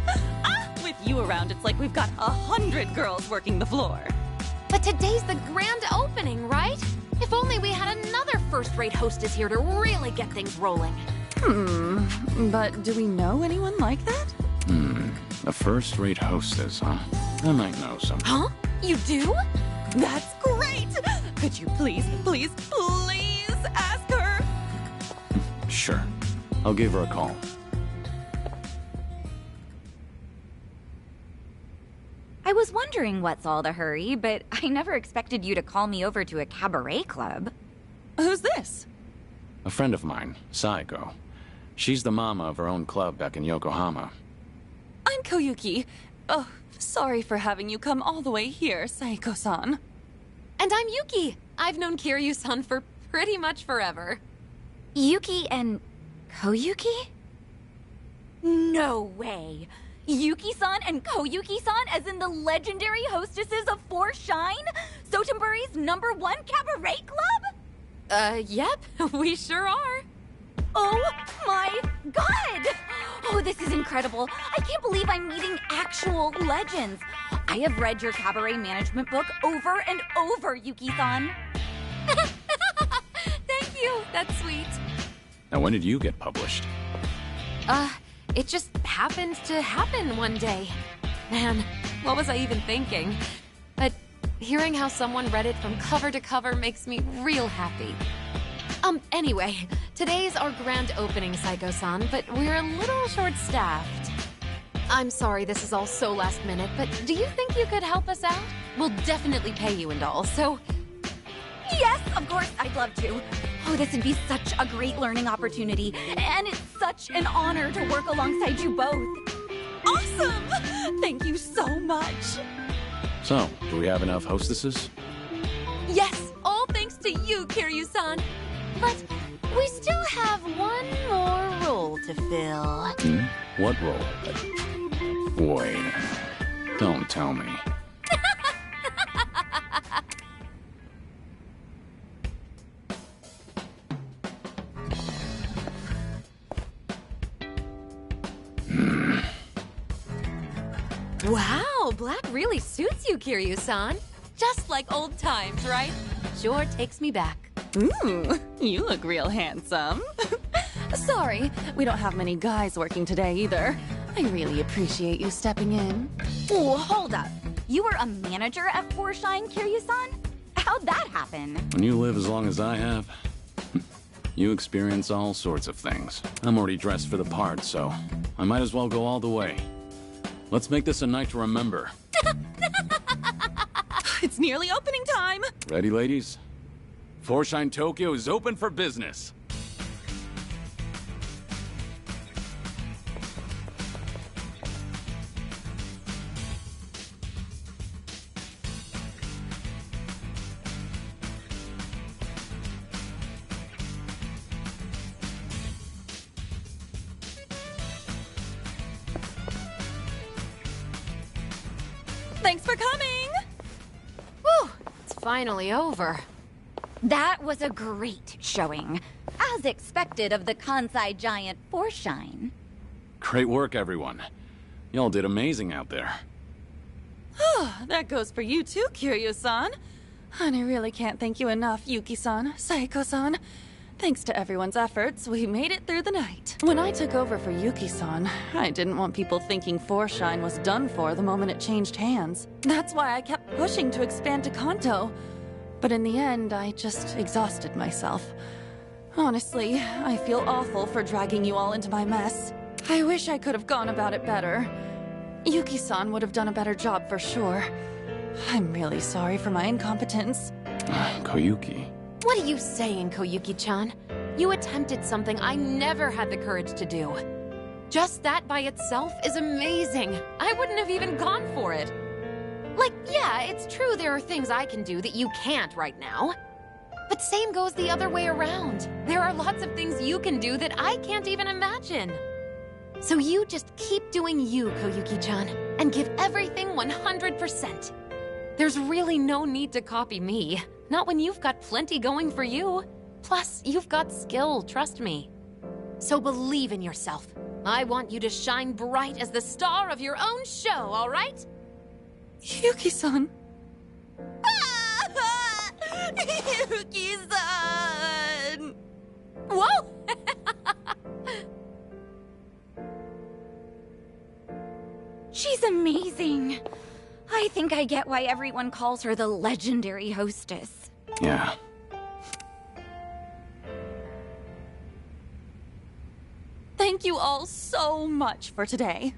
With you around, it's like we've got 100 girls working the floor. But today's the grand opening, right? If only we had another first-rate hostess here to really get things rolling. But do we know anyone like that? A first-rate hostess, huh? I might know some. Huh? You do? That's great! Could you please, please, please ask her? Sure. I'll give her a call. I was wondering what's all the hurry, but I never expected you to call me over to a cabaret club. Who's this? A friend of mine, Saiko. She's the mama of her own club back in Yokohama. I'm Koyuki. Oh, sorry for having you come all the way here, Saiko-san. And I'm Yuki. I've known Kiryu-san for pretty much forever. Yuki and Koyuki? No way! Yuki-san and Koyuki-san as in the legendary hostesses of Four Shine? Sotenburi's #1 cabaret club? Yep, we sure are. Oh my god! Oh, this is incredible. I can't believe I'm meeting actual legends. I have read your cabaret management book over and over, Yuki-san. Thank you, that's sweet. Now, when did you get published? It just happened to happen one day. Man, what was I even thinking? But hearing how someone read it from cover to cover makes me real happy. Anyway, today's our grand opening, Saiko-san, but we're a little short-staffed. I'm sorry this is all so last minute, but do you think you could help us out? We'll definitely pay you and all, so... Yes, of course, I'd love to. Oh, this would be such a great learning opportunity, and it's such an honor to work alongside you both. Awesome! Thank you so much. So, do we have enough hostesses? Yes, all thanks to you, Kiryu-san. But we still have one more role to fill. What role? Wait. Don't tell me. Wow, black really suits you, Kiryu-san. Just like old times, right? Sure takes me back. Ooh, you look real handsome. Sorry, we don't have many guys working today either. I really appreciate you stepping in. Oh, hold up. You were a manager at Four Shine, Kiryu-san? How'd that happen? When you live as long as I have, you experience all sorts of things. I'm already dressed for the part, so I might as well go all the way. Let's make this a night to remember. It's nearly opening time. Ready, ladies? Four Shine Tokyo is open for business. Thanks for coming! Whew, it's finally over. That was a great showing. As expected of the Kansai giant Four Shine. Great work, everyone. Y'all did amazing out there. That goes for you too, Kiryu-san. And I really can't thank you enough, Yuki-san, Saiko-san. Thanks to everyone's efforts, we made it through the night. When I took over for Yuki-san, I didn't want people thinking Four Shine was done for the moment it changed hands. That's why I kept pushing to expand to Kanto. But in the end, I just exhausted myself. Honestly, I feel awful for dragging you all into my mess. I wish I could have gone about it better. Yuki-san would have done a better job for sure. I'm really sorry for my incompetence. Koyuki. What are you saying, Koyuki-chan? You attempted something I never had the courage to do. Just that by itself is amazing. I wouldn't have even gone for it. Like, yeah, it's true there are things I can do that you can't right now. But same goes the other way around. There are lots of things you can do that I can't even imagine. So you just keep doing you, Koyuki-chan, and give everything 100%. There's really no need to copy me. Not when you've got plenty going for you. Plus, you've got skill, trust me. So believe in yourself. I want you to shine bright as the star of your own show, all right? Yuki-san. Yuki-san! Whoa! She's amazing. I think I get why everyone calls her the legendary hostess. Yeah. Thank you all so much for today.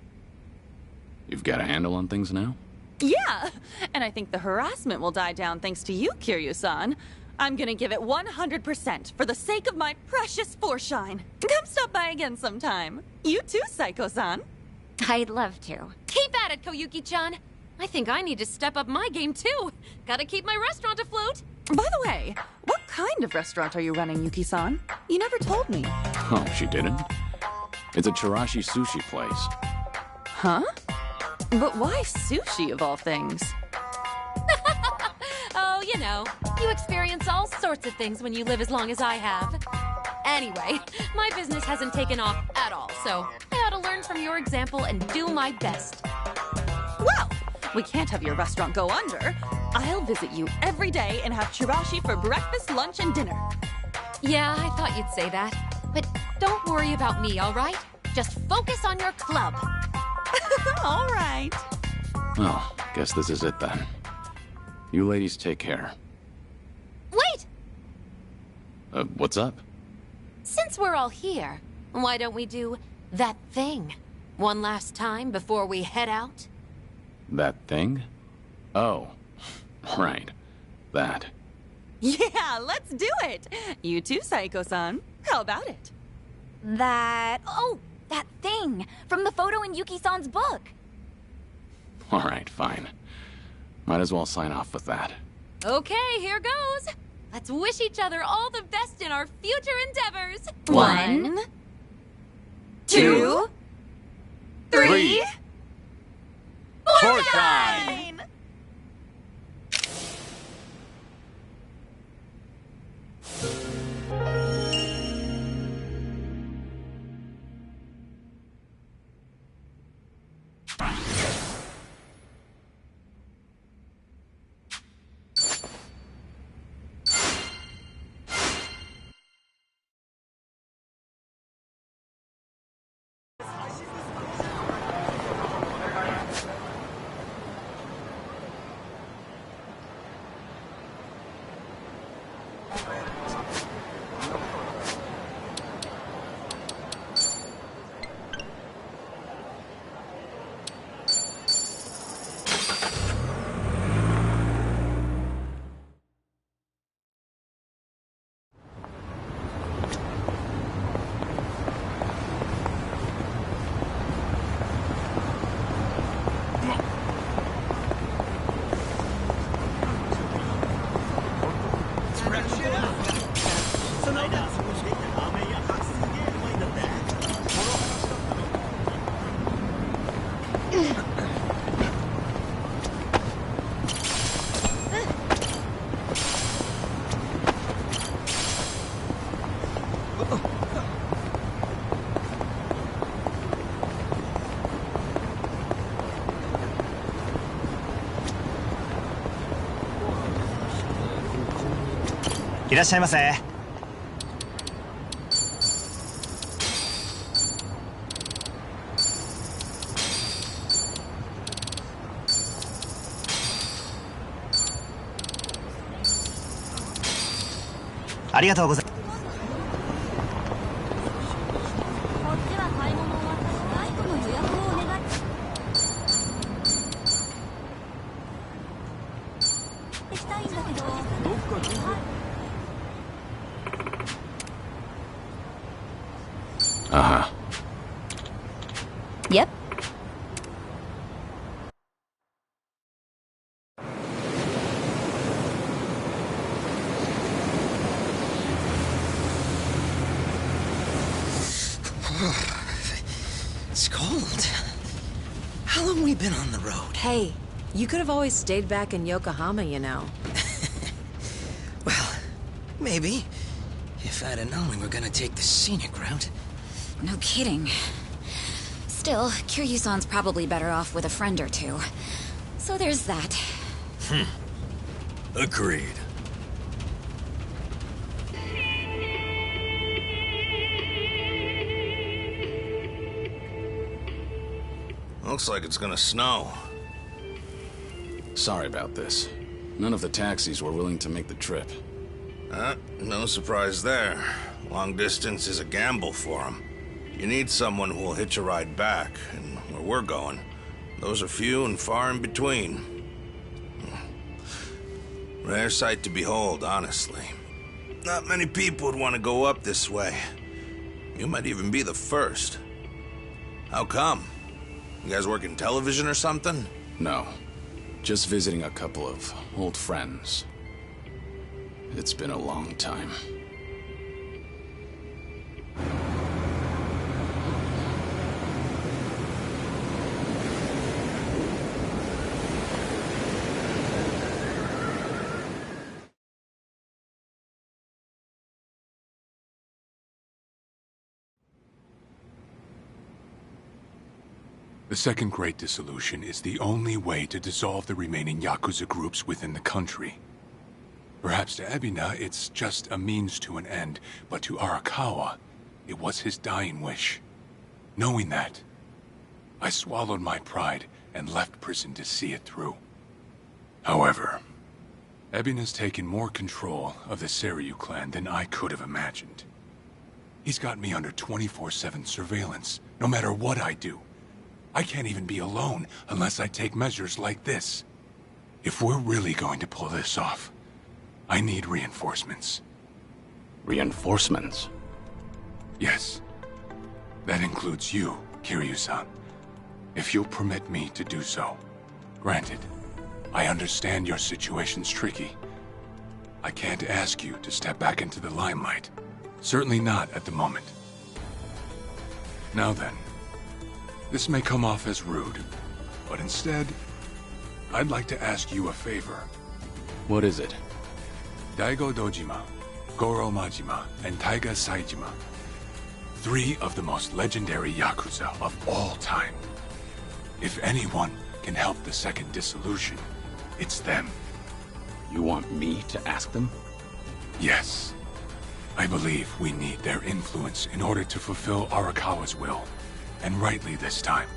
You've got a handle on things now? Yeah, and I think the harassment will die down thanks to you, Kiryu-san. I'm gonna give it 100% for the sake of my precious Foreshine. Come stop by again sometime. You too, Psycho-san. I'd love to. Keep at it, Koyuki-chan. I think I need to step up my game too. Gotta keep my restaurant afloat. By the way, what kind of restaurant are you running, Yuki-san? You never told me. Oh, she didn't? It's a Chirashi sushi place. Huh? But why sushi of all things? Oh, you know, you experience all sorts of things when you live as long as I have. Anyway, my business hasn't taken off at all, so I ought to learn from your example and do my best. Well, we can't have your restaurant go under. I'll visit you every day and have chirashi for breakfast, lunch, and dinner. Yeah, I thought you'd say that. But don't worry about me, all right? Just focus on your club. All right. Well, guess this is it then. You ladies take care. Wait! What's up? Since we're all here, why don't we do that thing one last time before we head out? That thing? Oh, right. That. Yeah, let's do it. You too, Psycho-san. How about it? That thing from the photo in Yuki-san's book. All right, fine. Might as well sign off with that. Okay, here goes. Let's wish each other all the best in our future endeavors. 1, 2, 3. Foreshine!いらっしゃいませ。ありがとうございます。Uh-huh. Yep. It's cold. How long we been on the road? Hey, you could have always stayed back in Yokohama, you know. Well, maybe. If I'd have known we were gonna take the scenic route. No kidding. Still, Kiryu-san's probably better off with a friend or two. So there's that. Agreed. Looks like it's gonna snow. Sorry about this. None of the taxis were willing to make the trip. No surprise there. Long distance is a gamble for them. You need someone who will hitch a ride back, and where we're going, those are few and far in between. Rare sight to behold, honestly. Not many people would want to go up this way. You might even be the first. How come? You guys work in television or something? No. Just visiting a couple of old friends. It's been a long time. The Second Great Dissolution is the only way to dissolve the remaining Yakuza groups within the country. Perhaps to Ebina, it's just a means to an end, but to Arakawa, it was his dying wish. Knowing that, I swallowed my pride and left prison to see it through. However, Ebina's taken more control of the Seiryu clan than I could have imagined. He's got me under 24/7 surveillance, no matter what I do. I can't even be alone unless I take measures like this. If we're really going to pull this off, I need reinforcements. Reinforcements? Yes. That includes you, Kiryu-san. If you'll permit me to do so. Granted, I understand your situation's tricky. I can't ask you to step back into the limelight. Certainly not at the moment. Now then. This may come off as rude, but instead, I'd like to ask you a favor. What is it? Daigo Dojima, Goro Majima, and Taiga Saijima. 3 of the most legendary Yakuza of all time. If anyone can help the Second Dissolution, it's them. You want me to ask them? Yes. I believe we need their influence in order to fulfill Arakawa's will. And rightly this time.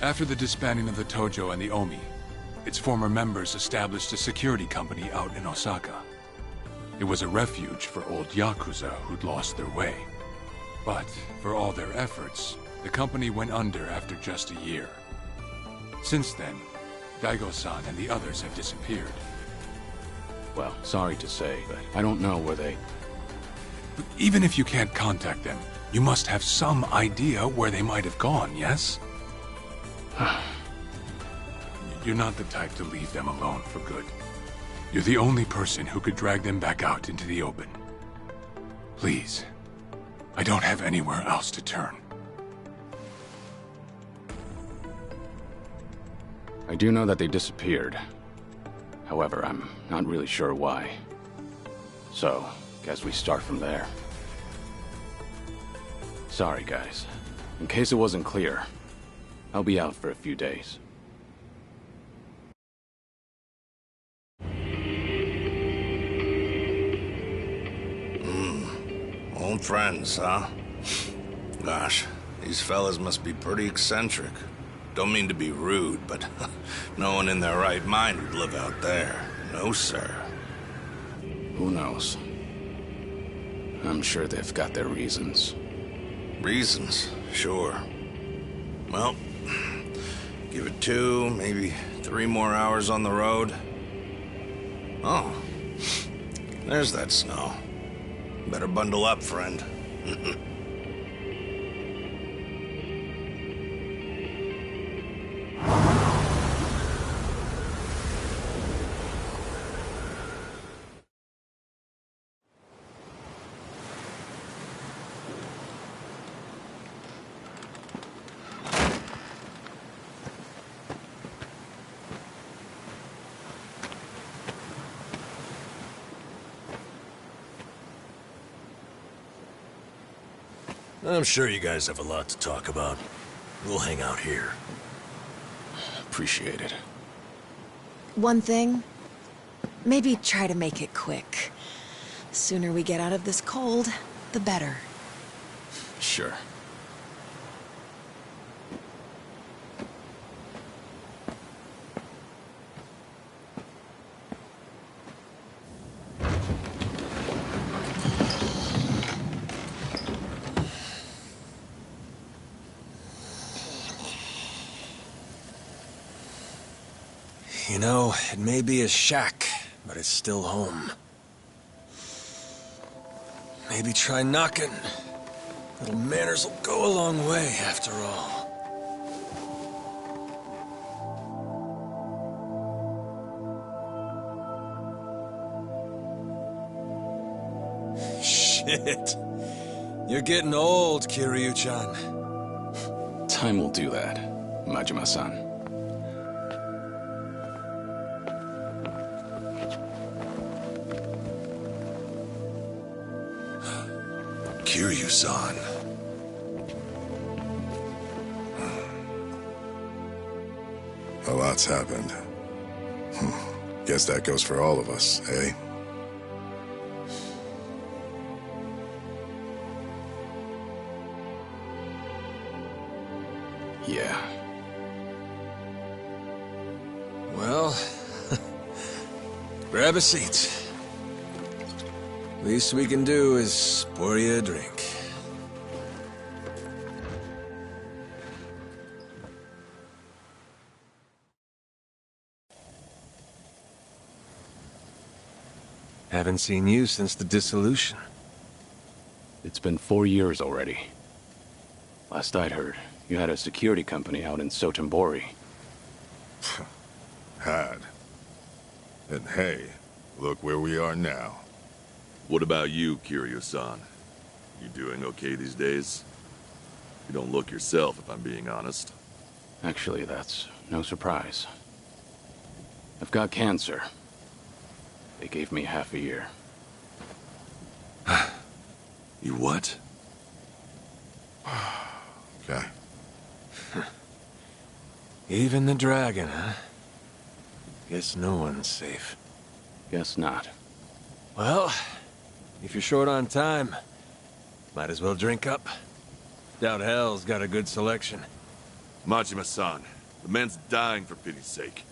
After the disbanding of the Tojo and the Omi, its former members established a security company out in Osaka. It was a refuge for old Yakuza who'd lost their way. But for all their efforts, the company went under after just a year. Since then, Daigo-san and the others have disappeared. Well, sorry to say, but I don't know where they... But even if you can't contact them, you must have some idea where they might have gone, yes? You're not the type to leave them alone for good. You're the only person who could drag them back out into the open. Please. I don't have anywhere else to turn. I do know that they disappeared. However, I'm not really sure why. So, guess we start from there. Sorry, guys. In case it wasn't clear, I'll be out for a few days. Old friends, huh? Gosh, these fellas must be pretty eccentric. Don't mean to be rude, but no one in their right mind would live out there. No, sir. Who knows? I'm sure they've got their reasons. Reasons, sure. Well, give it 2, maybe 3 more hours on the road. Oh, there's that snow. Better bundle up, friend. I'm sure you guys have a lot to talk about. We'll hang out here. Appreciate it. One thing, maybe try to make it quick. The sooner we get out of this cold, the better. Sure. You know, it may be a shack, but it's still home. Maybe try knocking. Little manners will go a long way, after all. Shit. You're getting old, Kiryu-chan. Time will do that, Majima-san. Kiryu-san. A lot's happened. Guess that goes for all of us, eh? Yeah. Well, grab a seat. Least we can do is pour you a drink. Haven't seen you since the dissolution. It's been 4 years already. Last I'd heard, you had a security company out in Sotenbori. Had. And hey, look where we are now. What about you, Kiryu-san? You doing okay these days? You don't look yourself, if I'm being honest. Actually, that's no surprise. I've got cancer. They gave me half a year. You what? Okay. Even the dragon, huh? Guess no one's safe. Guess not. Well, if you're short on time, might as well drink up. Doubt hell's got a good selection. Majima-san, the man's dying for pity's sake.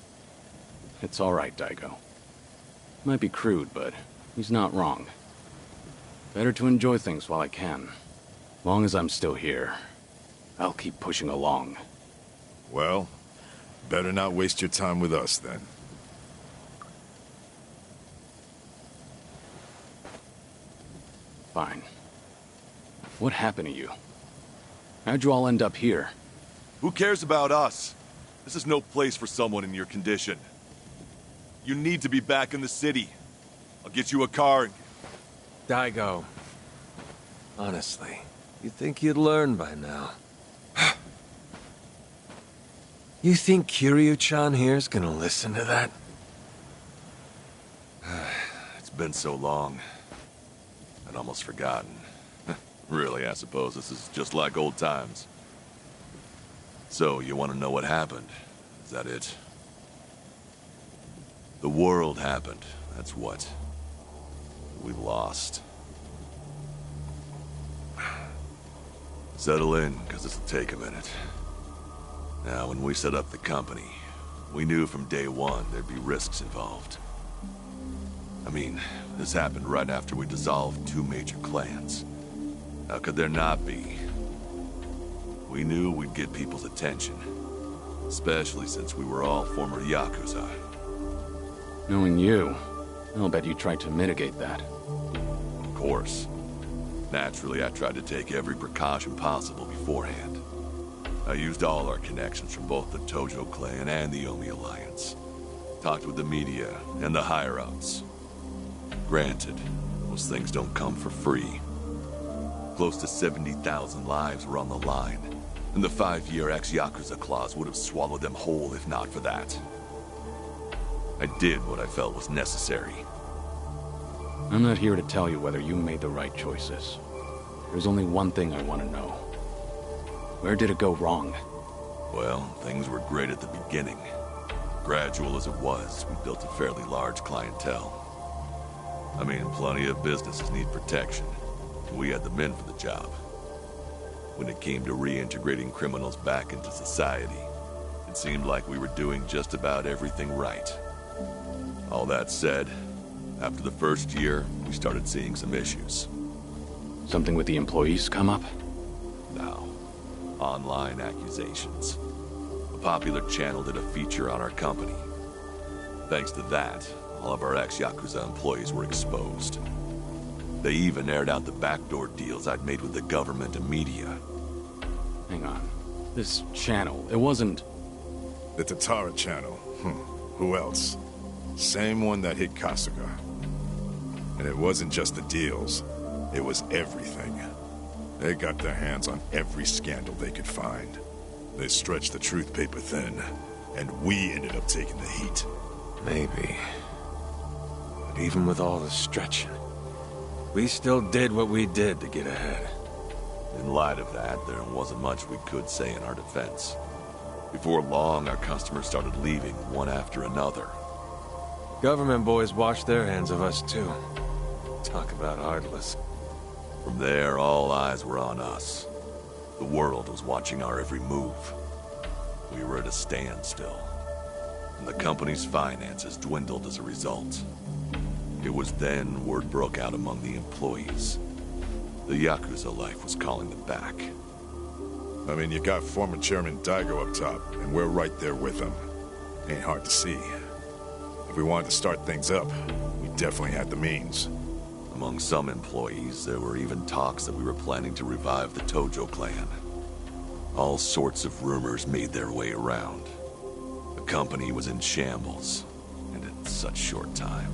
It's all right, Daigo. Might be crude, but he's not wrong. Better to enjoy things while I can. Long as I'm still here, I'll keep pushing along. Well, better not waste your time with us, then. Fine. What happened to you? How'd you all end up here? Who cares about us? This is no place for someone in your condition. You need to be back in the city. I'll get you a car and... Daigo. Honestly, you'd think you'd learn by now. You think Kiryu-chan here's gonna listen to that? It's been so long. I'd almost forgotten. Really, I suppose this is just like old times. So, you want to know what happened? Is that it? The world happened, that's what. We lost. Settle in, because this'll take a minute. Now, when we set up the company, we knew from day one there'd be risks involved. I mean, this happened right after we dissolved 2 major clans. How could there not be? We knew we'd get people's attention. Especially since we were all former Yakuza. Knowing you, I'll bet you tried to mitigate that. Of course. Naturally, I tried to take every precaution possible beforehand. I used all our connections from both the Tojo clan and the Omi Alliance. Talked with the media and the higher-ups. Granted, those things don't come for free. Close to 70,000 lives were on the line, and the 5-year ex-Yakuza clause would have swallowed them whole if not for that. I did what I felt was necessary. I'm not here to tell you whether you made the right choices. There's only one thing I want to know. Where did it go wrong? Well, things were great at the beginning. Gradual as it was, we built a fairly large clientele. I mean, plenty of businesses need protection. We had the men for the job. When it came to reintegrating criminals back into society, it seemed like we were doing just about everything right. All that said, after the first year, we started seeing some issues. Something with the employees come up? No. Online accusations. A popular channel did a feature on our company. Thanks to that, all of our ex-Yakuza employees were exposed. They even aired out the backdoor deals I'd made with the government and media. Hang on. This channel, it wasn't... The Tatara channel. Who else? Same one that hit Kasuga. And it wasn't just the deals. It was everything. They got their hands on every scandal they could find. They stretched the truth paper thin, and we ended up taking the heat. Maybe. But even with all the stretching, we still did what we did to get ahead. In light of that, there wasn't much we could say in our defense. Before long, our customers started leaving, one after another. Government boys washed their hands of us, too. Talk about heartless. From there, all eyes were on us. The world was watching our every move. We were at a standstill, and the company's finances dwindled as a result. It was then word broke out among the employees. The Yakuza life was calling them back. I mean, you got former Chairman Daigo up top, and we're right there with him. Ain't hard to see. If we wanted to start things up, we definitely had the means. Among some employees, there were even talks that we were planning to revive the Tojo clan. All sorts of rumors made their way around. The company was in shambles, and in such short time.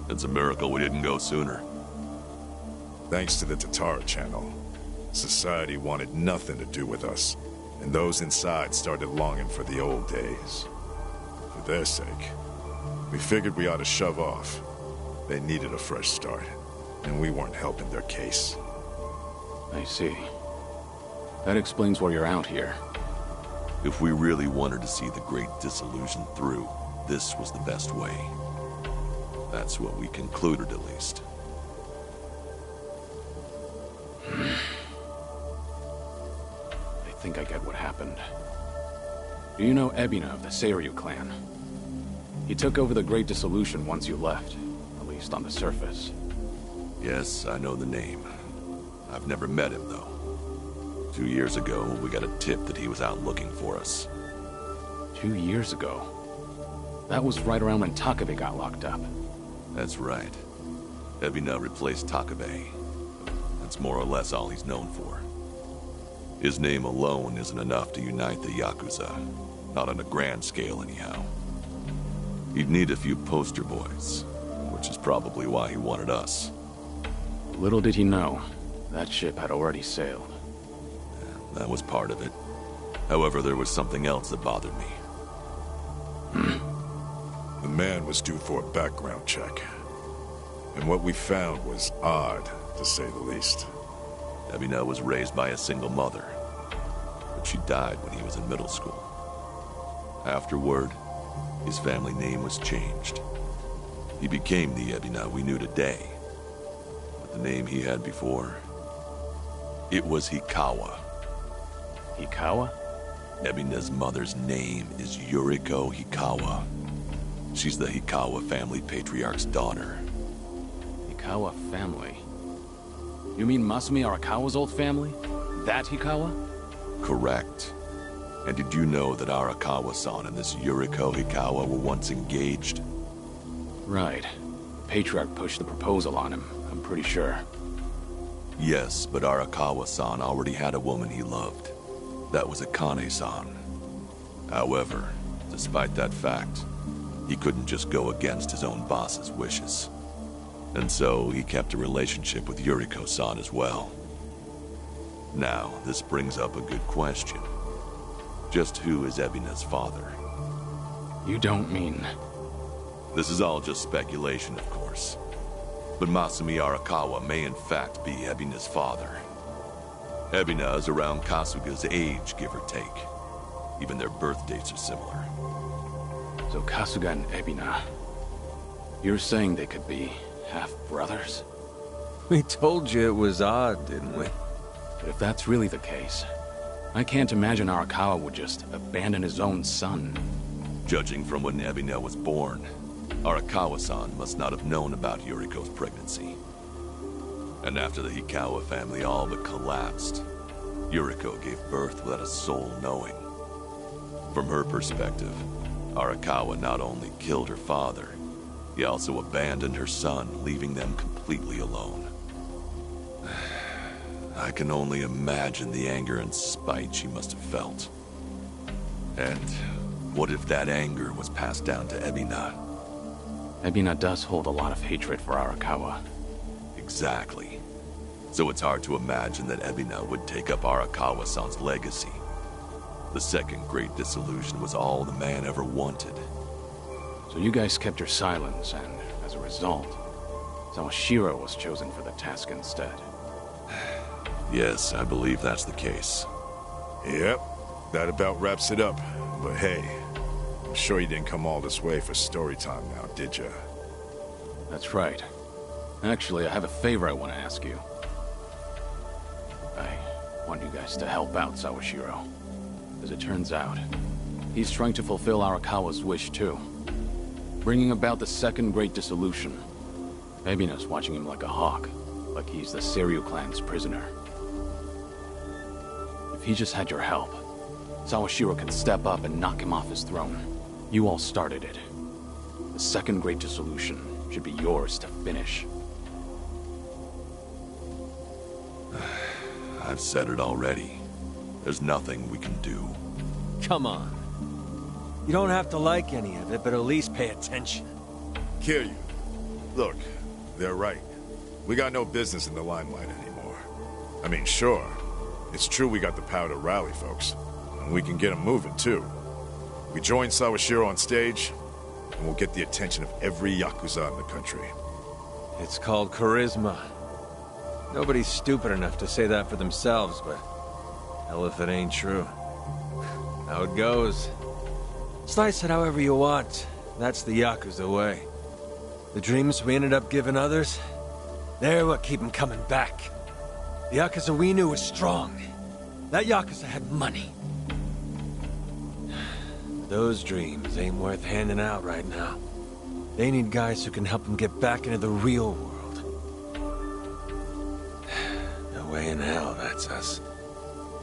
It's a miracle we didn't go sooner. Thanks to the Tatara channel, society wanted nothing to do with us, and those inside started longing for the old days. For their sake, we figured we ought to shove off. They needed a fresh start, and we weren't helping their case. I see. That explains why you're out here. If we really wanted to see the Great Dissolution through, this was the best way. That's what we concluded, at least. I think I get what happened. Do you know Ebina of the Seiryu clan? He took over the Great Dissolution once you left, at least on the surface. Yes, I know the name. I've never met him, though. 2 years ago, we got a tip that he was out looking for us. 2 years ago? That was right around when Takabe got locked up. That's right. Ebina replaced Takabe. That's more or less all he's known for. His name alone isn't enough to unite the Yakuza. Not on a grand scale, anyhow. He'd need a few poster boys, which is probably why he wanted us. Little did he know, that ship had already sailed. Yeah, that was part of it. However, there was something else that bothered me. The man was due for a background check. And what we found was odd, to say the least. Ebina was raised by a single mother, but she died when he was in middle school. Afterward, his family name was changed. He became the Ebina we knew today. But the name he had before, it was Hikawa. Hikawa? Ebina's mother's name is Yuriko Hikawa. She's the Hikawa family patriarch's daughter. Hikawa family? You mean Masumi Arakawa's old family? That Hikawa? Correct. And did you know that Arakawa-san and this Yuriko Hikawa were once engaged? Right. The Patriarch pushed the proposal on him, I'm pretty sure. Yes, but Arakawa-san already had a woman he loved. That was Akane-san. However, despite that fact, he couldn't just go against his own boss's wishes. And so he kept a relationship with Yuriko-san as well. Now, this brings up a good question. Just who is Ebina's father? You don't mean... This is all just speculation, of course. But Masumi Arakawa may in fact be Ebina's father. Ebina is around Kasuga's age, give or take. Even their birth dates are similar. So Kasuga and Ebina... You're saying they could be half-brothers? We told you it was odd, didn't we? But if that's really the case, I can't imagine Arakawa would just abandon his own son. Judging from when Ebina was born, Arakawa-san must not have known about Yuriko's pregnancy. And after the Hikawa family all but collapsed, Yuriko gave birth without a soul knowing. From her perspective, Arakawa not only killed her father, he also abandoned her son, leaving them completely alone. I can only imagine the anger and spite she must have felt. And what if that anger was passed down to Ebina? Ebina does hold a lot of hatred for Arakawa. Exactly. So it's hard to imagine that Ebina would take up Arakawa-san's legacy. The second great dissolution was all the man ever wanted. So you guys kept your silence, and as a result, Sawashiro was chosen for the task instead. Yes, I believe that's the case. Yep, that about wraps it up. But hey, I'm sure you didn't come all this way for story time now, did ya? That's right. Actually, I have a favor I want to ask you. I want you guys to help out Sawashiro. As it turns out, he's trying to fulfill Arakawa's wish too. Bringing about the second great dissolution. Ebina's watching him like a hawk, like he's the Seiryu clan's prisoner. If he just had your help, Sawashiro could step up and knock him off his throne. You all started it. The second great dissolution should be yours to finish. I've said it already. There's nothing we can do. Come on. You don't have to like any of it, but at least pay attention. Kiryu, look, they're right. We got no business in the limelight anymore. I mean, sure, it's true we got the power to rally folks, and we can get them moving too. We join Sawashiro on stage, and we'll get the attention of every Yakuza in the country. It's called charisma. Nobody's stupid enough to say that for themselves, but hell if it ain't true. How it goes. Slice it however you want. That's the Yakuza way. The dreams we ended up giving others, they're what keep them coming back. The Yakuza we knew was strong. That Yakuza had money. Those dreams ain't worth handing out right now. They need guys who can help them get back into the real world. No way in hell that's us.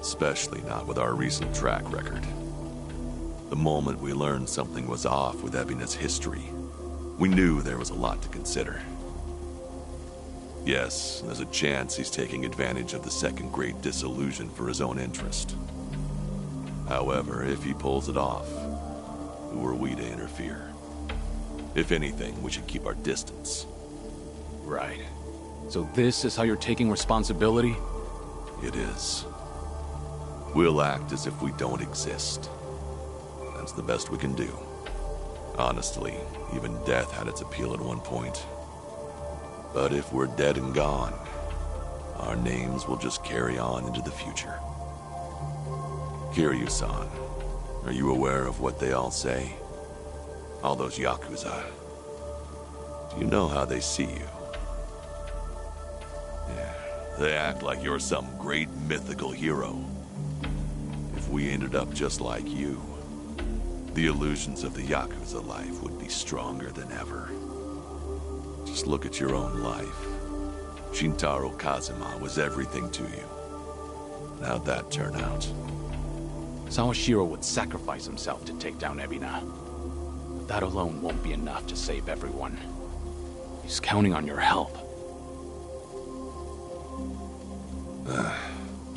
Especially not with our recent track record. The moment we learned something was off with Ebina's history, we knew there was a lot to consider. Yes, there's a chance he's taking advantage of the second great dissolution for his own interest. However, if he pulls it off, who are we to interfere? If anything, we should keep our distance. Right. So this is how you're taking responsibility? It is. We'll act as if we don't exist. That's the best we can do. Honestly, even death had its appeal at one point. But if we're dead and gone, our names will just carry on into the future. Kiryu-san, are you aware of what they all say? All those Yakuza. Do you know how they see you? Yeah, they act like you're some great mythical hero. If we ended up just like you, the illusions of the Yakuza life would be stronger than ever. Just look at your own life. Shintaro Kazuma was everything to you. And how'd that turn out? Sawashiro would sacrifice himself to take down Ebina. But that alone won't be enough to save everyone. He's counting on your help.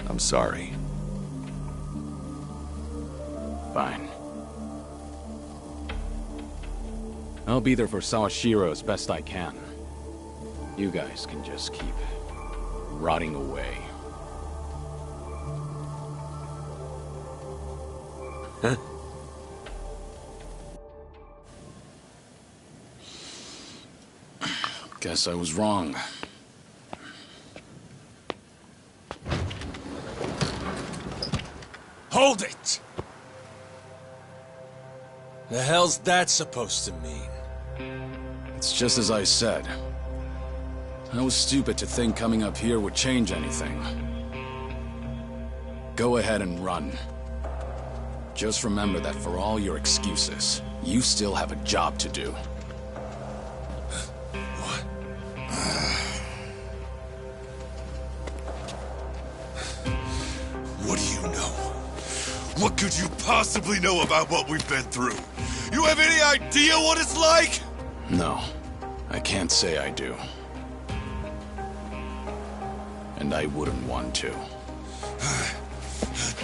I'm sorry. Fine. I'll be there for Sawashiro as best I can. You guys can just keep rotting away. Huh? Guess I was wrong. Hold it! The hell's that supposed to mean? It's just as I said. I was stupid to think coming up here would change anything. Go ahead and run. Just remember that for all your excuses, you still have a job to do. What do you know? What could you possibly know about what we've been through? You have any idea what it's like? No, I can't say I do. And I wouldn't want to.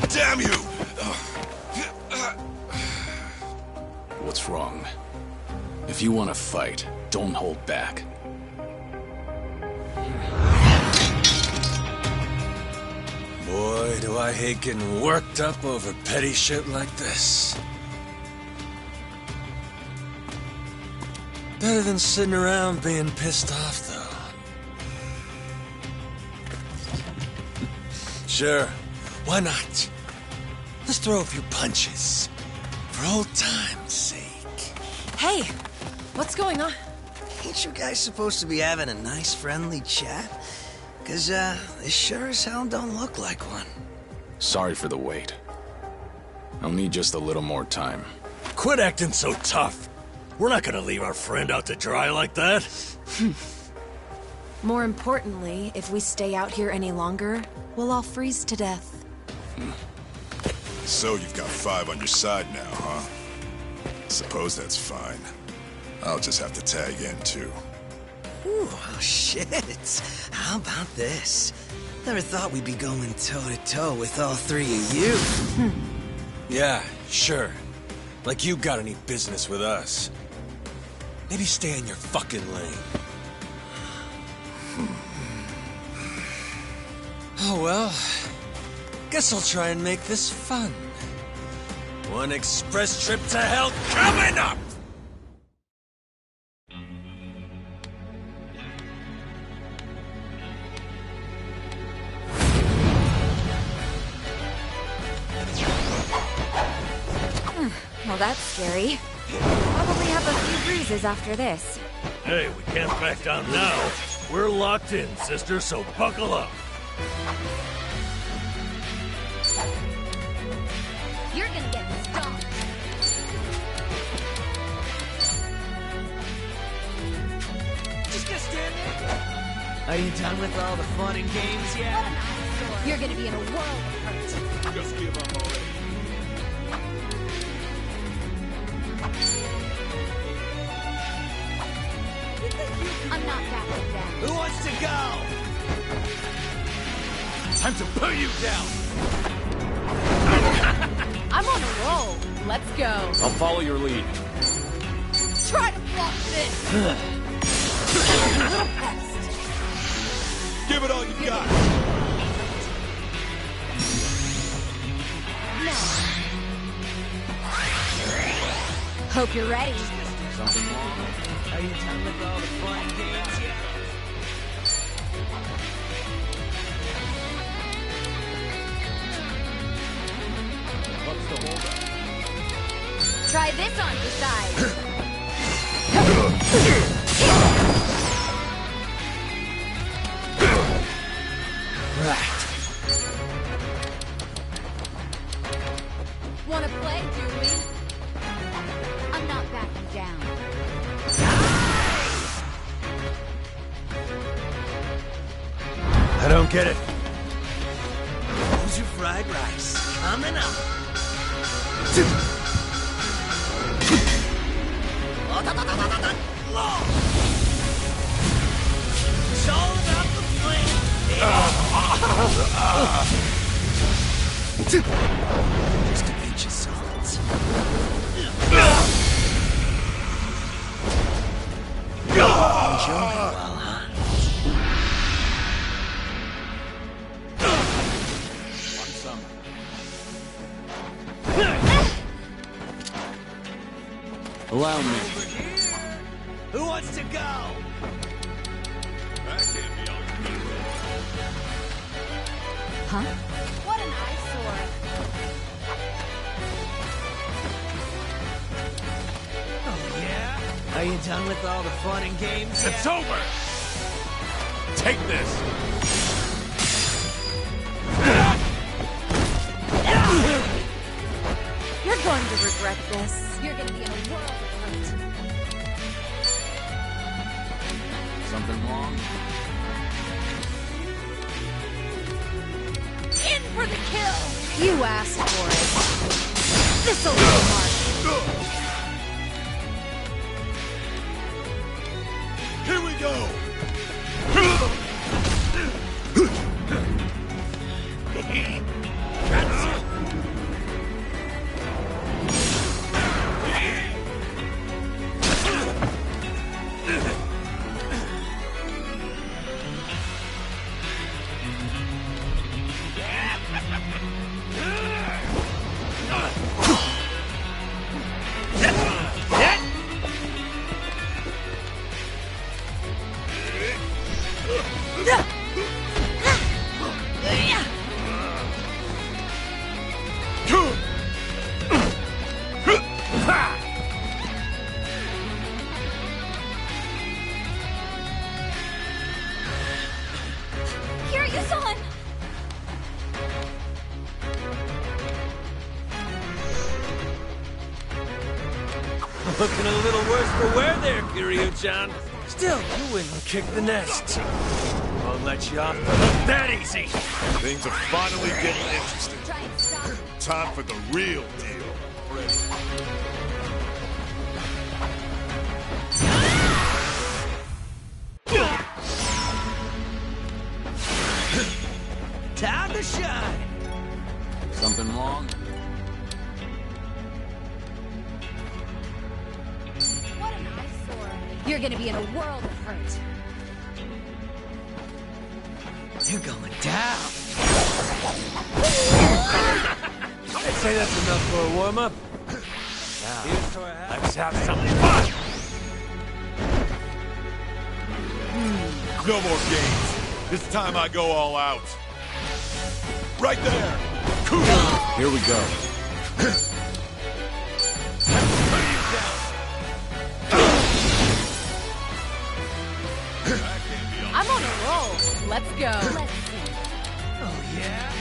Damn you! What's wrong? If you want to fight, don't hold back. Boy, do I hate getting worked up over petty shit like this. Better than sitting around being pissed off, though. Sure, why not? Let's throw a few punches. For old time's sake. Hey, what's going on? Ain't you guys supposed to be having a nice, friendly chat? Cause, this sure as hell don't look like one. Sorry for the wait. I'll need just a little more time. Quit acting so tough. We're not gonna leave our friend out to dry like that. More importantly, if we stay out here any longer, we'll all freeze to death. So you've got 5 on your side now, huh? Suppose that's fine. I'll just have to tag in, too. Ooh, oh shit. How about this? Never thought we'd be going toe-to-toe with all 3 of you. Yeah, sure. Like you got any business with us. Maybe stay in your fucking lane. Oh well. Guess I'll try and make this fun. One express trip to hell coming up! Well, that's scary. Probably have a few bruises after this. Hey, we can't back down now. We're locked in, sister, so buckle up. You're gonna get stomped. Just gonna stand there. Are you done with all the fun and games yet? You're gonna be in a world of hurt. Just give up already. I'm not backing down. Who wants to go? Time to put you down! I'm on a roll. Let's go. I'll follow your lead. Try to block this. Little pest. Give it all you got. Hope you're ready. Something wrong? Are you done with all the fun and games yet? What's the holdup? Try this on your side. Right. Wanna play, do we? I'm not backing down. I don't get it. Who's your fried rice? Coming up. It's all about the flame. Just to pinch your solids. Enjoy while hot. Want some? Allow me. Who wants to go? That can't be all you're gonna Huh? What an eyesore. Oh, yeah? Are you done with all the fun and games yet? It's over! Take this! You're going to regret this. You're gonna be in a world of hurt. Something wrong? In for the kill! You asked for it. This'll be Mark. Looking a little worse for wear there, Kiryu-chan. Still, you wouldn't kick the nest. Won't let you off the hook that easy. Things are finally getting interesting. Time for the real deal. Time to shine. Something wrong? What an eyesore. You're gonna be in a world of hurt. You're going down. I'd say that's enough for a warm-up. Now, let's have some fun! No more games. This time I go all out. Right there! Here we go. I'm on a roll. Let's go. Oh, yeah?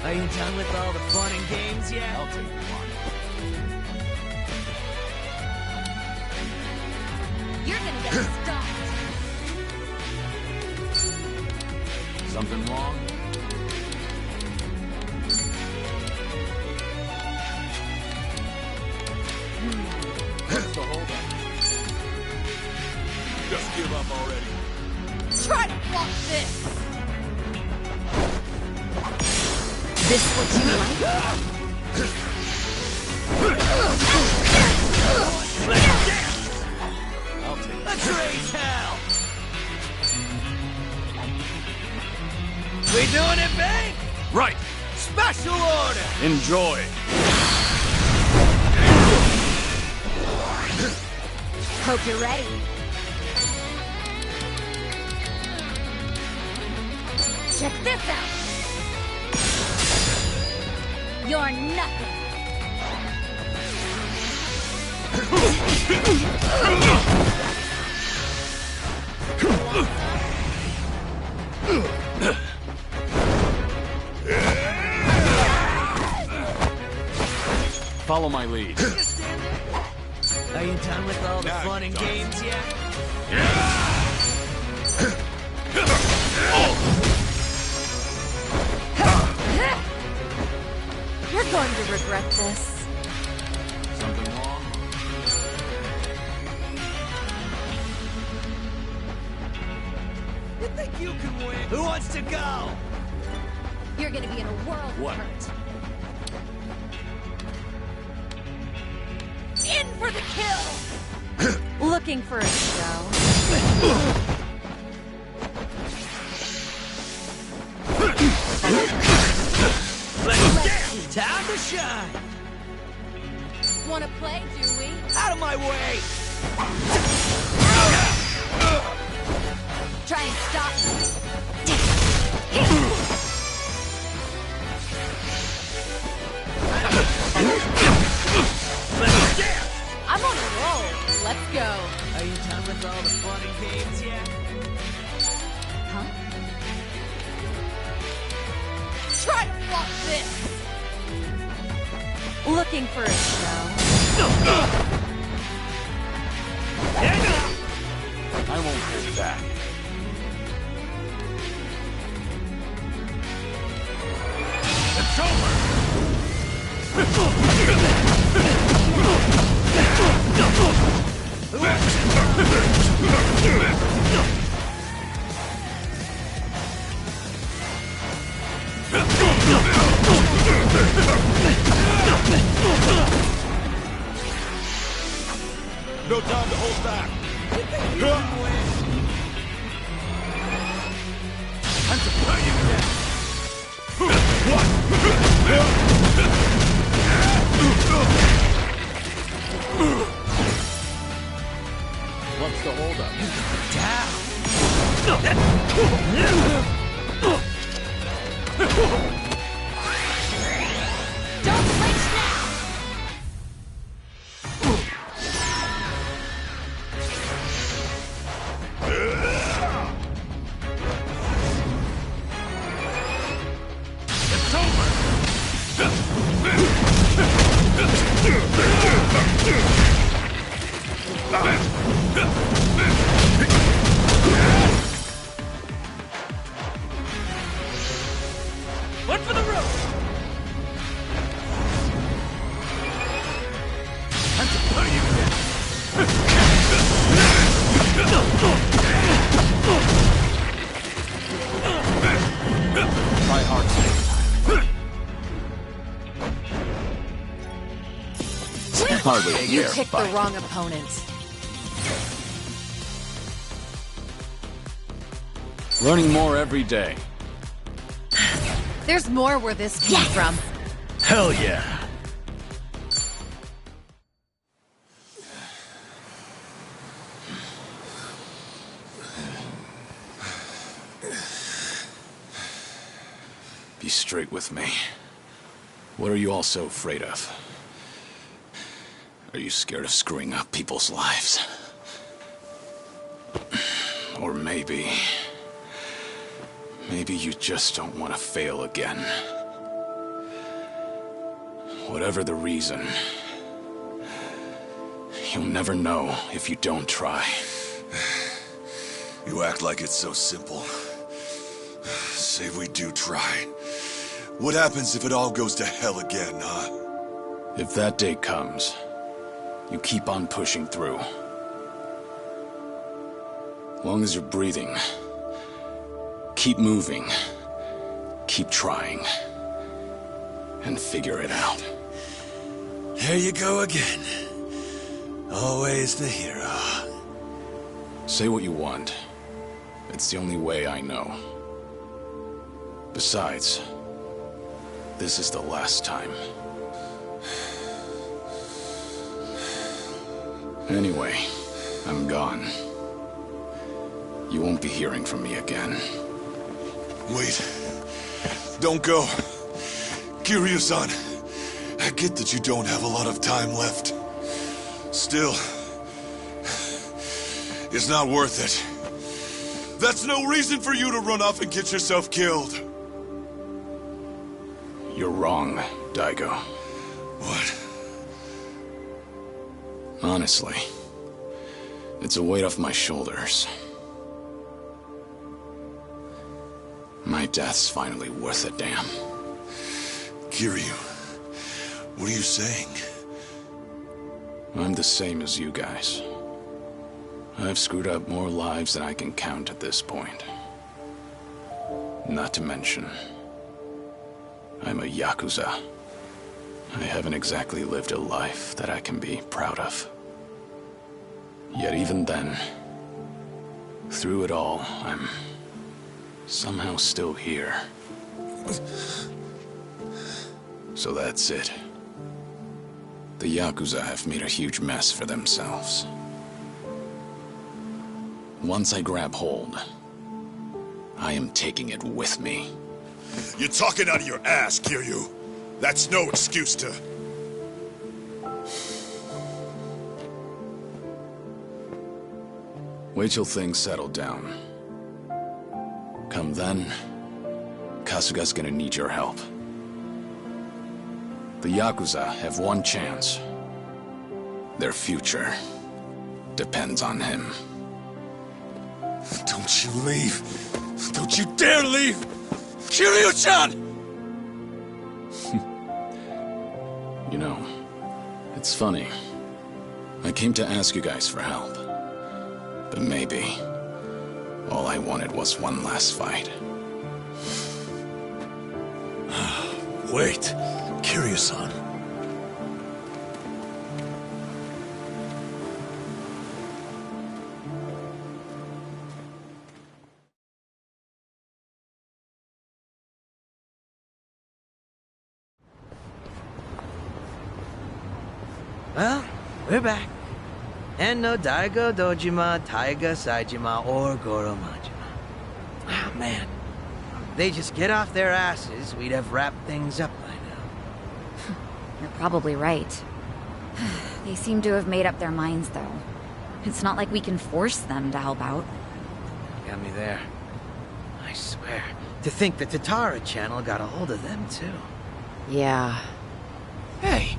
Are you done with all the fun and games yet? I'll take one. You're gonna get stuck. Something wrong? What's the holdup? Just give up already. Try to block this. This what you like? I'll take it. Let's raise hell! We doing it big? Right! Special order! Enjoy! Hope you're ready. Check this out. You're nothing. Follow my lead. Are you done with all the fun and games yet? You're going to regret this. Something wrong? You think you can win? Who wants to go? You're gonna be in a world of hurt. In for the kill! Looking for a show. Let's dance! Time to shine! Wanna play, do we? Out of my way! Try and stop me. Let's dance! I'm on a roll. Let's go. Are you done with all the fun and games yet? Huh? Try to block this! Looking for a show. I won't hold back. It's over! No time to hold back. I'm to play you again! What's the holdup? Don't flinch now! It's over! One for the road! Time to put you down! Try hard next time. Hardly a You fair picked the fight. wrong opponent. Learning more every day. There's more where this came from. Hell yeah. Be straight with me. What are you all so afraid of? Are you scared of screwing up people's lives? Or maybe you just don't want to fail again. Whatever the reason, you'll never know if you don't try. You act like it's so simple. Say we do try. What happens if it all goes to hell again, huh? If that day comes, you keep on pushing through. Long as you're breathing, keep moving, keep trying, and figure it out. There you go again. Always the hero. Say what you want. It's the only way I know. Besides, this is the last time. Anyway, I'm gone. You won't be hearing from me again. Wait. Don't go. Kiryu-san, I get that you don't have a lot of time left. Still, it's not worth it. That's no reason for you to run off and get yourself killed. You're wrong, Daigo. What? Honestly, it's a weight off my shoulders. My death's finally worth a damn. Kiryu, what are you saying? I'm the same as you guys. I've screwed up more lives than I can count at this point. Not to mention, I'm a Yakuza. I haven't exactly lived a life that I can be proud of. Yet even then, through it all, I'm somehow still here. So that's it. The Yakuza have made a huge mess for themselves. Once I grab hold, I am taking it with me. You're talking out of your ass, Kiryu. That's no excuse to... Wait till things settle down. Come then, Kasuga's gonna need your help. The Yakuza have one chance. Their future depends on him. Don't you leave. Don't you dare leave! Kiryu-chan! You know, it's funny. I came to ask you guys for help. But maybe all I wanted was one last fight. Wait, Kiryu-san. Well, we're back. And no Daigo, Dojima, Taiga, Saijima, or Goro Majima. Ah, man. If they just get off their asses, we'd have wrapped things up by now. You're probably right. They seem to have made up their minds, though. It's not like we can force them to help out. Got me there. I swear. To think the Tatara channel got a hold of them, too. Yeah. Hey!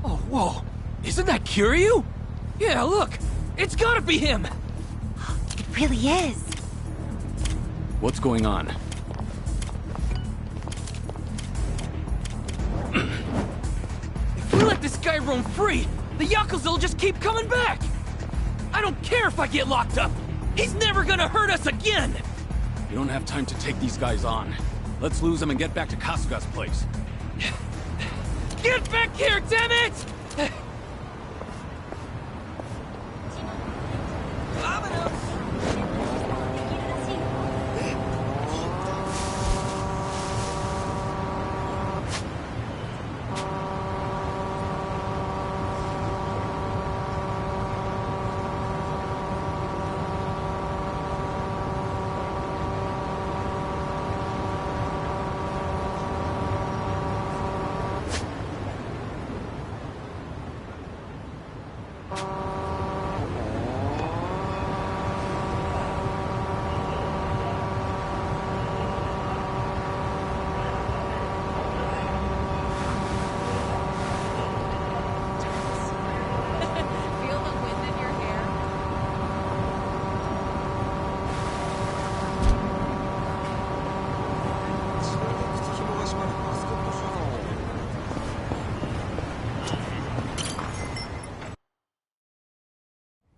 Oh, whoa! Isn't that Kiryu? Yeah, look! It's gotta be him! It really is. What's going on? If we let this guy roam free, the Yakuza will just keep coming back! I don't care if I get locked up! He's never gonna hurt us again! You don't have time to take these guys on. Let's lose them and get back to Kasuga's place. Get back here, damn it!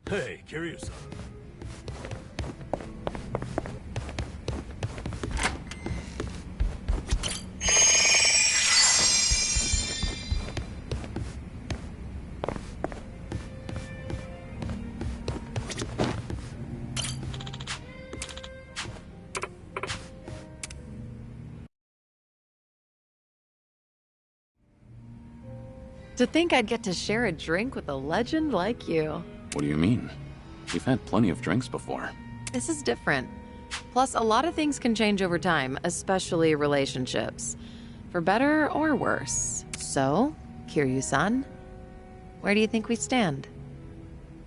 Hey, Kiryu-san. To think I'd get to share a drink with a legend like you. What do you mean? We've had plenty of drinks before. This is different. Plus, a lot of things can change over time, especially relationships. For better or worse. So, Kiryu-san, where do you think we stand?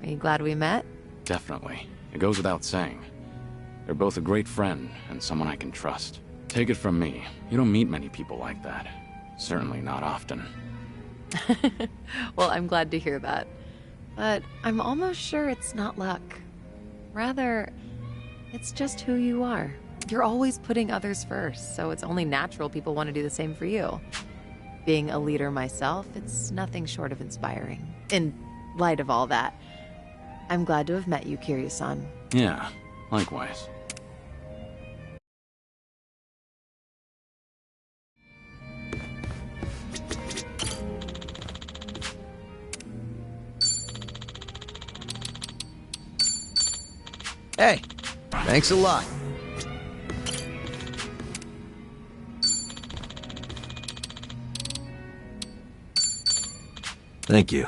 Are you glad we met? Definitely. It goes without saying. You're both a great friend and someone I can trust. Take it from me, you don't meet many people like that. Certainly not often. Well, I'm glad to hear that. But I'm almost sure it's not luck. Rather, it's just who you are. You're always putting others first, so it's only natural people want to do the same for you. Being a leader myself, it's nothing short of inspiring. In light of all that, I'm glad to have met you, Kiryu-san. Yeah, likewise. Hey, thanks a lot. Thank you.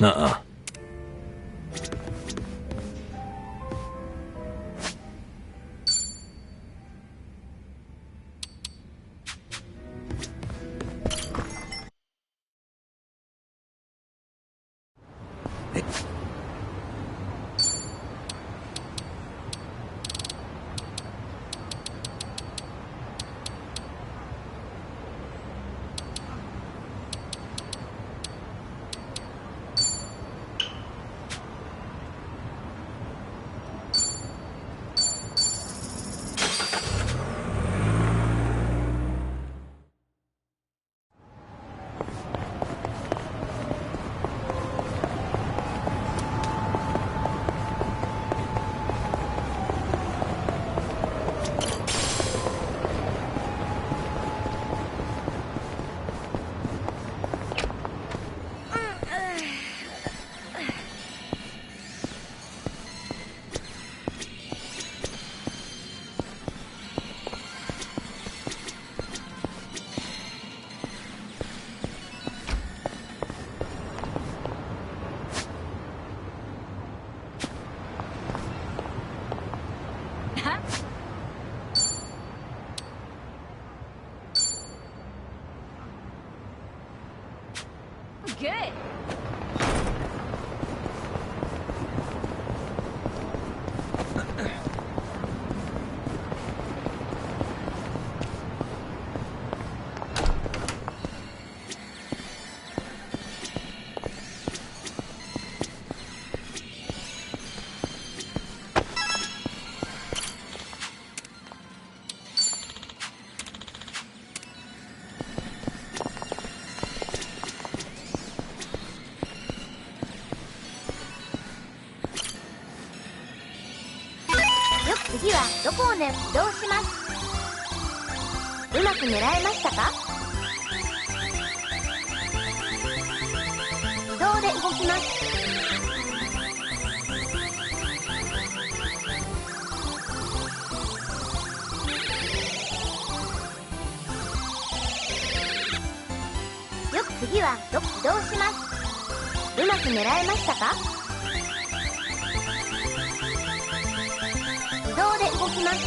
Uh-uh. Good. どこをね移動します。うまく狙えましたか？移動で動きます。よく次は移動します。うまく狙えましたか？移動で動きます。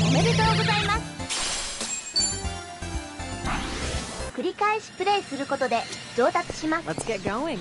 おめでとうございます。繰り返しプレイすることで上達します。 Let's get going.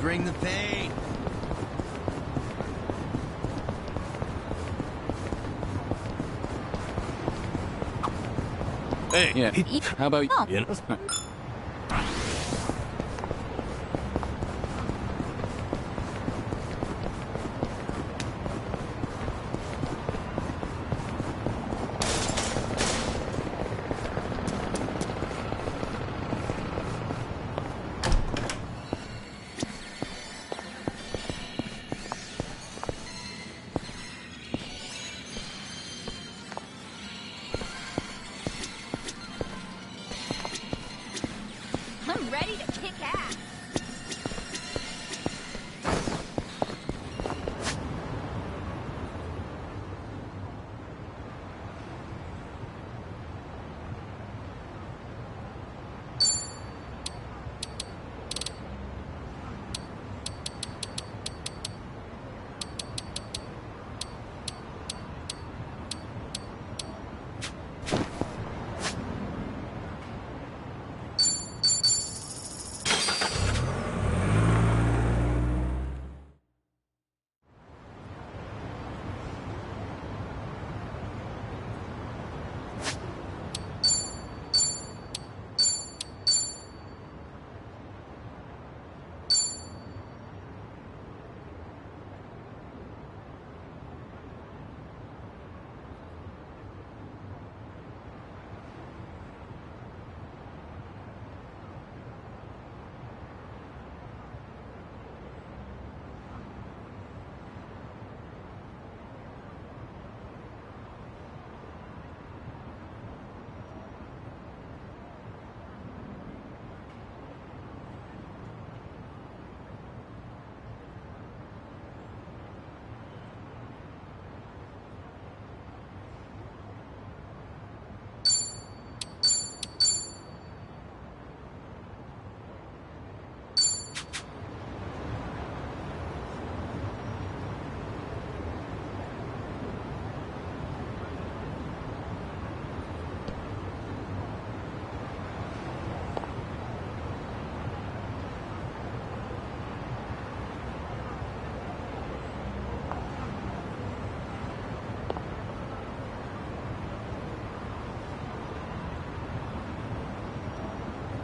Bring the pain. Hey, yeah. How about Oh. you?